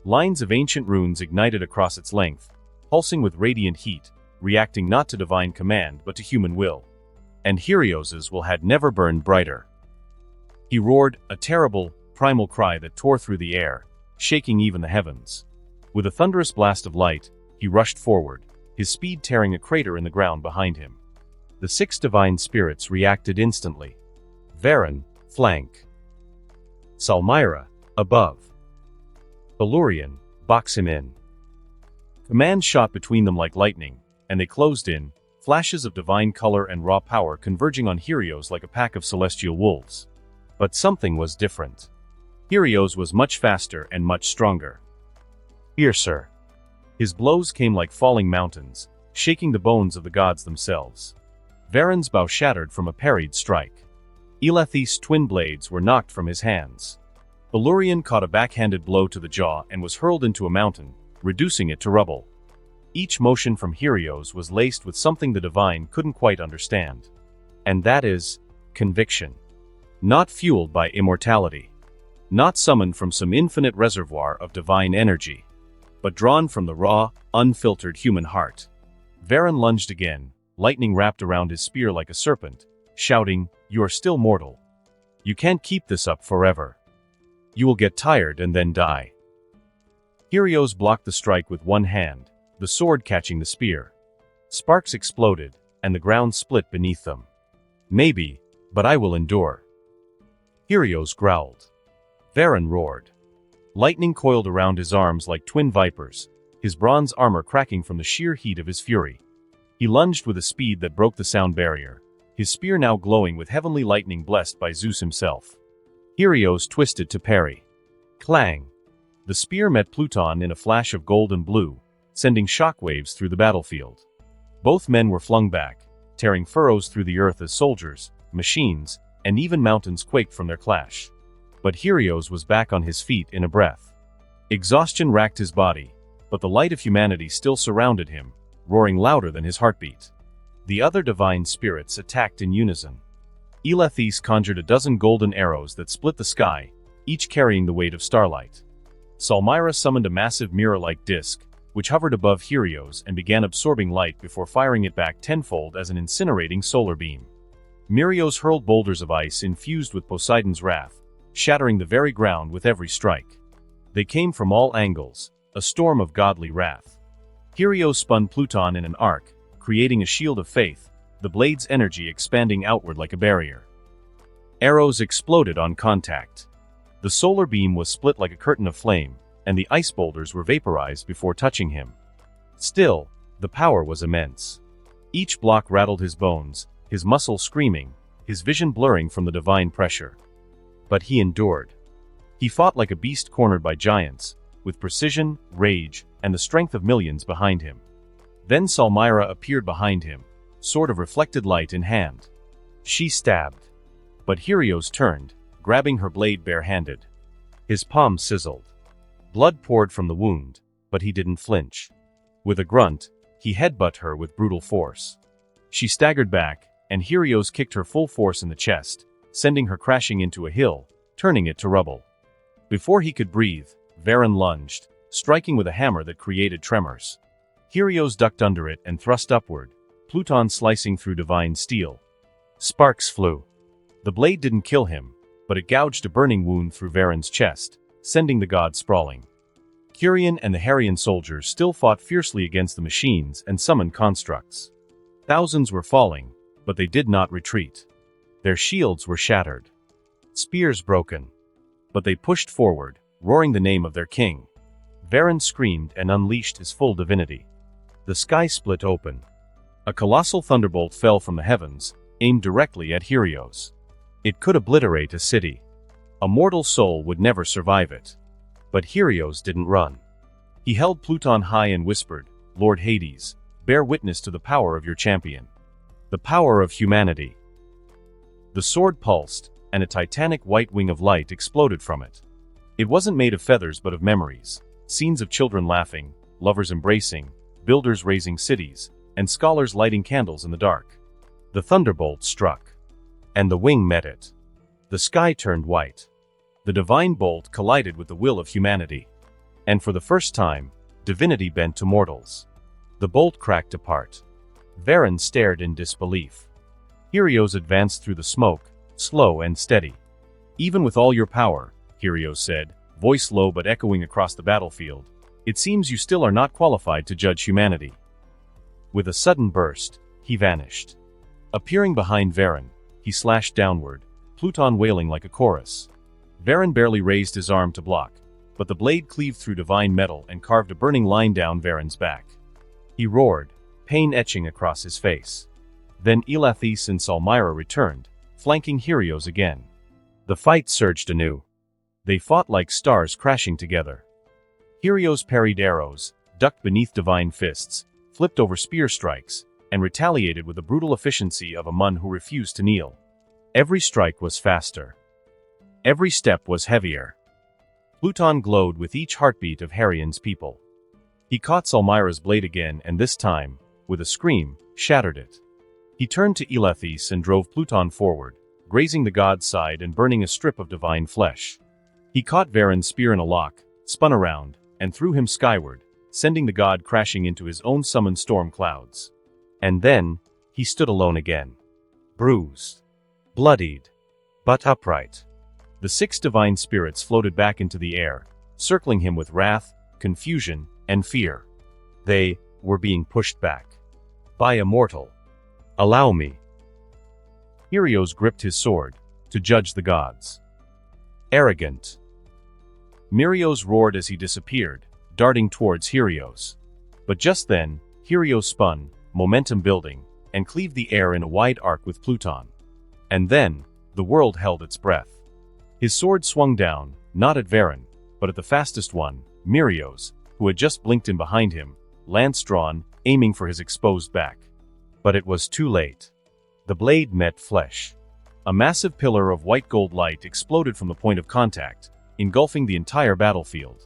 Lines of ancient runes ignited across its length, pulsing with radiant heat, reacting not to divine command but to human will. And Helios' will had never burned brighter. He roared, a terrible, primal cry that tore through the air, shaking even the heavens. With a thunderous blast of light, he rushed forward, his speed tearing a crater in the ground behind him. The 6 divine spirits reacted instantly. Varen, flank. Salmira, above. Tellurian, box him in. Command shot between them like lightning, and they closed in, flashes of divine color and raw power converging on Helios like a pack of celestial wolves. But something was different. Helios was much faster and much stronger. Fiercer. His blows came like falling mountains, shaking the bones of the gods themselves. Varen's bow shattered from a parried strike. Elethis' twin blades were knocked from his hands. Tellurian caught a backhanded blow to the jaw and was hurled into a mountain, reducing it to rubble. Each motion from Helios was laced with something the divine couldn't quite understand. And that is conviction. Not fueled by immortality. Not summoned from some infinite reservoir of divine energy, but drawn from the raw, unfiltered human heart. Varen lunged again, lightning wrapped around his spear like a serpent, shouting, "You are still mortal. You can't keep this up forever. You will get tired and then die." Helios blocked the strike with one hand, the sword catching the spear. Sparks exploded, and the ground split beneath them. Maybe, but I will endure. Helios growled. Varen roared. Lightning coiled around his arms like twin vipers, his bronze armor cracking from the sheer heat of his fury. He lunged with a speed that broke the sound barrier, his spear now glowing with heavenly lightning blessed by Zeus himself. Helios twisted to parry. Clang! The spear met Pluton in a flash of gold and blue, sending shockwaves through the battlefield. Both men were flung back, tearing furrows through the earth as soldiers, machines, and even mountains quaked from their clash. But Helios was back on his feet in a breath. Exhaustion racked his body, but the light of humanity still surrounded him, roaring louder than his heartbeat. The other divine spirits attacked in unison. Eileithyes conjured a dozen golden arrows that split the sky, each carrying the weight of starlight. Salmira summoned a massive mirror-like disc, which hovered above Helios and began absorbing light before firing it back tenfold as an incinerating solar beam. Mirios hurled boulders of ice infused with Poseidon's wrath, shattering the very ground with every strike. They came from all angles, a storm of godly wrath. Helios spun Pluton in an arc, creating a shield of faith, the blade's energy expanding outward like a barrier. Arrows exploded on contact. The solar beam was split like a curtain of flame, and the ice boulders were vaporized before touching him. Still, the power was immense. Each block rattled his bones, his muscles screaming, his vision blurring from the divine pressure. But he endured. He fought like a beast cornered by giants, with precision, rage, and the strength of millions behind him. Then Salmira appeared behind him, sword of reflected light in hand. She stabbed. But Helios turned, grabbing her blade bare-handed. His palm sizzled. Blood poured from the wound, but he didn't flinch. With a grunt, he headbutted her with brutal force. She staggered back, and Helios kicked her full force in the chest, sending her crashing into a hill, turning it to rubble. Before he could breathe, Varen lunged, striking with a hammer that created tremors. Helios ducked under it and thrust upward, Pluton slicing through divine steel. Sparks flew. The blade didn't kill him, but it gouged a burning wound through Varen's chest, sending the god sprawling. Curion and the Harian soldiers still fought fiercely against the machines and summoned constructs. Thousands were falling, but they did not retreat. Their shields were shattered. Spears broken. But they pushed forward, roaring the name of their king. Varen screamed and unleashed his full divinity. The sky split open. A colossal thunderbolt fell from the heavens, aimed directly at Helios. It could obliterate a city. A mortal soul would never survive it. But Helios didn't run. He held Pluton high and whispered, "Lord Hades, bear witness to the power of your champion. The power of humanity." The sword pulsed, and a titanic white wing of light exploded from it. It wasn't made of feathers but of memories, scenes of children laughing, lovers embracing, builders raising cities, and scholars lighting candles in the dark. The thunderbolt struck. And the wing met it. The sky turned white. The divine bolt collided with the will of humanity. And for the first time, divinity bent to mortals. The bolt cracked apart. Varen stared in disbelief. Helios advanced through the smoke, slow and steady. "Even with all your power," Helios said, voice low but echoing across the battlefield, "it seems you still are not qualified to judge humanity." With a sudden burst, he vanished. Appearing behind Varen, he slashed downward, Pluton wailing like a chorus. Varen barely raised his arm to block, but the blade cleaved through divine metal and carved a burning line down Varen's back. He roared, pain etching across his face. Then Eileithyes and Salmira returned, flanking Helios again. The fight surged anew. They fought like stars crashing together. Helios parried arrows, ducked beneath divine fists, flipped over spear strikes, and retaliated with the brutal efficiency of a Mun who refused to kneel. Every strike was faster. Every step was heavier. Pluton glowed with each heartbeat of Harian's people. He caught Salmira's blade again and this time, with a scream, shattered it. He turned to Eileithyes and drove Pluton forward, grazing the god's side and burning a strip of divine flesh. He caught Varen's spear in a lock, spun around, and threw him skyward, sending the god crashing into his own summoned storm clouds. And then, he stood alone again. Bruised. Bloodied. But upright. The 6 divine spirits floated back into the air, circling him with wrath, confusion, and fear. They were being pushed back. By a mortal. "Allow me." Helios gripped his sword, to judge the gods. Arrogant. Mirios roared as he disappeared, darting towards Helios. But just then, Helios spun, momentum building, and cleaved the air in a wide arc with Pluton. And then, the world held its breath. His sword swung down, not at Varen, but at the fastest one, Mirios, who had just blinked in behind him, lance drawn, aiming for his exposed back. But it was too late. The blade met flesh. A massive pillar of white gold light exploded from the point of contact, engulfing the entire battlefield.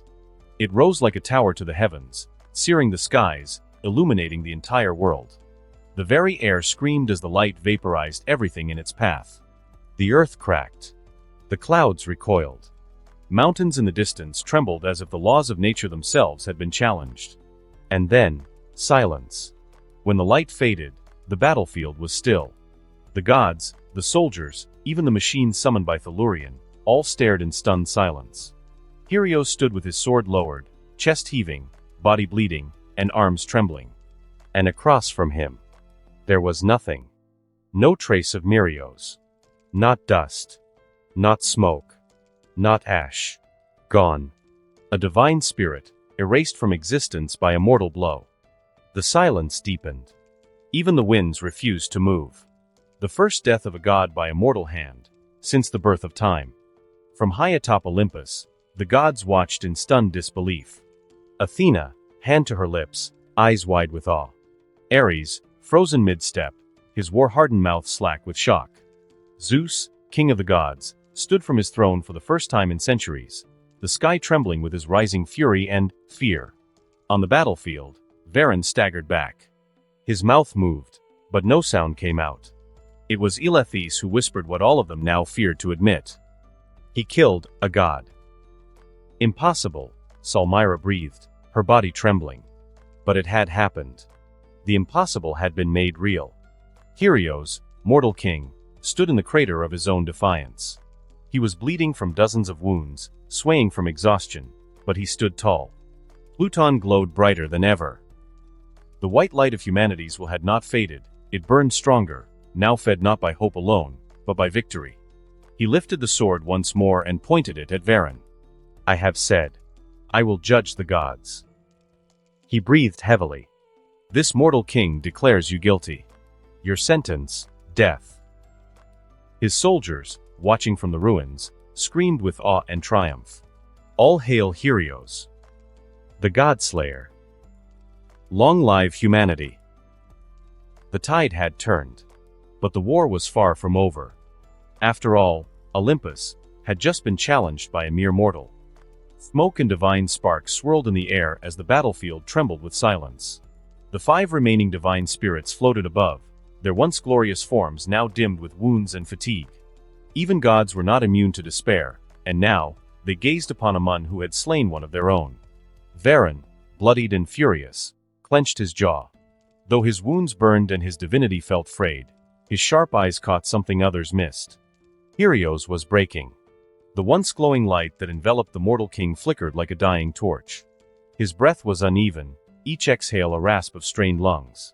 It rose like a tower to the heavens, searing the skies, illuminating the entire world. The very air screamed as the light vaporized everything in its path. The earth cracked. The clouds recoiled. Mountains in the distance trembled as if the laws of nature themselves had been challenged. And then, silence. When the light faded, the battlefield was still. The gods, the soldiers, even the machines summoned by Tellurian, all stared in stunned silence. Helios stood with his sword lowered, chest heaving, body bleeding, and arms trembling. And across from him, there was nothing. No trace of Mirios. Not dust. Not smoke. Not ash. Gone. A divine spirit, erased from existence by a mortal blow. The silence deepened. Even the winds refused to move. The first death of a god by a mortal hand, since the birth of time. From high atop Olympus, the gods watched in stunned disbelief. Athena, hand to her lips, eyes wide with awe. Ares, frozen mid-step, his war-hardened mouth slack with shock. Zeus, king of the gods, stood from his throne for the first time in centuries, the sky trembling with his rising fury and fear. On the battlefield, Varen staggered back. His mouth moved, but no sound came out. It was Elethys who whispered what all of them now feared to admit. He killed a god. Impossible, Salmira breathed, her body trembling. But it had happened. The impossible had been made real. Helios, mortal king, stood in the crater of his own defiance. He was bleeding from dozens of wounds, swaying from exhaustion, but he stood tall. Pluton glowed brighter than ever. The white light of humanity's will had not faded, it burned stronger, now fed not by hope alone, but by victory. He lifted the sword once more and pointed it at Varen. I have said. I will judge the gods. He breathed heavily. This mortal king declares you guilty. Your sentence, death. His soldiers, watching from the ruins, screamed with awe and triumph. All hail Helios, the Godslayer. Long live humanity. The tide had turned. But the war was far from over. After all, Olympus had just been challenged by a mere mortal. Smoke and divine sparks swirled in the air as the battlefield trembled with silence. The 5 remaining divine spirits floated above, their once glorious forms now dimmed with wounds and fatigue. Even gods were not immune to despair, and now, they gazed upon a Mun who had slain one of their own. Varen, bloodied and furious, clenched his jaw. Though his wounds burned and his divinity felt frayed, his sharp eyes caught something others missed. Helios was breaking. The once glowing light that enveloped the mortal king flickered like a dying torch. His breath was uneven, each exhale a rasp of strained lungs.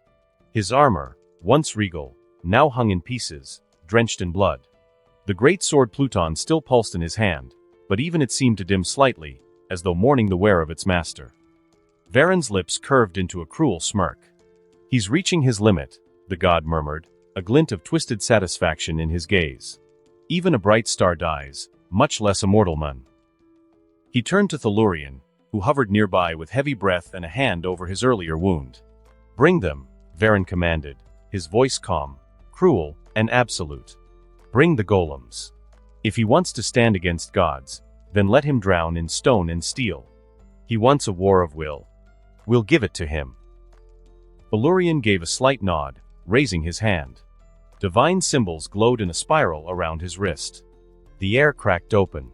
His armor, once regal, now hung in pieces, drenched in blood. The great sword Pluton still pulsed in his hand, but even it seemed to dim slightly, as though mourning the wear of its master. Varen's lips curved into a cruel smirk. He's reaching his limit, the god murmured, a glint of twisted satisfaction in his gaze. Even a bright star dies, much less a mortal Mun. He turned to Tellurian, who hovered nearby with heavy breath and a hand over his earlier wound. Bring them, Varen commanded, his voice calm, cruel, and absolute. Bring the golems. If he wants to stand against gods, then let him drown in stone and steel. He wants a war of will. We'll give it to him. Tellurian gave a slight nod, raising his hand. Divine symbols glowed in a spiral around his wrist. The air cracked open.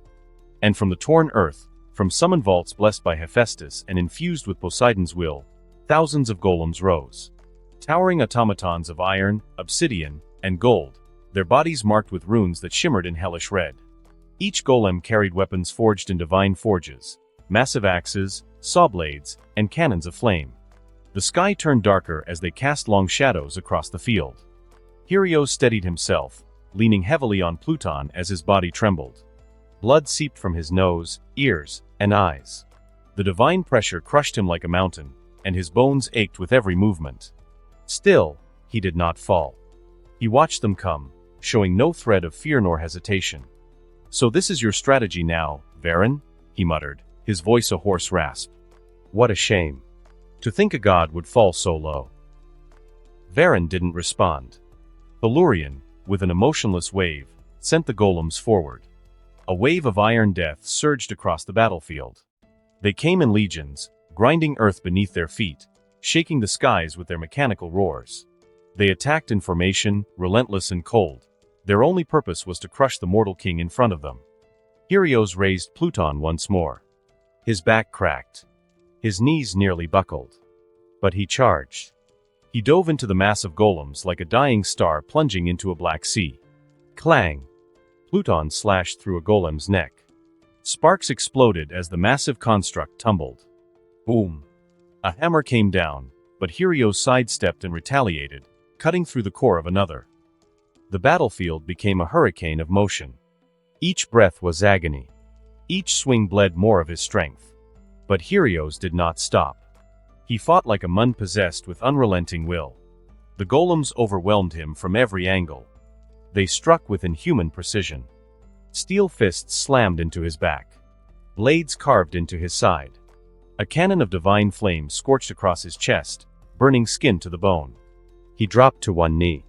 And from the torn earth, from summoned vaults blessed by Hephaestus and infused with Poseidon's will, thousands of golems rose. Towering automatons of iron, obsidian, and gold, their bodies marked with runes that shimmered in hellish red. Each golem carried weapons forged in divine forges, massive axes, saw blades, and cannons of flame. The sky turned darker as they cast long shadows across the field. Helios steadied himself, leaning heavily on Pluton as his body trembled. Blood seeped from his nose, ears, and eyes. The divine pressure crushed him like a mountain, and his bones ached with every movement. Still, he did not fall. He watched them come, showing no thread of fear nor hesitation. "So this is your strategy now, Varen?" he muttered, his voice a hoarse rasp. "What a shame. To think a god would fall so low." Varen didn't respond. Tellurian, with an emotionless wave, sent the golems forward. A wave of iron death surged across the battlefield. They came in legions, grinding earth beneath their feet, shaking the skies with their mechanical roars. They attacked in formation, relentless and cold. Their only purpose was to crush the mortal king in front of them. Helios raised Pluton once more. His back cracked. His knees nearly buckled. But he charged. He dove into the mass of golems like a dying star plunging into a black sea. Clang! Pluton slashed through a golem's neck. Sparks exploded as the massive construct tumbled. Boom! A hammer came down, but Helios sidestepped and retaliated, cutting through the core of another. The battlefield became a hurricane of motion. Each breath was agony. Each swing bled more of his strength. But Helios did not stop. He fought like a mun possessed with unrelenting will. The golems overwhelmed him from every angle. They struck with inhuman precision. Steel fists slammed into his back. Blades carved into his side. A cannon of divine flame scorched across his chest, burning skin to the bone. He dropped to one knee.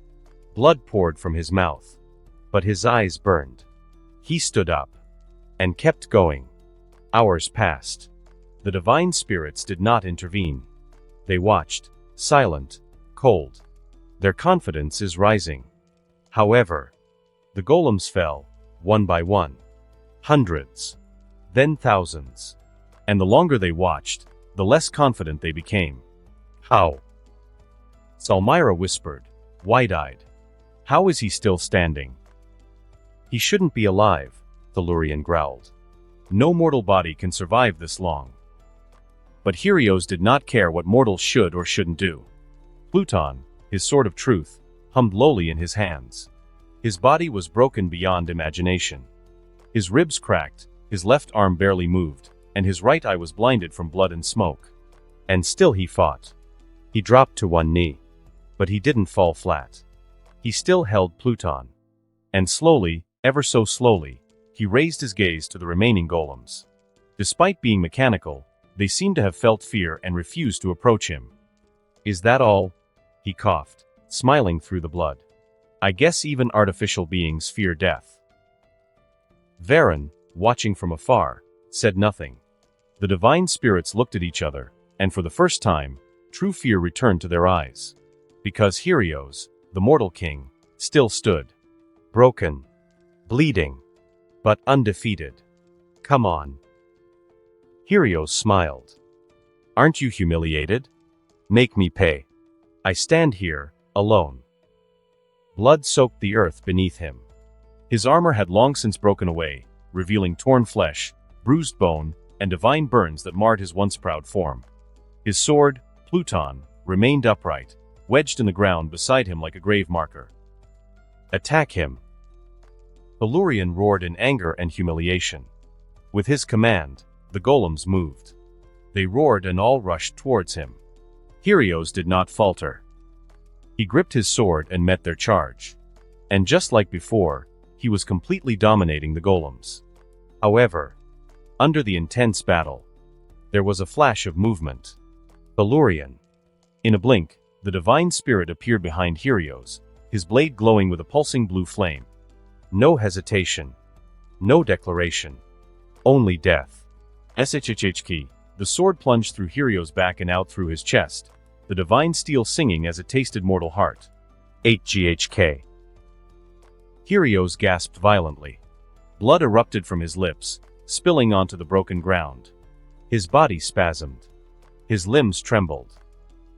Blood poured from his mouth. But his eyes burned. He stood up. And kept going. Hours passed. The divine spirits did not intervene. They watched, silent, cold. Their confidence is rising. However, the golems fell, one by one. Hundreds. Then thousands. And the longer they watched, the less confident they became. "How?" Salmira whispered, wide-eyed. "How is he still standing?" "He shouldn't be alive," Tellurian growled. "No mortal body can survive this long." But Helios did not care what mortals should or shouldn't do. Pluton, his sword of truth, hummed lowly in his hands. His body was broken beyond imagination. His ribs cracked, his left arm barely moved, and his right eye was blinded from blood and smoke. And still he fought. He dropped to one knee. But he didn't fall flat. He still held Pluton. And slowly, ever so slowly, he raised his gaze to the remaining golems. Despite being mechanical, they seemed to have felt fear and refused to approach him. "Is that all?" he coughed, smiling through the blood. "I guess even artificial beings fear death." Varen, watching from afar, said nothing. The divine spirits looked at each other, and for the first time, true fear returned to their eyes. Because Helios, the mortal king, still stood. Broken. Bleeding. But undefeated. "Come on." Helios smiled. "Aren't you humiliated? Make me pay. I stand here, alone." Blood soaked the earth beneath him. His armor had long since broken away, revealing torn flesh, bruised bone, and divine burns that marred his once proud form. His sword, Pluton, remained upright, wedged in the ground beside him like a grave marker. "Attack him!" Tellurian roared in anger and humiliation. With his command, the golems moved. They roared and all rushed towards him. Helios did not falter. He gripped his sword and met their charge. And just like before, he was completely dominating the golems. However, under the intense battle, there was a flash of movement. Tellurian. In a blink, the divine spirit appeared behind Helios, his blade glowing with a pulsing blue flame. No hesitation. No declaration. Only death. SHHHK. The sword plunged through Helios' back and out through his chest, the divine steel singing as it tasted mortal heart. 8GHK. Helios gasped violently. Blood erupted from his lips, spilling onto the broken ground. His body spasmed. His limbs trembled.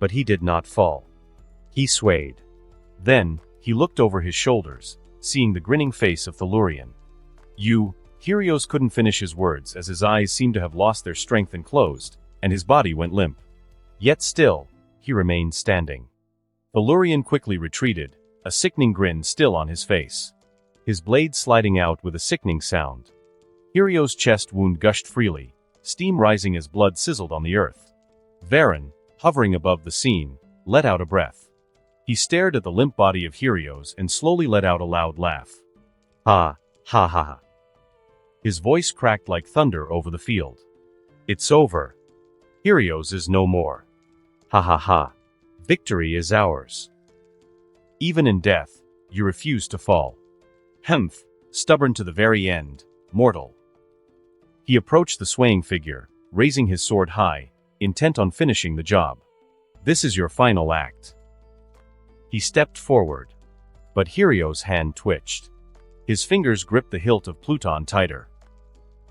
But he did not fall. He swayed. Then, he looked over his shoulders, seeing the grinning face of Tellurian. Helios couldn't finish his words as his eyes seemed to have lost their strength and closed, and his body went limp. Yet still, he remained standing. Tellurian quickly retreated, a sickening grin still on his face. His blade sliding out with a sickening sound. Hyrio's chest wound gushed freely, steam rising as blood sizzled on the earth. Varen, hovering above the scene, let out a breath. He stared at the limp body of Hyrio's and slowly let out a loud laugh. Ha, ha ha ha. His voice cracked like thunder over the field. It's over. Hyrio's is no more. Ha ha ha. Victory is ours. Even in death, you refuse to fall. Hemph, stubborn to the very end, mortal. He approached the swaying figure, raising his sword high, intent on finishing the job. This is your final act. He stepped forward, but Hyrio's hand twitched. His fingers gripped the hilt of Pluton tighter.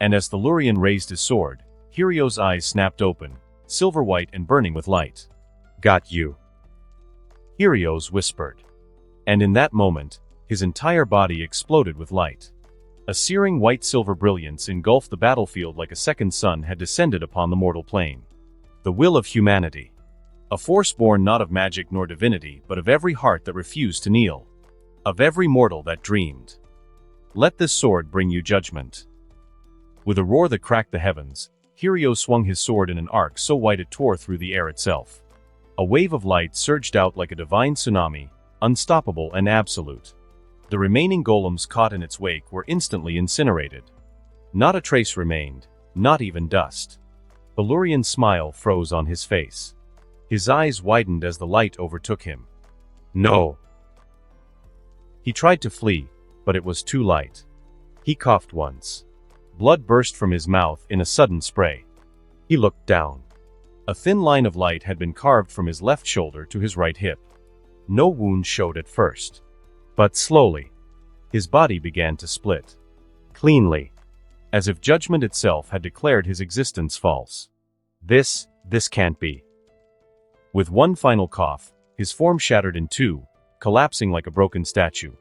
And as the Lurian raised his sword, Hyrio's eyes snapped open, silver-white and burning with light. Got you. Hyrio's whispered. And in that moment, his entire body exploded with light. A searing white-silver brilliance engulfed the battlefield like a second sun had descended upon the mortal plane. The will of humanity. A force born not of magic nor divinity, but of every heart that refused to kneel. Of every mortal that dreamed. Let this sword bring you judgment. With a roar that cracked the heavens, Hyrio swung his sword in an arc so wide it tore through the air itself. A wave of light surged out like a divine tsunami, unstoppable and absolute. The remaining golems caught in its wake were instantly incinerated. Not a trace remained, not even dust. The Lurian's smile froze on his face. His eyes widened as the light overtook him. No. He tried to flee, but it was too late. He coughed once. Blood burst from his mouth in a sudden spray. He looked down. A thin line of light had been carved from his left shoulder to his right hip. No wound showed at first. But slowly, his body began to split. Cleanly. As if judgment itself had declared his existence false. This can't be. With one final cough, his form shattered in two, collapsing like a broken statue.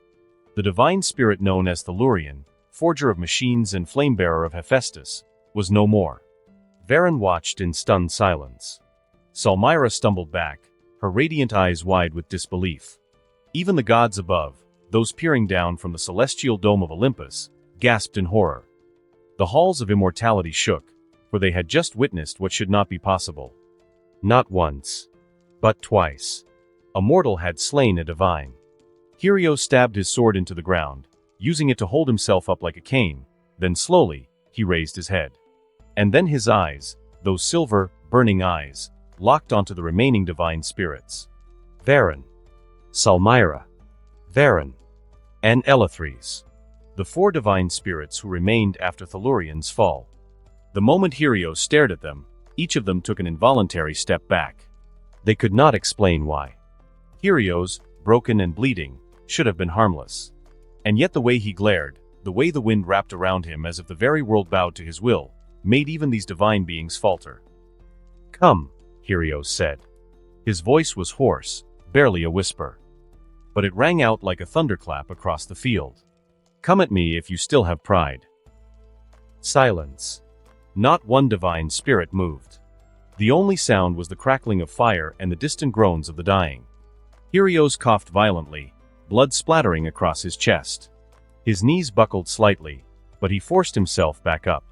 The divine spirit known as the Lurian, forger of machines and flamebearer of Hephaestus, was no more. Varen watched in stunned silence. Salmyra stumbled back, her radiant eyes wide with disbelief. Even the gods above, those peering down from the celestial dome of Olympus, gasped in horror. The halls of immortality shook, for they had just witnessed what should not be possible. Not once, but twice. A mortal had slain a divine. Hyrio stabbed his sword into the ground, using it to hold himself up like a cane, then slowly, he raised his head. And then his eyes, those silver, burning eyes, locked onto the remaining divine spirits. Varen, Salmyra, Varen, and Elethres. The four divine spirits who remained after Thalurian's fall. The moment Hyrio stared at them, each of them took an involuntary step back. They could not explain why. Hyrio's, broken and bleeding, should have been harmless. And yet the way he glared, the way the wind wrapped around him as if the very world bowed to his will, made even these divine beings falter. Come, Hyrio said. His voice was hoarse, barely a whisper. But it rang out like a thunderclap across the field. Come at me if you still have pride. Silence. Not one divine spirit moved. The only sound was the crackling of fire and the distant groans of the dying. Hyrio's coughed violently, blood splattering across his chest. His knees buckled slightly, but he forced himself back up.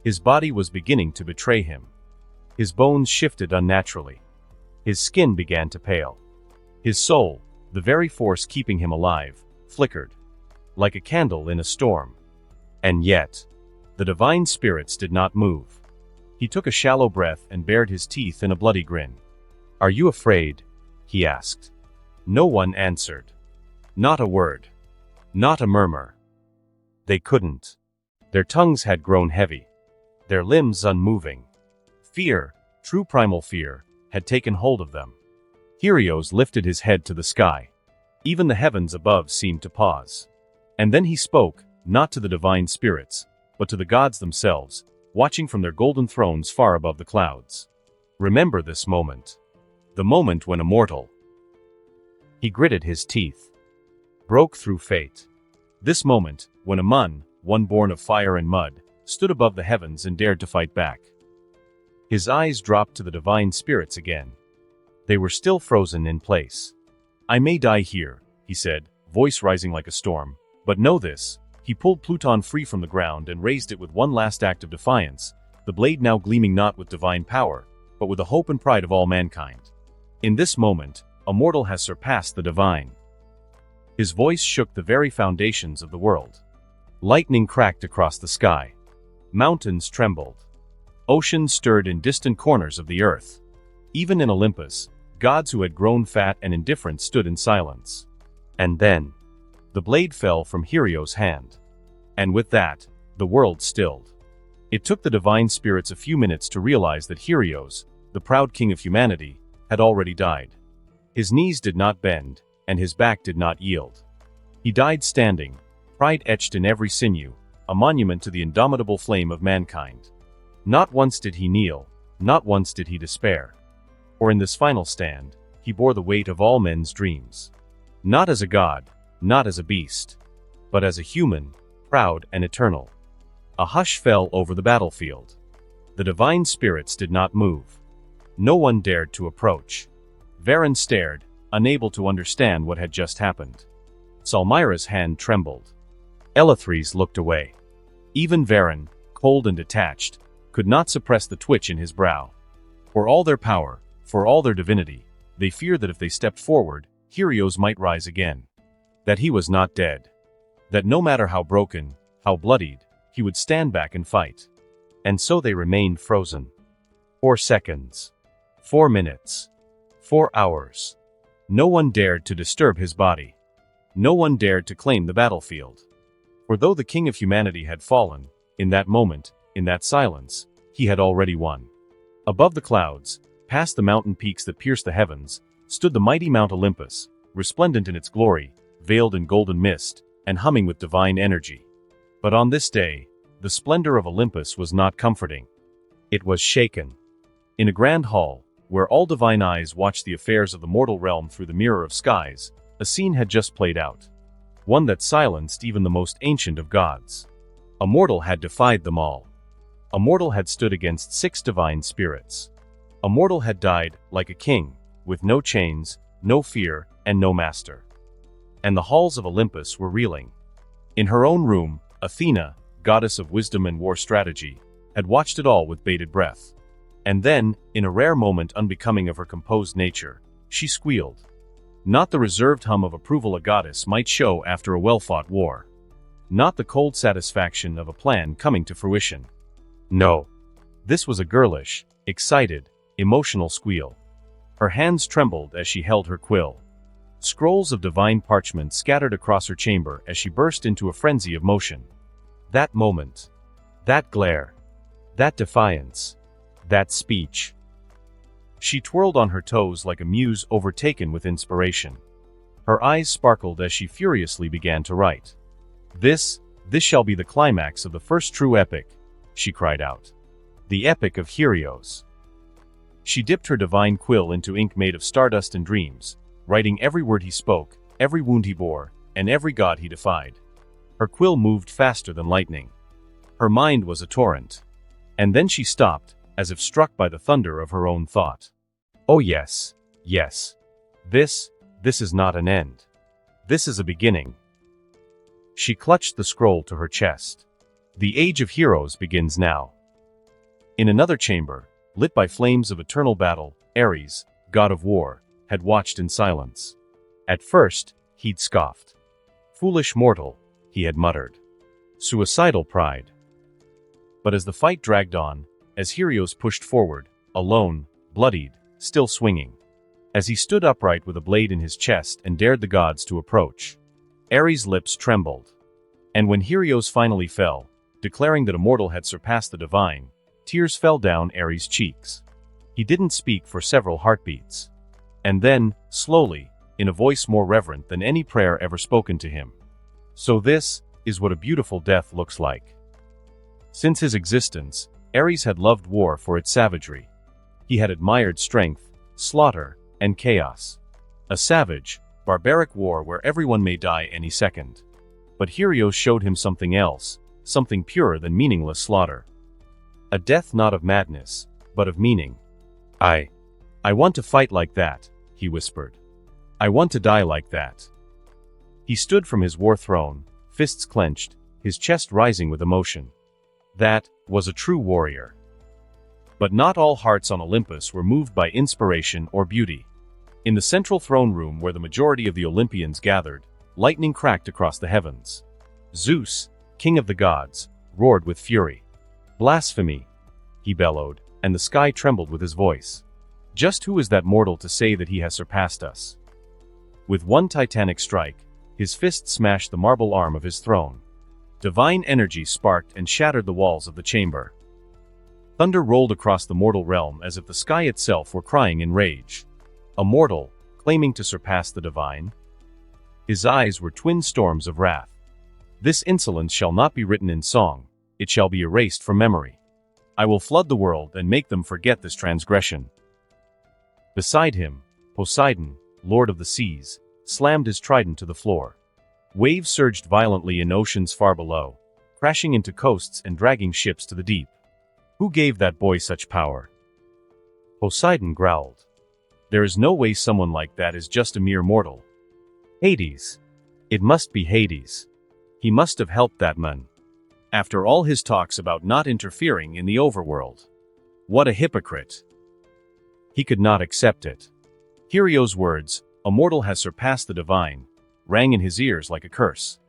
His body was beginning to betray him. His bones shifted unnaturally. His skin began to pale. His soul, the very force keeping him alive, flickered. Like a candle in a storm. And yet, the divine spirits did not move. He took a shallow breath and bared his teeth in a bloody grin. Are you afraid? He asked. No one answered. Not a word. Not a murmur. They couldn't. Their tongues had grown heavy. Their limbs unmoving. Fear, true primal fear, had taken hold of them. Hyrio's lifted his head to the sky. Even the heavens above seemed to pause. And then he spoke, not to the divine spirits, but to the gods themselves, watching from their golden thrones far above the clouds. Remember this moment. The moment when a mortal. He gritted his teeth. Broke through fate. This moment, when a one born of fire and mud, stood above the heavens and dared to fight back. His eyes dropped to the divine spirits again. They were still frozen in place. I may die here, he said, voice rising like a storm, but know this, He pulled Pluton free from the ground and raised it with one last act of defiance, the blade now gleaming not with divine power, but with the hope and pride of all mankind. In this moment, a mortal has surpassed the divine. His voice shook the very foundations of the world. Lightning cracked across the sky. Mountains trembled. Oceans stirred in distant corners of the earth. Even in Olympus, gods who had grown fat and indifferent stood in silence. And then, the blade fell from Helios' hand. And with that, the world stilled. It took the divine spirits a few minutes to realize that Helios, the proud king of humanity, had already died. His knees did not bend, and his back did not yield. He died standing, pride etched in every sinew, a monument to the indomitable flame of mankind. Not once did he kneel, not once did he despair. For in this final stand, he bore the weight of all men's dreams. Not as a god, not as a beast, but as a human, proud and eternal. A hush fell over the battlefield. The divine spirits did not move. No one dared to approach. Varen stared, unable to understand what had just happened. Salmira's hand trembled. Elethres looked away. Even Varen, cold and detached, could not suppress the twitch in his brow. For all their power, for all their divinity, they feared that if they stepped forward, Helios might rise again. That he was not dead. That no matter how broken, how bloodied, he would stand back and fight. And so they remained frozen. 4 seconds. 4 minutes. 4 hours. No one dared to disturb his body. No one dared to claim the battlefield. For though the king of humanity had fallen, in that moment, in that silence, he had already won. Above the clouds, past the mountain peaks that pierced the heavens, stood the mighty Mount Olympus, resplendent in its glory, veiled in golden mist, and humming with divine energy. But on this day, the splendor of Olympus was not comforting. It was shaken. In a grand hall, where all divine eyes watched the affairs of the mortal realm through the mirror of skies, a scene had just played out. One that silenced even the most ancient of gods. A mortal had defied them all. A mortal had stood against 6 divine spirits. A mortal had died like a king, with no chains, no fear, and no master. And the halls of Olympus were reeling. In her own room, Athena, goddess of wisdom and war strategy, had watched it all with bated breath. And then, in a rare moment unbecoming of her composed nature, she squealed. Not the reserved hum of approval a goddess might show after a well-fought war. Not the cold satisfaction of a plan coming to fruition. No. This was a girlish, excited, emotional squeal. Her hands trembled as she held her quill. Scrolls of divine parchment scattered across her chamber as she burst into a frenzy of motion. That moment. That glare. That defiance. That speech. She twirled on her toes like a muse overtaken with inspiration. Her eyes sparkled as she furiously began to write. This shall be the climax of the first true epic, she cried out. The epic of Helios. She dipped her divine quill into ink made of stardust and dreams, writing every word he spoke, every wound he bore, and every god he defied. Her quill moved faster than lightning. Her mind was a torrent. And then she stopped, as if struck by the thunder of her own thought. Oh yes, yes. This is not an end. This is a beginning. She clutched the scroll to her chest. The age of heroes begins now. In another chamber, lit by flames of eternal battle, Ares, god of war, had watched in silence. At first, he'd scoffed. Foolish mortal, he had muttered. Suicidal pride. But as the fight dragged on, as Helios pushed forward, alone, bloodied, still swinging. As he stood upright with a blade in his chest and dared the gods to approach. Ares' lips trembled. And when Helios finally fell, declaring that a mortal had surpassed the divine, tears fell down Ares' cheeks. He didn't speak for several heartbeats. And then, slowly, in a voice more reverent than any prayer ever spoken to him. So this is what a beautiful death looks like. Since his existence, Ares had loved war for its savagery. He had admired strength, slaughter, and chaos. A savage, barbaric war where everyone may die any second. But Helios showed him something else, something purer than meaningless slaughter. A death not of madness, but of meaning. I want to fight like that, he whispered. I want to die like that. He stood from his war throne, fists clenched, his chest rising with emotion. That was a true warrior. But not all hearts on Olympus were moved by inspiration or beauty. In the central throne room where the majority of the Olympians gathered, lightning cracked across the heavens. Zeus, king of the gods, roared with fury. "Blasphemy!" he bellowed, and the sky trembled with his voice. "Just who is that mortal to say that he has surpassed us?" With one titanic strike, his fist smashed the marble arm of his throne. Divine energy sparked and shattered the walls of the chamber. Thunder rolled across the mortal realm as if the sky itself were crying in rage. A mortal, claiming to surpass the divine? His eyes were twin storms of wrath. "This insolence shall not be written in song, it shall be erased from memory. I will flood the world and make them forget this transgression." Beside him, Poseidon, lord of the seas, slammed his trident to the floor. Waves surged violently in oceans far below, crashing into coasts and dragging ships to the deep. Who gave that boy such power? Poseidon growled. "There is no way someone like that is just a mere mortal. Hades. It must be Hades. He must have helped that man. After all his talks about not interfering in the overworld. What a hypocrite." He could not accept it. Helios' words, "A mortal has surpassed the divine," rang in his ears like a curse.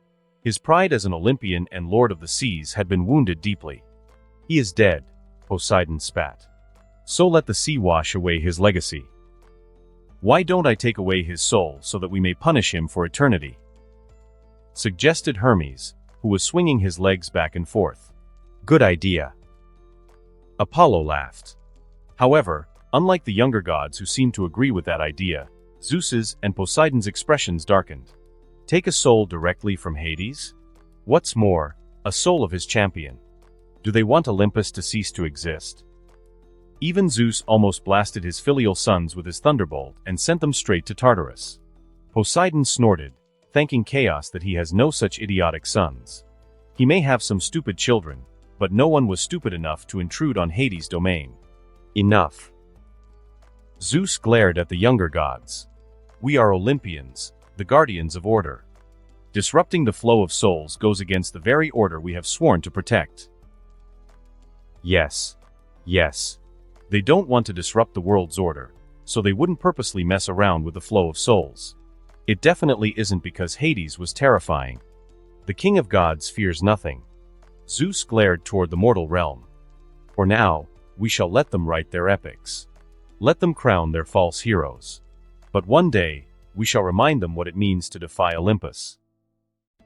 His pride as an Olympian and lord of the seas had been wounded deeply. "He is dead," Poseidon spat. "So let the sea wash away his legacy. Why don't I take away his soul so that we may punish him for eternity?" Suggested Hermes, who was swinging his legs back and forth. "Good idea." Apollo laughed. However, unlike the younger gods who seemed to agree with that idea, Zeus's and Poseidon's expressions darkened. Take a soul directly from Hades? What's more, a soul of his champion. Do they want Olympus to cease to exist? Even Zeus almost blasted his filial sons with his thunderbolt and sent them straight to Tartarus. Poseidon snorted, thanking chaos that he has no such idiotic sons. He may have some stupid children, but no one was stupid enough to intrude on Hades' domain. Enough. Zeus glared at the younger gods. "We are Olympians, the guardians of order. Disrupting the flow of souls goes against the very order we have sworn to protect." Yes. Yes. They don't want to disrupt the world's order, so they wouldn't purposely mess around with the flow of souls. It definitely isn't because Hades was terrifying. The king of gods fears nothing. Zeus glared toward the mortal realm. For now, we shall let them write their epics. Let them crown their false heroes. But one day, we shall remind them what it means to defy Olympus.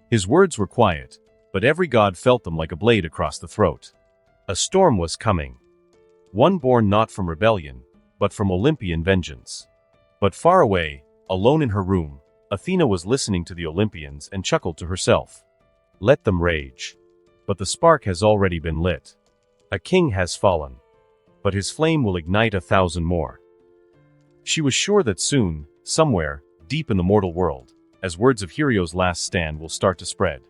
His words were quiet, but every god felt them like a blade across the throat. A storm was coming. One born not from rebellion, but from Olympian vengeance. But far away, alone in her room, Athena was listening to the Olympians and chuckled to herself. Let them rage. But the spark has already been lit. A king has fallen. But his flame will ignite 1,000 more. She was sure that soon, somewhere, deep in the mortal world, as words of Helios' last stand will start to spread.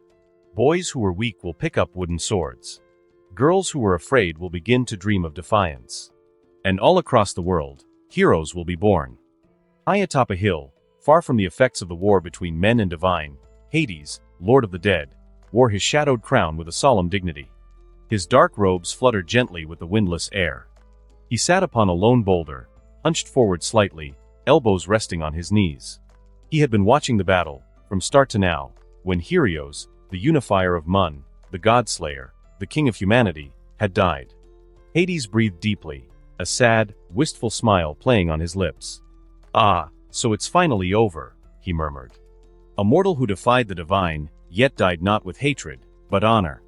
Boys who were weak will pick up wooden swords. Girls who were afraid will begin to dream of defiance. And all across the world, heroes will be born. High atop a hill, far from the effects of the war between men and divine, Hades, lord of the dead, wore his shadowed crown with a solemn dignity. His dark robes fluttered gently with the windless air. He sat upon a lone boulder, hunched forward slightly, elbows resting on his knees. He had been watching the battle, from start to now, when Helios, the unifier of Mun, the God-slayer, the king of humanity, had died. Hades breathed deeply, a sad, wistful smile playing on his lips. "Ah, so it's finally over," he murmured. "A mortal who defied the divine, yet died not with hatred, but honor.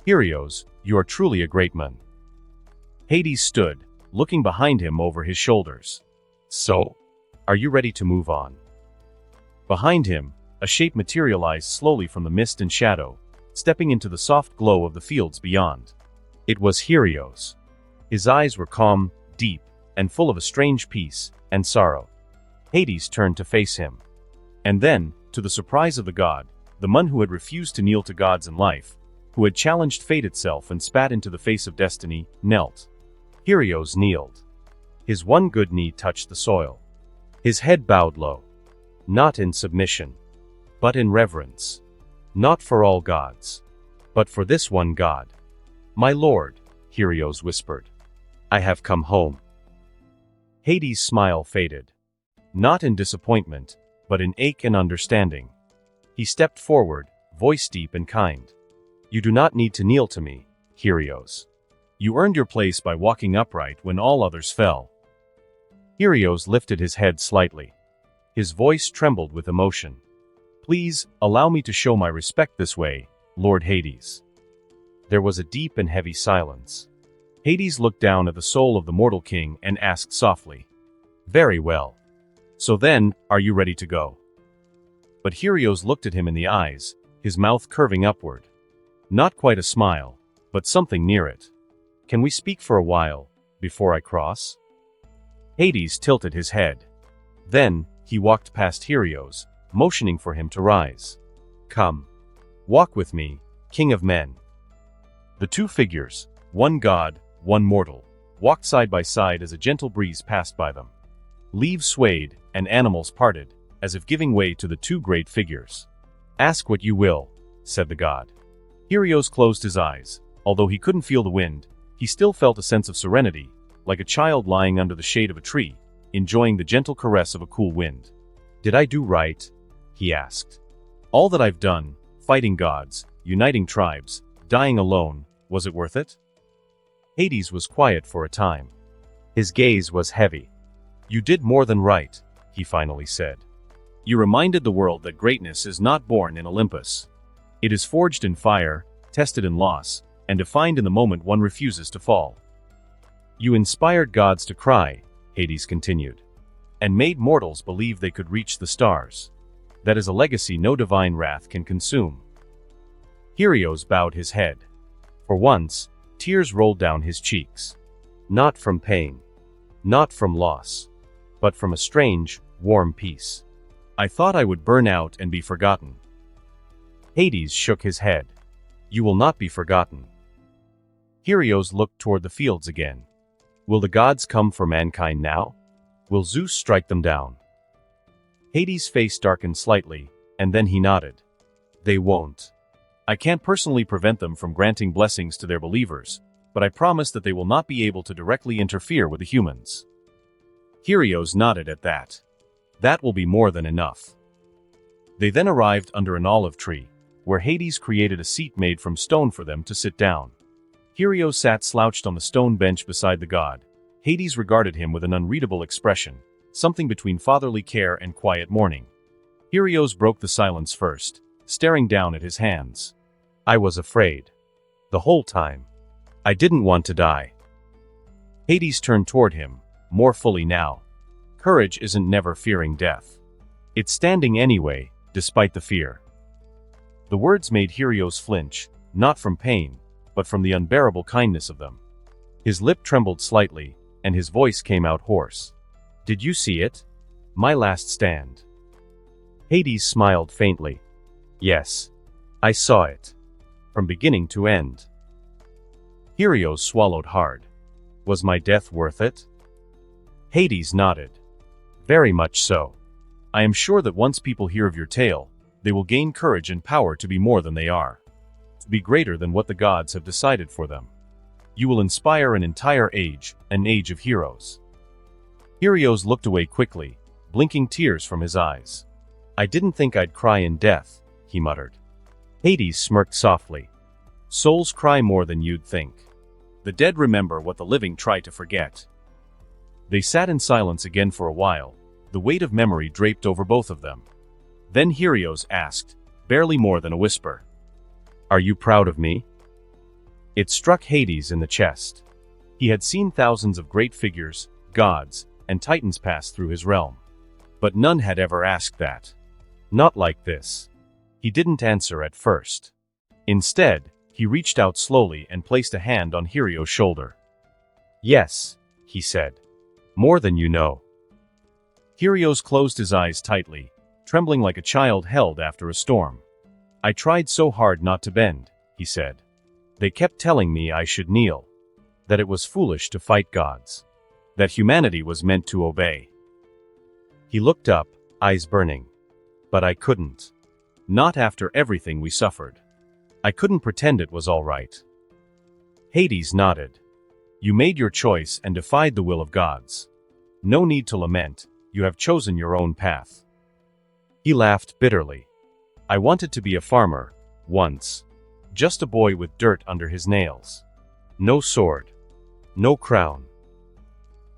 Helios, you are truly a great man." Hades stood, looking behind him over his shoulders. "So, are you ready to move on?" Behind him, a shape materialized slowly from the mist and shadow, stepping into the soft glow of the fields beyond. It was Helios. His eyes were calm, deep, and full of a strange peace and sorrow. Hades turned to face him. And then, to the surprise of the god, the man who had refused to kneel to gods in life, who had challenged fate itself and spat into the face of destiny, knelt. Helios kneeled. His one good knee touched the soil. His head bowed low. Not in submission, but in reverence. Not for all gods, But for this one God. My lord, Helios whispered. I have come home. Hades' smile faded. Not in disappointment, but in ache and understanding. He stepped forward, voice deep and kind. You do not need to kneel to me, Helios. You earned your place by walking upright when all others fell. Helios lifted his head slightly. His voice trembled with emotion. Please, allow me to show my respect this way, Lord Hades. There was a deep and heavy silence. Hades looked down at the soul of the mortal king and asked softly. Very well. So then, are you ready to go? But Helios looked at him in the eyes, his mouth curving upward. Not quite a smile, but something near it. Can we speak for a while, before I cross? Hades tilted his head. Then, he walked past Helios, motioning for him to rise. Come. Walk with me, King of Men. The two figures, one god, one mortal, walked side by side as a gentle breeze passed by them. Leaves swayed, and animals parted, as if giving way to the two great figures. Ask what you will, said the god. Helios closed his eyes. Although he couldn't feel the wind, he still felt a sense of serenity, like a child lying under the shade of a tree, enjoying the gentle caress of a cool wind. Did I do right? He asked. All that I've done, fighting gods, uniting tribes, dying alone, was it worth it? Hades was quiet for a time. His gaze was heavy. You did more than right, he finally said. You reminded the world that greatness is not born in Olympus. It is forged in fire, tested in loss, and defined in the moment one refuses to fall. You inspired gods to cry, Hades continued, and made mortals believe they could reach the stars. That is a legacy no divine wrath can consume. Helios bowed his head. For once, tears rolled down his cheeks. Not from pain. Not from loss. But from a strange, warm peace. I thought I would burn out and be forgotten. Hades shook his head. You will not be forgotten. Helios looked toward the fields again. Will the gods come for mankind now? Will Zeus strike them down? Hades' face darkened slightly, and then he nodded. They won't. I can't personally prevent them from granting blessings to their believers, but I promise that they will not be able to directly interfere with the humans. Helios nodded at that. That will be more than enough. They then arrived under an olive tree, where Hades created a seat made from stone for them to sit down. Helios sat slouched on the stone bench beside the god. Hades regarded him with an unreadable expression, something between fatherly care and quiet mourning. Helios broke the silence first, staring down at his hands. I was afraid. The whole time. I didn't want to die. Hades turned toward him, more fully now. Courage isn't never fearing death. It's standing anyway, despite the fear. The words made Helios flinch, not from pain, but from the unbearable kindness of them. His lip trembled slightly, and his voice came out hoarse. Did you see it? My last stand. Hades smiled faintly. Yes. I saw it. From beginning to end. Helios swallowed hard. Was my death worth it? Hades nodded. Very much so. I am sure that once people hear of your tale, they will gain courage and power to be more than they are. To be greater than what the gods have decided for them. You will inspire an entire age, an age of heroes. Helios looked away quickly, blinking tears from his eyes. I didn't think I'd cry in death, he muttered. Hades smirked softly. Souls cry more than you'd think. The dead remember what the living try to forget. They sat in silence again for a while, the weight of memory draped over both of them. Then Helios asked, barely more than a whisper. Are you proud of me? It struck Hades in the chest. He had seen thousands of great figures, gods, and titans pass through his realm. But none had ever asked that. Not like this. He didn't answer at first. Instead, he reached out slowly and placed a hand on Helios' shoulder. Yes, he said. More than you know. Helios closed his eyes tightly, trembling like a child held after a storm. I tried so hard not to bend, he said. They kept telling me I should kneel. That it was foolish to fight gods. That humanity was meant to obey. He looked up, eyes burning. But I couldn't. Not after everything we suffered. I couldn't pretend it was all right. Hades nodded. You made your choice and defied the will of gods. No need to lament, you have chosen your own path. He laughed bitterly. I wanted to be a farmer, once. Just a boy with dirt under his nails. No sword. No crown.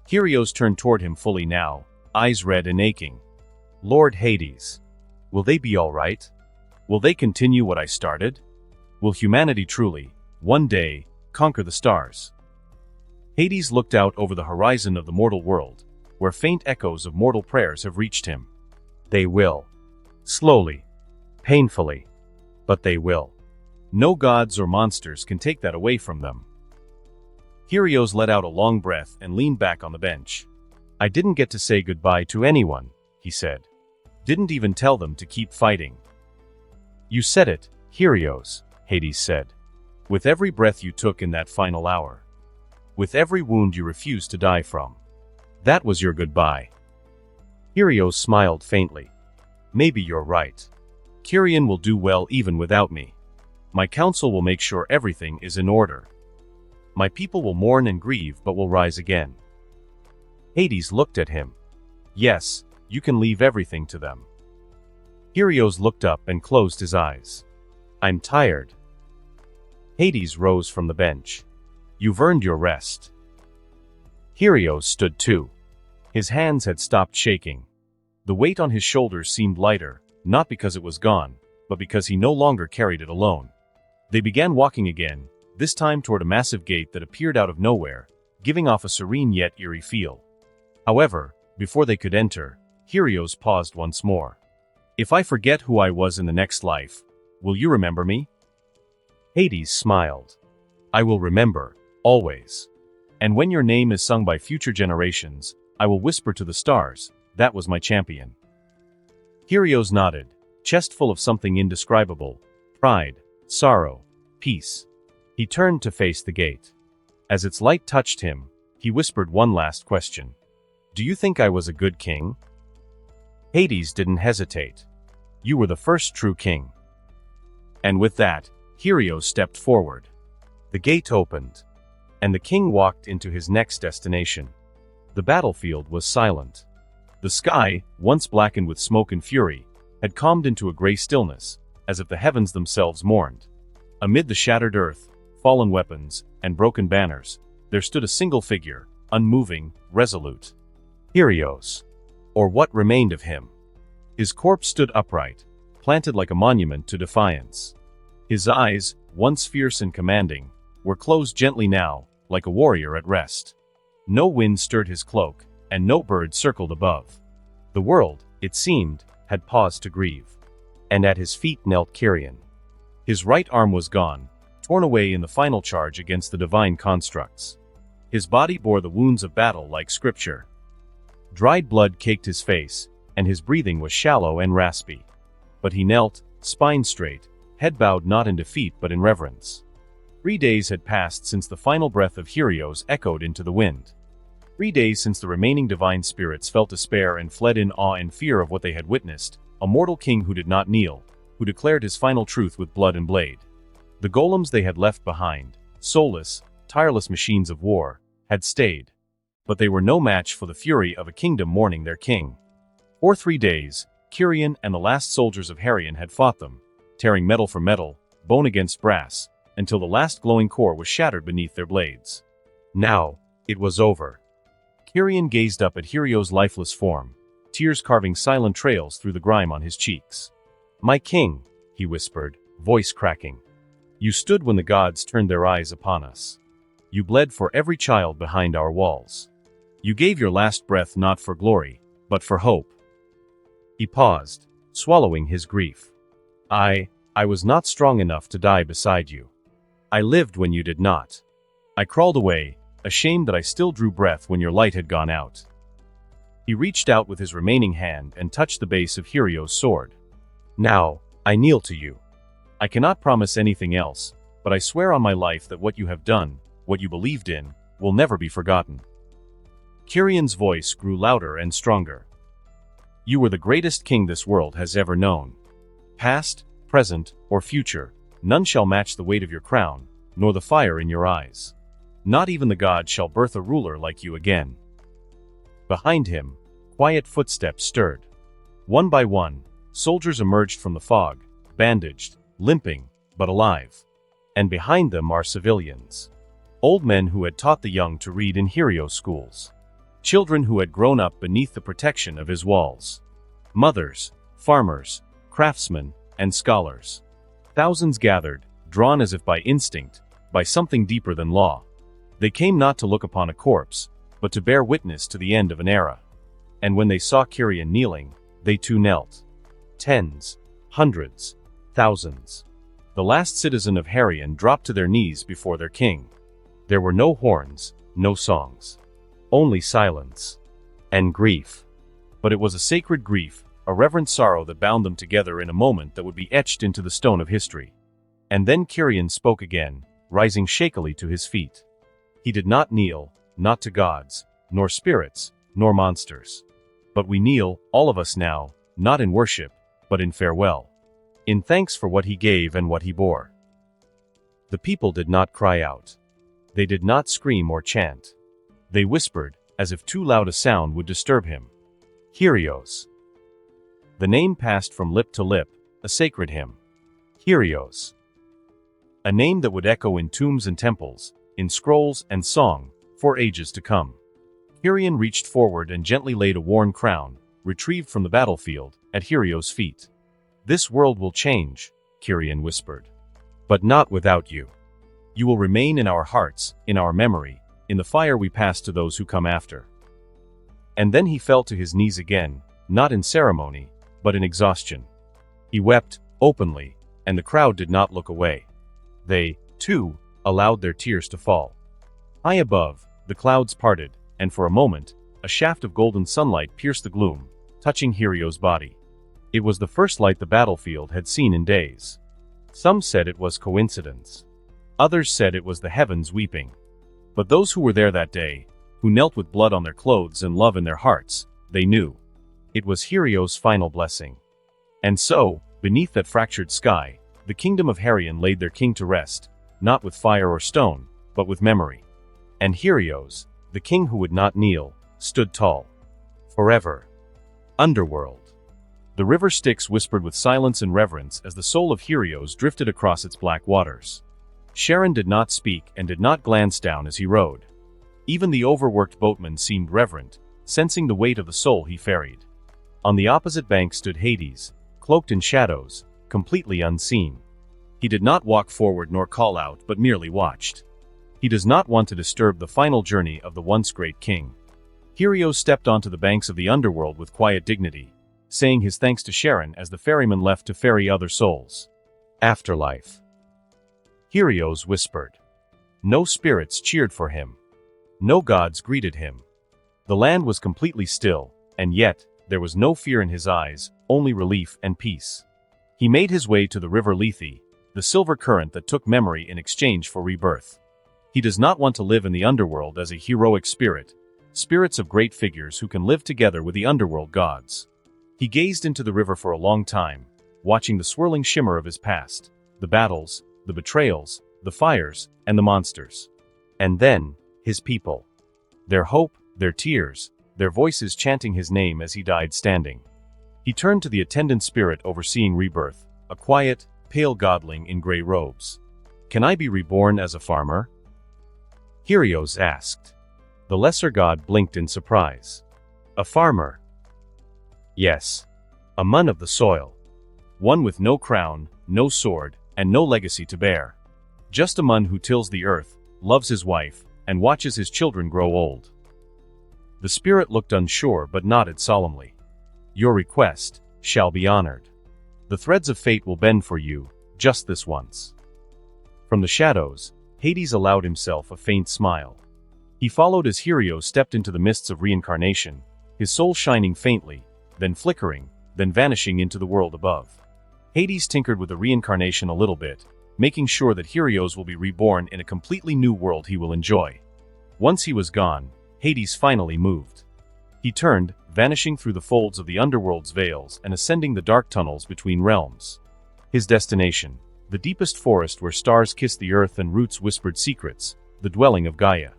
Kyrios turned toward him fully now, eyes red and aching. Lord Hades. Will they be all right? Will they continue what I started? Will humanity truly, one day, conquer the stars? Hades looked out over the horizon of the mortal world, where faint echoes of mortal prayers have reached him. They will. Slowly. Painfully. But they will. No gods or monsters can take that away from them. Kyrios let out a long breath and leaned back on the bench. I didn't get to say goodbye to anyone, he said. Didn't even tell them to keep fighting. You said it, Kyrios, Hades said. With every breath you took in that final hour. With every wound you refused to die from. That was your goodbye. Kyrios smiled faintly. Maybe you're right. Kyrian will do well even without me. My council will make sure everything is in order. My people will mourn and grieve but will rise again. Hades looked at him. Yes, you can leave everything to them. Kyrios looked up and closed his eyes. I'm tired. Hades rose from the bench. You've earned your rest. Kyrios stood too. His hands had stopped shaking. The weight on his shoulders seemed lighter, not because it was gone, but because he no longer carried it alone. They began walking again, this time toward a massive gate that appeared out of nowhere, giving off a serene yet eerie feel. However, before they could enter, Kyrios paused once more. If I forget who I was in the next life, will you remember me? Hades smiled. I will remember, always. And when your name is sung by future generations, I will whisper to the stars, that was my champion. Kyrios nodded, chest full of something indescribable, pride, sorrow, peace. He turned to face the gate. As its light touched him, he whispered one last question. Do you think I was a good king? Hades didn't hesitate. You were the first true king. And with that, Kyrios stepped forward. The gate opened, and the king walked into his next destination. The battlefield was silent. The sky, once blackened with smoke and fury, had calmed into a gray stillness, as if the heavens themselves mourned. Amid the shattered earth, fallen weapons, and broken banners, there stood a single figure, unmoving, resolute. Kyrios. Or what remained of him. His corpse stood upright, planted like a monument to defiance. His eyes, once fierce and commanding, were closed gently now, like a warrior at rest. No wind stirred his cloak, and no bird circled above. The world, it seemed, had paused to grieve. And at his feet knelt Kyrian. His right arm was gone, torn away in the final charge against the divine constructs. His body bore the wounds of battle like scripture. Dried blood caked his face, and his breathing was shallow and raspy. But he knelt, spine straight, head bowed not in defeat but in reverence. 3 days had passed since the final breath of Kyrios echoed into the wind. 3 days since the remaining divine spirits felt despair and fled in awe and fear of what they had witnessed, a mortal king who did not kneel, who declared his final truth with blood and blade. The golems they had left behind, soulless, tireless machines of war, had stayed. But they were no match for the fury of a kingdom mourning their king. For 3 days, Kyrian and the last soldiers of Harian had fought them, tearing metal for metal, bone against brass, until the last glowing core was shattered beneath their blades. Now, it was over. Kyrian gazed up at Kyrios' lifeless form, tears carving silent trails through the grime on his cheeks. My king, he whispered, voice cracking. You stood when the gods turned their eyes upon us. You bled for every child behind our walls. You gave your last breath not for glory, but for hope. He paused, swallowing his grief. I was not strong enough to die beside you. I lived when you did not. I crawled away, ashamed that I still drew breath when your light had gone out. He reached out with his remaining hand and touched the base of Kyrios' sword. Now, I kneel to you. I cannot promise anything else, but I swear on my life that what you have done, what you believed in, will never be forgotten. Kyrian's voice grew louder and stronger. You were the greatest king this world has ever known. Past, present, or future, None shall match the weight of your crown, nor the fire in your eyes. Not even the gods shall birth a ruler like you again." Behind him, quiet footsteps stirred. One by one, soldiers emerged from the fog, bandaged, limping, but alive. And behind them are civilians. Old men who had taught the young to read in Hero schools. Children who had grown up beneath the protection of his walls. Mothers, farmers, craftsmen, and scholars. Thousands gathered, drawn as if by instinct, by something deeper than law. They came not to look upon a corpse, but to bear witness to the end of an era. And when they saw Kyrian kneeling, they too knelt. Tens, hundreds, thousands. The last citizen of Harian dropped to their knees before their king. There were no horns, no songs. Only silence. And grief. But it was a sacred grief, a reverent sorrow that bound them together in a moment that would be etched into the stone of history. And then Kyrian spoke again, rising shakily to his feet. He did not kneel, not to gods, nor spirits, nor monsters. But we kneel, all of us now, not in worship, but in farewell. In thanks for what he gave and what he bore. The people did not cry out. They did not scream or chant. They whispered, as if too loud a sound would disturb him. Kyrios. The name passed from lip to lip, a sacred hymn. Kyrios. A name that would echo in tombs and temples, in scrolls and song, for ages to come. Kyrian reached forward and gently laid a worn crown, retrieved from the battlefield, at Helios' feet. "This world will change," Kyrian whispered. "But not without you. You will remain in our hearts, in our memory, in the fire we pass to those who come after." And then he fell to his knees again, not in ceremony, but in exhaustion. He wept, openly, and the crowd did not look away. They, too, allowed their tears to fall. High above, the clouds parted, and for a moment, a shaft of golden sunlight pierced the gloom, touching Helios' body. It was the first light the battlefield had seen in days. Some said it was coincidence. Others said it was the heavens weeping. But those who were there that day, who knelt with blood on their clothes and love in their hearts, they knew. It was Helios' final blessing. And so, beneath that fractured sky, the kingdom of Harian laid their king to rest, not with fire or stone, but with memory. And Helios, the king who would not kneel, stood tall. Forever. Underworld. The river Styx whispered with silence and reverence as the soul of Helios drifted across its black waters. Charon did not speak and did not glance down as he rowed. Even the overworked boatman seemed reverent, sensing the weight of the soul he ferried. On the opposite bank stood Hades, cloaked in shadows, completely unseen. He did not walk forward nor call out, but merely watched. He does not want to disturb the final journey of the once great king. Helios stepped onto the banks of the underworld with quiet dignity, saying his thanks to Charon as the ferryman left to ferry other souls. Afterlife. Helios whispered. No spirits cheered for him. No gods greeted him. The land was completely still, and yet, there was no fear in his eyes, only relief and peace. He made his way to the river Lethe, the silver current that took memory in exchange for rebirth. He does not want to live in the underworld as a heroic spirit, spirits of great figures who can live together with the underworld gods. He gazed into the river for a long time, watching the swirling shimmer of his past, the battles, the betrayals, the fires, and the monsters. And then, his people. Their hope, their tears, their voices chanting his name as he died standing. He turned to the attendant spirit overseeing rebirth, a quiet, pale godling in gray robes. "Can I be reborn as a farmer?" Helios asked. The lesser god blinked in surprise. "A farmer?" "Yes. A man of the soil. One with no crown, no sword, and no legacy to bear. Just a man who tills the earth, loves his wife, and watches his children grow old." The spirit looked unsure but nodded solemnly. "Your request shall be honored. The threads of fate will bend for you, just this once." From the shadows, Hades allowed himself a faint smile. He followed as Helios stepped into the mists of reincarnation, his soul shining faintly, then flickering, then vanishing into the world above. Hades tinkered with the reincarnation a little bit, making sure that Helios will be reborn in a completely new world he will enjoy. Once he was gone, Hades finally moved. He turned, vanishing through the folds of the underworld's veils and ascending the dark tunnels between realms. His destination, the deepest forest where stars kissed the earth and roots whispered secrets, the dwelling of Gaia.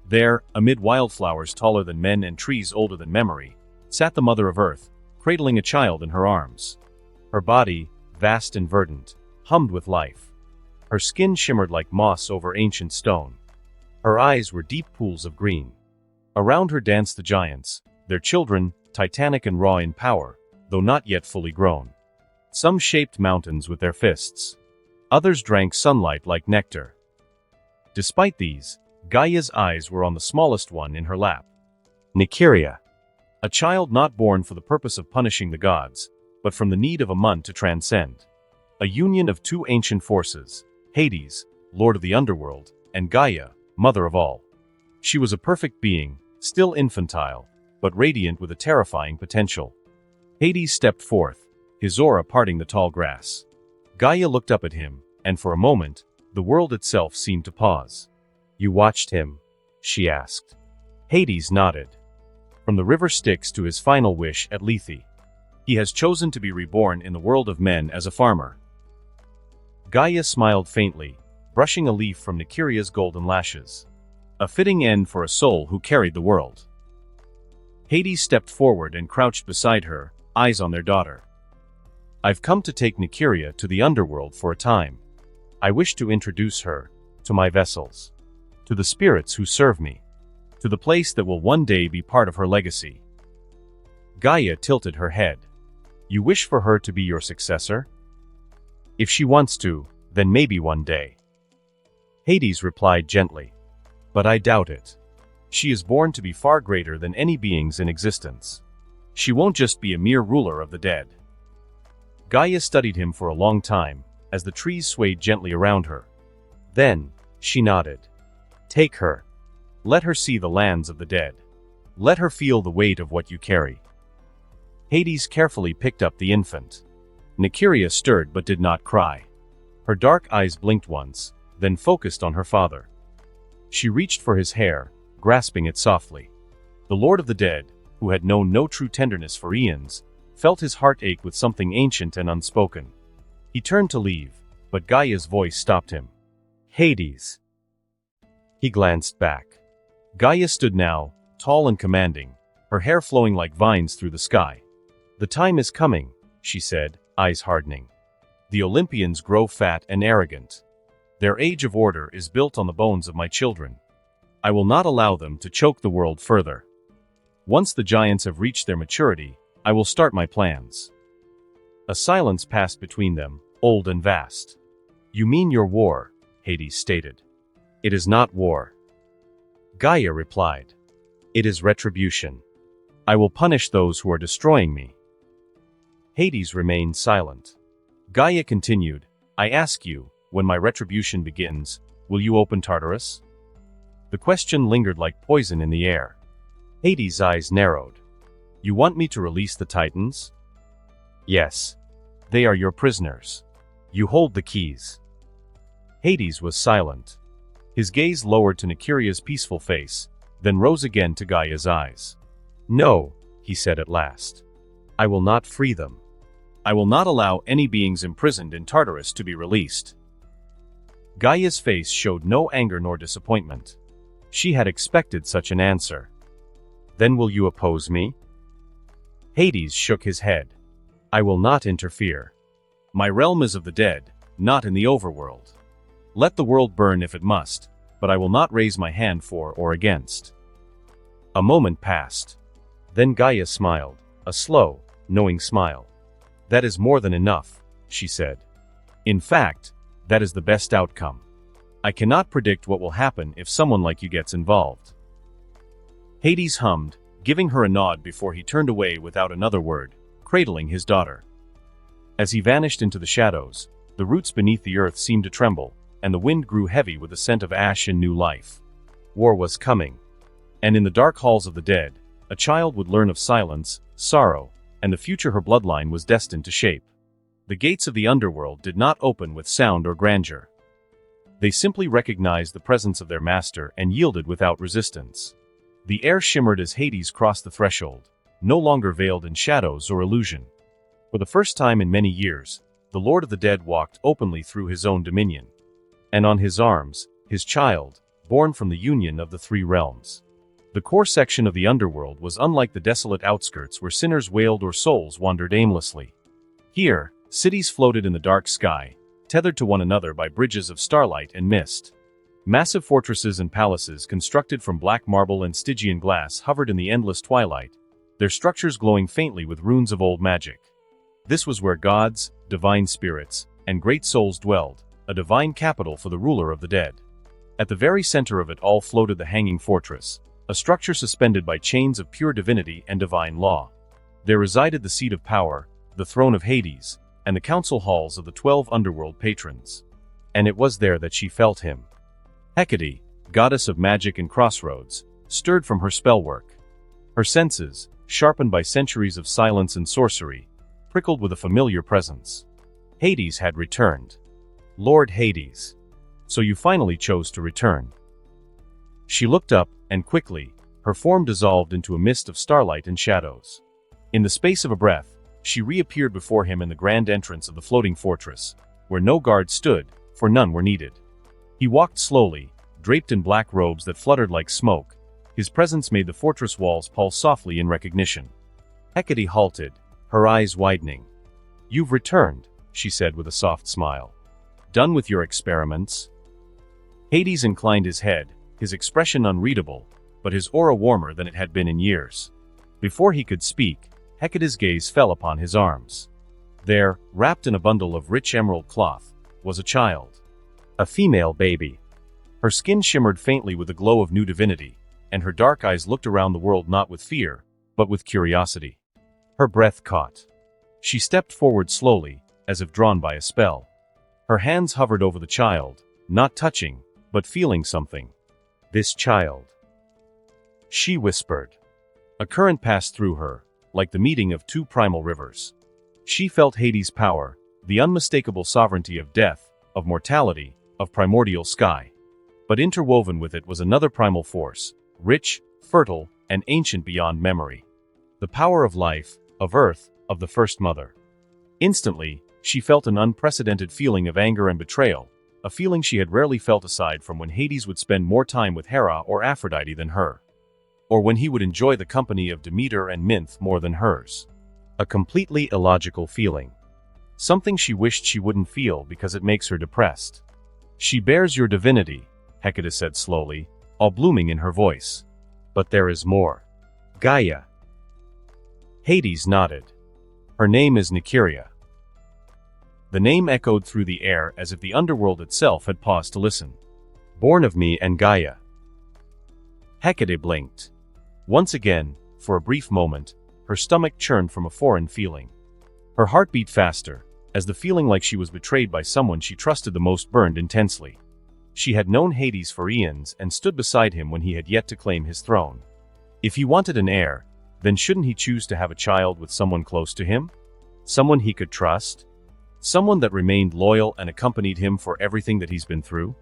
There, amid wildflowers taller than men and trees older than memory, sat the Mother of Earth, cradling a child in her arms. Her body, vast and verdant, hummed with life. Her skin shimmered like moss over ancient stone. Her eyes were deep pools of green. Around her danced the giants, their children, titanic and raw in power, though not yet fully grown. Some shaped mountains with their fists. Others drank sunlight like nectar. Despite these, Gaia's eyes were on the smallest one in her lap. Nykiria. A child not born for the purpose of punishing the gods, but from the need of a Mun to transcend. A union of two ancient forces, Hades, lord of the underworld, and Gaia, mother of all. She was a perfect being, still infantile, but radiant with a terrifying potential. Hades stepped forth, his aura parting the tall grass. Gaia looked up at him, and for a moment, the world itself seemed to pause. "You watched him?" she asked. Hades nodded. From the river Styx to his final wish at Lethe. He has chosen to be reborn in the world of men as a farmer. Gaia smiled faintly, brushing a leaf from Nykiria's golden lashes. A fitting end for a soul who carried the world. Hades stepped forward and crouched beside her, eyes on their daughter. "I've come to take Nykiria to the underworld for a time. I wish to introduce her to my vessels, to the spirits who serve me, to the place that will one day be part of her legacy." Gaia tilted her head. "You wish for her to be your successor?" "If she wants to, then maybe one day." Hades replied gently. "But I doubt it. She is born to be far greater than any beings in existence. She won't just be a mere ruler of the dead." Gaia studied him for a long time, as the trees swayed gently around her. Then, she nodded. "Take her. Let her see the lands of the dead. Let her feel the weight of what you carry." Hades carefully picked up the infant. Nykiria stirred but did not cry. Her dark eyes blinked once, then focused on her father. She reached for his hair, grasping it softly. The Lord of the Dead, who had known no true tenderness for eons, felt his heart ache with something ancient and unspoken. He turned to leave, but Gaia's voice stopped him. "Hades." He glanced back. Gaia stood now, tall and commanding, her hair flowing like vines through the sky. "The time is coming," she said, eyes hardening. "The Olympians grow fat and arrogant. Their age of order is built on the bones of my children. I will not allow them to choke the world further. Once the giants have reached their maturity, I will start my plans." A silence passed between them, old and vast. "You mean your war," Hades stated. "It is not war." Gaia replied. "It is retribution. I will punish those who are destroying me." Hades remained silent. Gaia continued, "I ask you, when my retribution begins, will you open Tartarus?" The question lingered like poison in the air. Hades' eyes narrowed. "You want me to release the Titans?" "Yes. They are your prisoners. You hold the keys." Hades was silent. His gaze lowered to Nykiria's peaceful face, then rose again to Gaia's eyes. "No," he said at last. "I will not free them. I will not allow any beings imprisoned in Tartarus to be released." Gaia's face showed no anger nor disappointment. She had expected such an answer. "Then will you oppose me?" Hades shook his head. "I will not interfere. My realm is of the dead, not in the overworld. Let the world burn if it must, but I will not raise my hand for or against." A moment passed. Then Gaia smiled, a slow, knowing smile. "That is more than enough," she said. "In fact, that is the best outcome. I cannot predict what will happen if someone like you gets involved." Hades hummed, giving her a nod before he turned away without another word, cradling his daughter. As he vanished into the shadows, the roots beneath the earth seemed to tremble, and the wind grew heavy with the scent of ash and new life. War was coming. And in the dark halls of the dead, a child would learn of silence, sorrow, and the future her bloodline was destined to shape. The gates of the underworld did not open with sound or grandeur. They simply recognized the presence of their master and yielded without resistance. The air shimmered as Hades crossed the threshold, no longer veiled in shadows or illusion. For the first time in many years, the Lord of the Dead walked openly through his own dominion. And on his arms, his child, born from the union of the three realms. The core section of the underworld was unlike the desolate outskirts where sinners wailed or souls wandered aimlessly. Here, cities floated in the dark sky, tethered to one another by bridges of starlight and mist. Massive fortresses and palaces constructed from black marble and Stygian glass hovered in the endless twilight, their structures glowing faintly with runes of old magic. This was where gods, divine spirits, and great souls dwelled, a divine capital for the ruler of the dead. At the very center of it all floated the hanging fortress, a structure suspended by chains of pure divinity and divine law. There resided the seat of power, the throne of Hades, and the council halls of the 12 underworld patrons. And it was there that she felt him. Hecate, goddess of magic and crossroads, stirred from her spellwork. Her senses, sharpened by centuries of silence and sorcery, prickled with a familiar presence. Hades had returned. Lord Hades. So you finally chose to return. She looked up, and quickly, her form dissolved into a mist of starlight and shadows. In the space of a breath, she reappeared before him in the grand entrance of the floating fortress, where no guards stood, for none were needed. He walked slowly, draped in black robes that fluttered like smoke. His presence made the fortress walls pulse softly in recognition. Hecate halted, her eyes widening. "You've returned," she said with a soft smile. "Done with your experiments?" Hades inclined his head, his expression unreadable, but his aura warmer than it had been in years. Before he could speak, Hecate's gaze fell upon his arms. There, wrapped in a bundle of rich emerald cloth, was a child. A female baby. Her skin shimmered faintly with the glow of new divinity, and her dark eyes looked around the world not with fear, but with curiosity. Her breath caught. She stepped forward slowly, as if drawn by a spell. Her hands hovered over the child, not touching, but feeling something. "This child," she whispered. A current passed through her, like the meeting of two primal rivers. She felt Hades' power, the unmistakable sovereignty of death, of mortality, of primordial sky. But interwoven with it was another primal force, rich, fertile, and ancient beyond memory. The power of life, of earth, of the First Mother. Instantly, she felt an unprecedented feeling of anger and betrayal, a feeling she had rarely felt aside from when Hades would spend more time with Hera or Aphrodite than her. Or when he would enjoy the company of Demeter and Minth more than hers. A completely illogical feeling. Something she wished she wouldn't feel because it makes her depressed. "She bears your divinity," Hecate said slowly, all blooming in her voice. "But there is more. Gaia." Hades nodded. "Her name is Nycteria." The name echoed through the air as if the underworld itself had paused to listen. "Born of me and Gaia." Hecate blinked. Once again, for a brief moment, her stomach churned from a foreign feeling. Her heart beat faster, as the feeling like she was betrayed by someone she trusted the most burned intensely. She had known Hades for eons and stood beside him when he had yet to claim his throne. If he wanted an heir, then shouldn't he choose to have a child with someone close to him? Someone he could trust? Someone that remained loyal and accompanied him for everything that he's been through?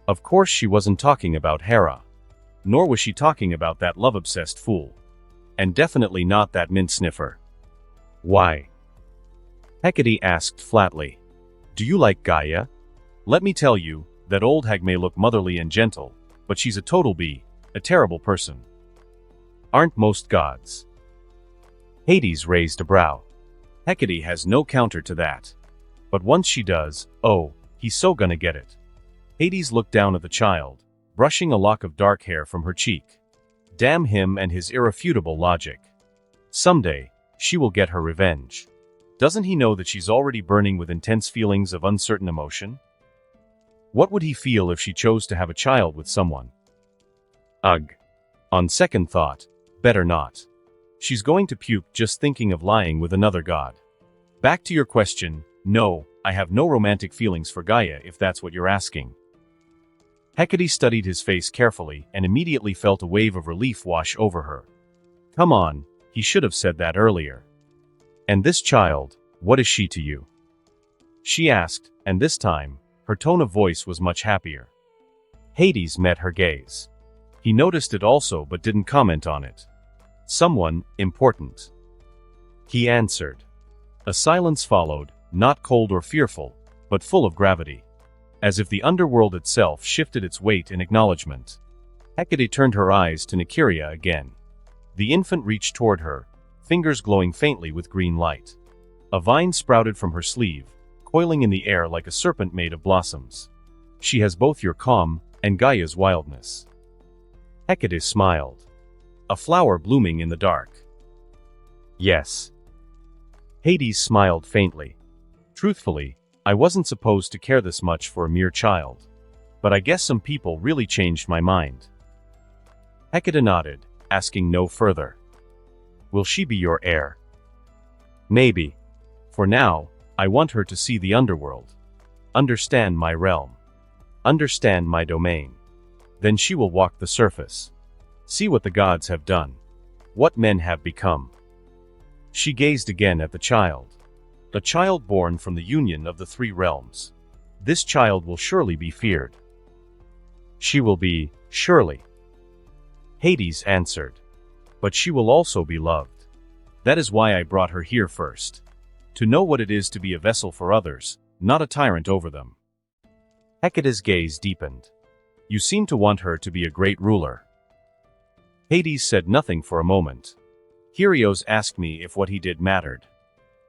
Of course she wasn't talking about Hera. Nor was she talking about that love-obsessed fool. And definitely not that mint sniffer. "Why?" Hecate asked flatly. "Do you like Gaia? Let me tell you, that old hag may look motherly and gentle, but she's a total bee, a terrible person. Aren't most gods?" Hades raised a brow. Hecate has no counter to that. But once she does, oh, he's so gonna get it. Hades looked down at the child, brushing a lock of dark hair from her cheek. Damn him and his irrefutable logic. Someday, she will get her revenge. Doesn't he know that she's already burning with intense feelings of uncertain emotion? What would he feel if she chose to have a child with someone? Ugh. On second thought, better not. She's going to puke just thinking of lying with another god. Back to your question, no, I have no romantic feelings for Gaia if that's what you're asking. Hecate studied his face carefully and immediately felt a wave of relief wash over her. Come on, he should have said that earlier. And this child, what is she to you? She asked, and this time, her tone of voice was much happier. Hades met her gaze. He noticed it also but didn't comment on it. Someone important. He answered. A silence followed, not cold or fearful, but full of gravity. As if the underworld itself shifted its weight in acknowledgement. Hecate turned her eyes to Nykiria again. The infant reached toward her, fingers glowing faintly with green light. A vine sprouted from her sleeve, coiling in the air like a serpent made of blossoms. She has both your calm and Gaia's wildness. Hecate smiled. A flower blooming in the dark. Yes. Hades smiled faintly. Truthfully, I wasn't supposed to care this much for a mere child. But I guess some people really changed my mind. Hecate nodded, asking no further. Will she be your heir? Maybe. For now, I want her to see the underworld. Understand my realm. Understand my domain. Then she will walk the surface. See what the gods have done. What men have become. She gazed again at the child. A child born from the union of the three realms. This child will surely be feared. She will be, surely. Hades answered. But she will also be loved. That is why I brought her here first. To know what it is to be a vessel for others, not a tyrant over them. Hecate's gaze deepened. You seem to want her to be a great ruler. Hades said nothing for a moment. Helios asked me if what he did mattered.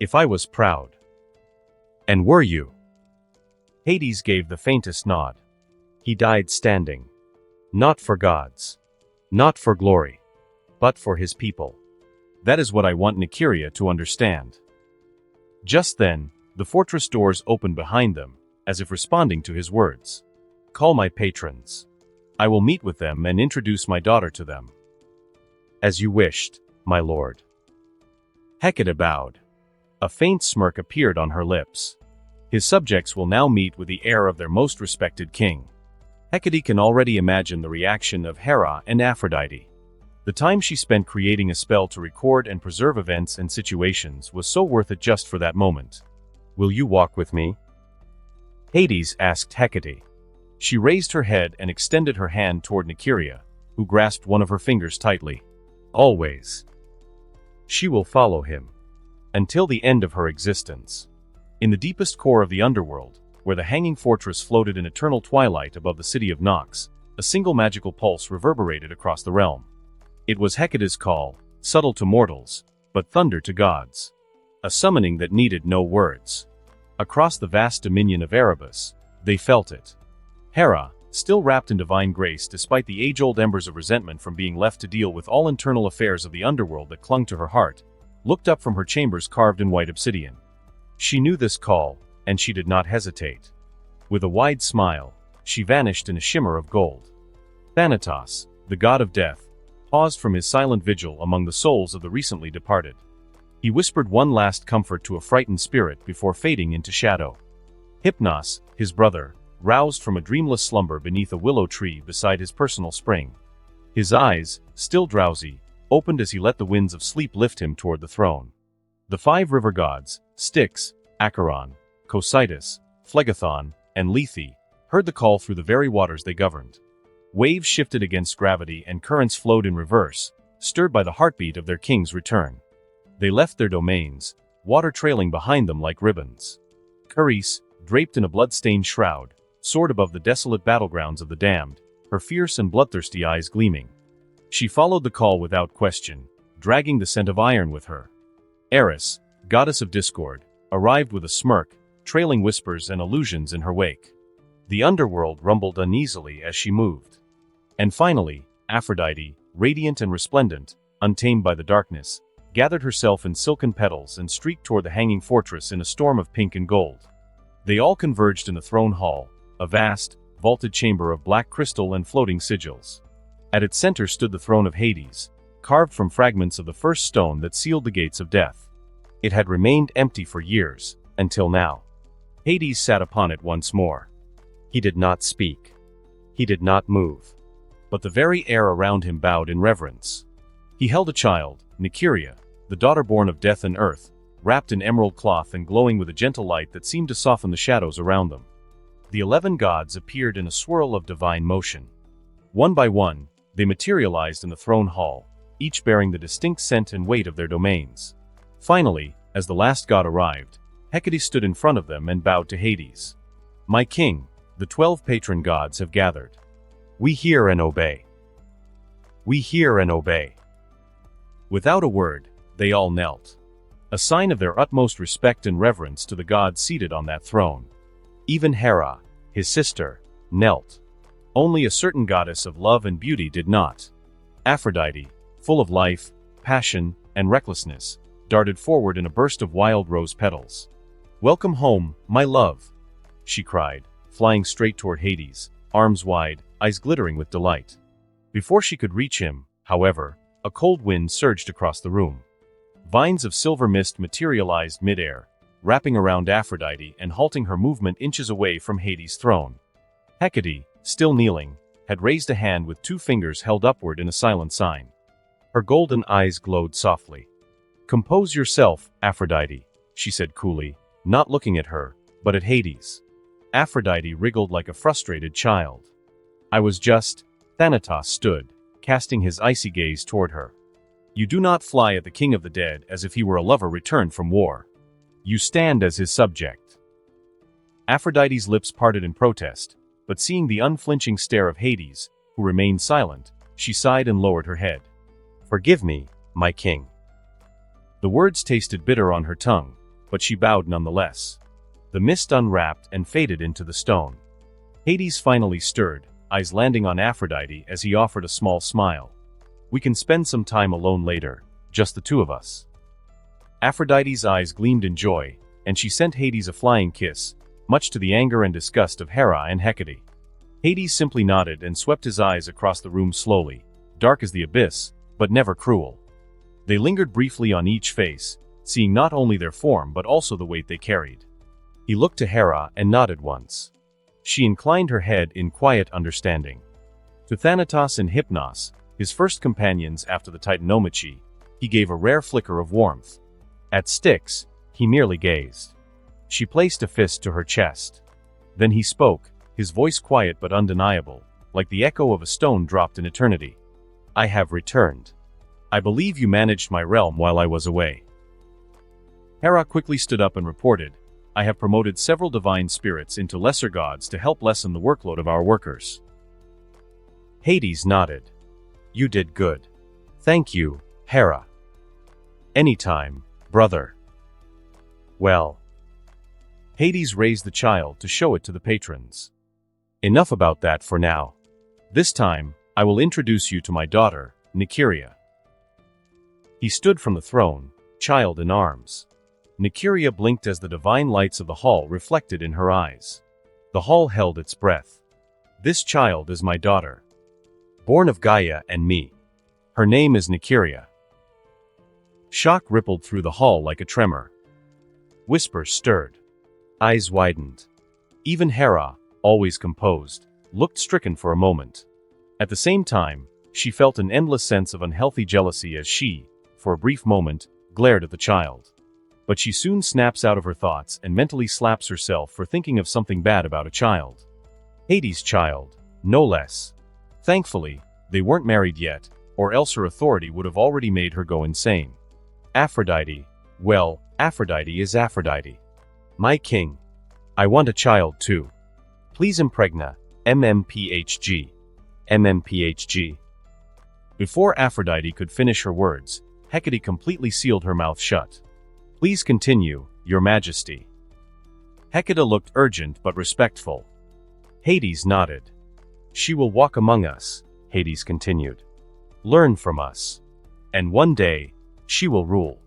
If I was proud. And were you? Hades gave the faintest nod. He died standing. Not for gods. Not for glory. But for his people. That is what I want Nykiria to understand. Just then, the fortress doors opened behind them, as if responding to his words. Call my patrons. I will meet with them and introduce my daughter to them. As you wished, my lord. Hecate bowed. A faint smirk appeared on her lips. His subjects will now meet with the heir of their most respected king. Hecate can already imagine the reaction of Hera and Aphrodite. The time she spent creating a spell to record and preserve events and situations was so worth it just for that moment. Will you walk with me? Hades asked Hecate. She raised her head and extended her hand toward Nykiria, who grasped one of her fingers tightly. Always. She will follow him. Until the end of her existence. In the deepest core of the underworld, where the hanging fortress floated in eternal twilight above the city of Nox, a single magical pulse reverberated across the realm. It was Hecate's call, subtle to mortals, but thunder to gods. A summoning that needed no words. Across the vast dominion of Erebus, they felt it. Hera, still wrapped in divine grace despite the age-old embers of resentment from being left to deal with all internal affairs of the underworld that clung to her heart, looked up from her chambers carved in white obsidian. She knew this call, and she did not hesitate. With a wide smile, she vanished in a shimmer of gold. Thanatos, the god of death, paused from his silent vigil among the souls of the recently departed. He whispered one last comfort to a frightened spirit before fading into shadow. Hypnos, his brother, roused from a dreamless slumber beneath a willow tree beside his personal spring. His eyes, still drowsy, opened as he let the winds of sleep lift him toward the throne. The five river gods, Styx, Acheron, Cocytus, Phlegethon, and Lethe, heard the call through the very waters they governed. Waves shifted against gravity and currents flowed in reverse, stirred by the heartbeat of their king's return. They left their domains, water trailing behind them like ribbons. Charis, draped in a blood-stained shroud, soared above the desolate battlegrounds of the damned, her fierce and bloodthirsty eyes gleaming. She followed the call without question, dragging the scent of iron with her. Eris, goddess of discord, arrived with a smirk, trailing whispers and illusions in her wake. The underworld rumbled uneasily as she moved. And finally, Aphrodite, radiant and resplendent, untamed by the darkness, gathered herself in silken petals and streaked toward the hanging fortress in a storm of pink and gold. They all converged in the throne hall, a vast, vaulted chamber of black crystal and floating sigils. At its center stood the throne of Hades, carved from fragments of the first stone that sealed the gates of death. It had remained empty for years, until now. Hades sat upon it once more. He did not speak. He did not move. But the very air around him bowed in reverence. He held a child, Nykiria, the daughter born of death and earth, wrapped in emerald cloth and glowing with a gentle light that seemed to soften the shadows around them. The 11 gods appeared in a swirl of divine motion. One by one, they materialized in the throne hall, each bearing the distinct scent and weight of their domains. Finally, as the last god arrived, Hecate stood in front of them and bowed to Hades. "My king, the 12 patron gods have gathered. We hear and obey. We hear and obey." Without a word, they all knelt. A sign of their utmost respect and reverence to the god seated on that throne. Even Hera, his sister, knelt. Only a certain goddess of love and beauty did not. Aphrodite, full of life, passion, and recklessness, darted forward in a burst of wild rose petals. "Welcome home, my love," she cried, flying straight toward Hades, arms wide, eyes glittering with delight. Before she could reach him, however, a cold wind surged across the room. Vines of silver mist materialized midair, wrapping around Aphrodite and halting her movement inches away from Hades' throne. Hecate, still kneeling, had raised a hand with 2 fingers held upward in a silent sign. Her golden eyes glowed softly. "Compose yourself, Aphrodite," she said coolly, not looking at her, but at Hades. Aphrodite wriggled like a frustrated child. "I was just—" Thanatos stood, casting his icy gaze toward her. "You do not fly at the king of the dead as if he were a lover returned from war. You stand as his subject." Aphrodite's lips parted in protest, but seeing the unflinching stare of Hades, who remained silent, she sighed and lowered her head. "Forgive me, my king." The words tasted bitter on her tongue, but she bowed nonetheless. The mist unwrapped and faded into the stone. Hades finally stirred, eyes landing on Aphrodite as he offered a small smile. "We can spend some time alone later, just the 2 of us." Aphrodite's eyes gleamed in joy, and she sent Hades a flying kiss, much to the anger and disgust of Hera and Hecate. Hades simply nodded and swept his eyes across the room slowly, dark as the abyss, but never cruel. They lingered briefly on each face, seeing not only their form but also the weight they carried. He looked to Hera and nodded once. She inclined her head in quiet understanding. To Thanatos and Hypnos, his first companions after the Titanomachi, he gave a rare flicker of warmth. At Styx, he merely gazed. She placed a fist to her chest. Then he spoke, his voice quiet but undeniable, like the echo of a stone dropped in eternity. "I have returned. I believe you managed my realm while I was away." Hera quickly stood up and reported, "I have promoted several divine spirits into lesser gods to help lessen the workload of our workers." Hades nodded. "You did good. Thank you, Hera." "Anytime, brother." "Well." Hades raised the child to show it to the patrons. "Enough about that for now. This time, I will introduce you to my daughter, Nycteria." He stood from the throne, child in arms. Nycteria blinked as the divine lights of the hall reflected in her eyes. The hall held its breath. "This child is my daughter. Born of Gaia and me. Her name is Nycteria." Shock rippled through the hall like a tremor. Whispers stirred. Eyes widened. Even Hera, always composed, looked stricken for a moment. At the same time, she felt an endless sense of unhealthy jealousy as she, for a brief moment, glared at the child. But she soon snaps out of her thoughts and mentally slaps herself for thinking of something bad about a child. Hades' child, no less. Thankfully, they weren't married yet, or else her authority would have already made her go insane. Aphrodite, well, Aphrodite is Aphrodite. "My king. I want a child too. Please impregna, MMPHG. MMPHG. Before Aphrodite could finish her words, Hecate completely sealed her mouth shut. "Please continue, Your Majesty." Hecate looked urgent but respectful. Hades nodded. "She will walk among us," Hades continued. "Learn from us. And one day, she will rule.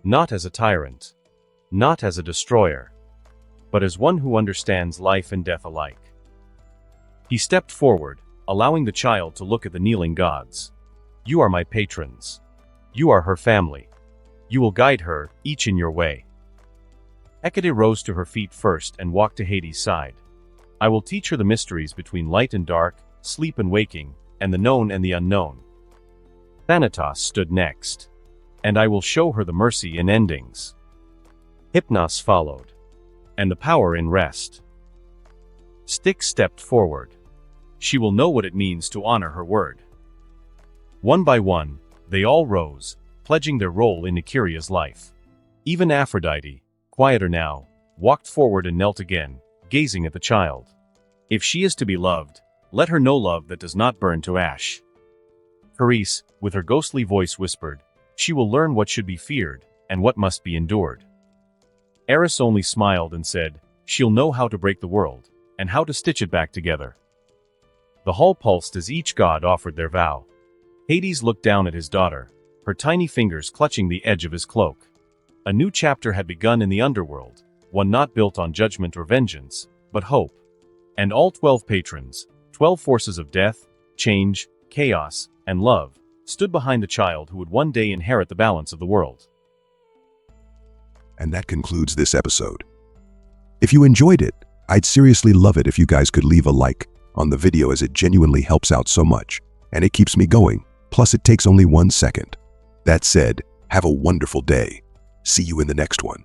Not as a tyrant. Not as a destroyer. But as one who understands life and death alike." He stepped forward, allowing the child to look at the kneeling gods. "You are my patrons. You are her family. You will guide her, each in your way." Hecate rose to her feet first and walked to Hades' side. "I will teach her the mysteries between light and dark, sleep and waking, and the known and the unknown." Thanatos stood next. "And I will show her the mercy in endings." Hypnos followed. "And the power in rest." Styx stepped forward. "She will know what it means to honor her word." One by one, they all rose, pledging their role in Nycteria's life. Even Aphrodite, quieter now, walked forward and knelt again, gazing at the child. If she is to be loved, let her know love that does not burn to ash. Carice, with her ghostly voice whispered, she will learn what should be feared, and what must be endured. Eris only smiled and said, she'll know how to break the world, and how to stitch it back together. The hall pulsed as each god offered their vow. Hades looked down at his daughter, her tiny fingers clutching the edge of his cloak. A new chapter had begun in the Underworld, one not built on judgment or vengeance, but hope. And all 12 patrons, 12 forces of death, change, chaos, and love, stood behind the child who would one day inherit the balance of the world. And that concludes this episode. If you enjoyed it, I'd seriously love it if you guys could leave a like on the video, as it genuinely helps out so much, and it keeps me going, plus it takes only 1 second. That said, have a wonderful day. See you in the next one.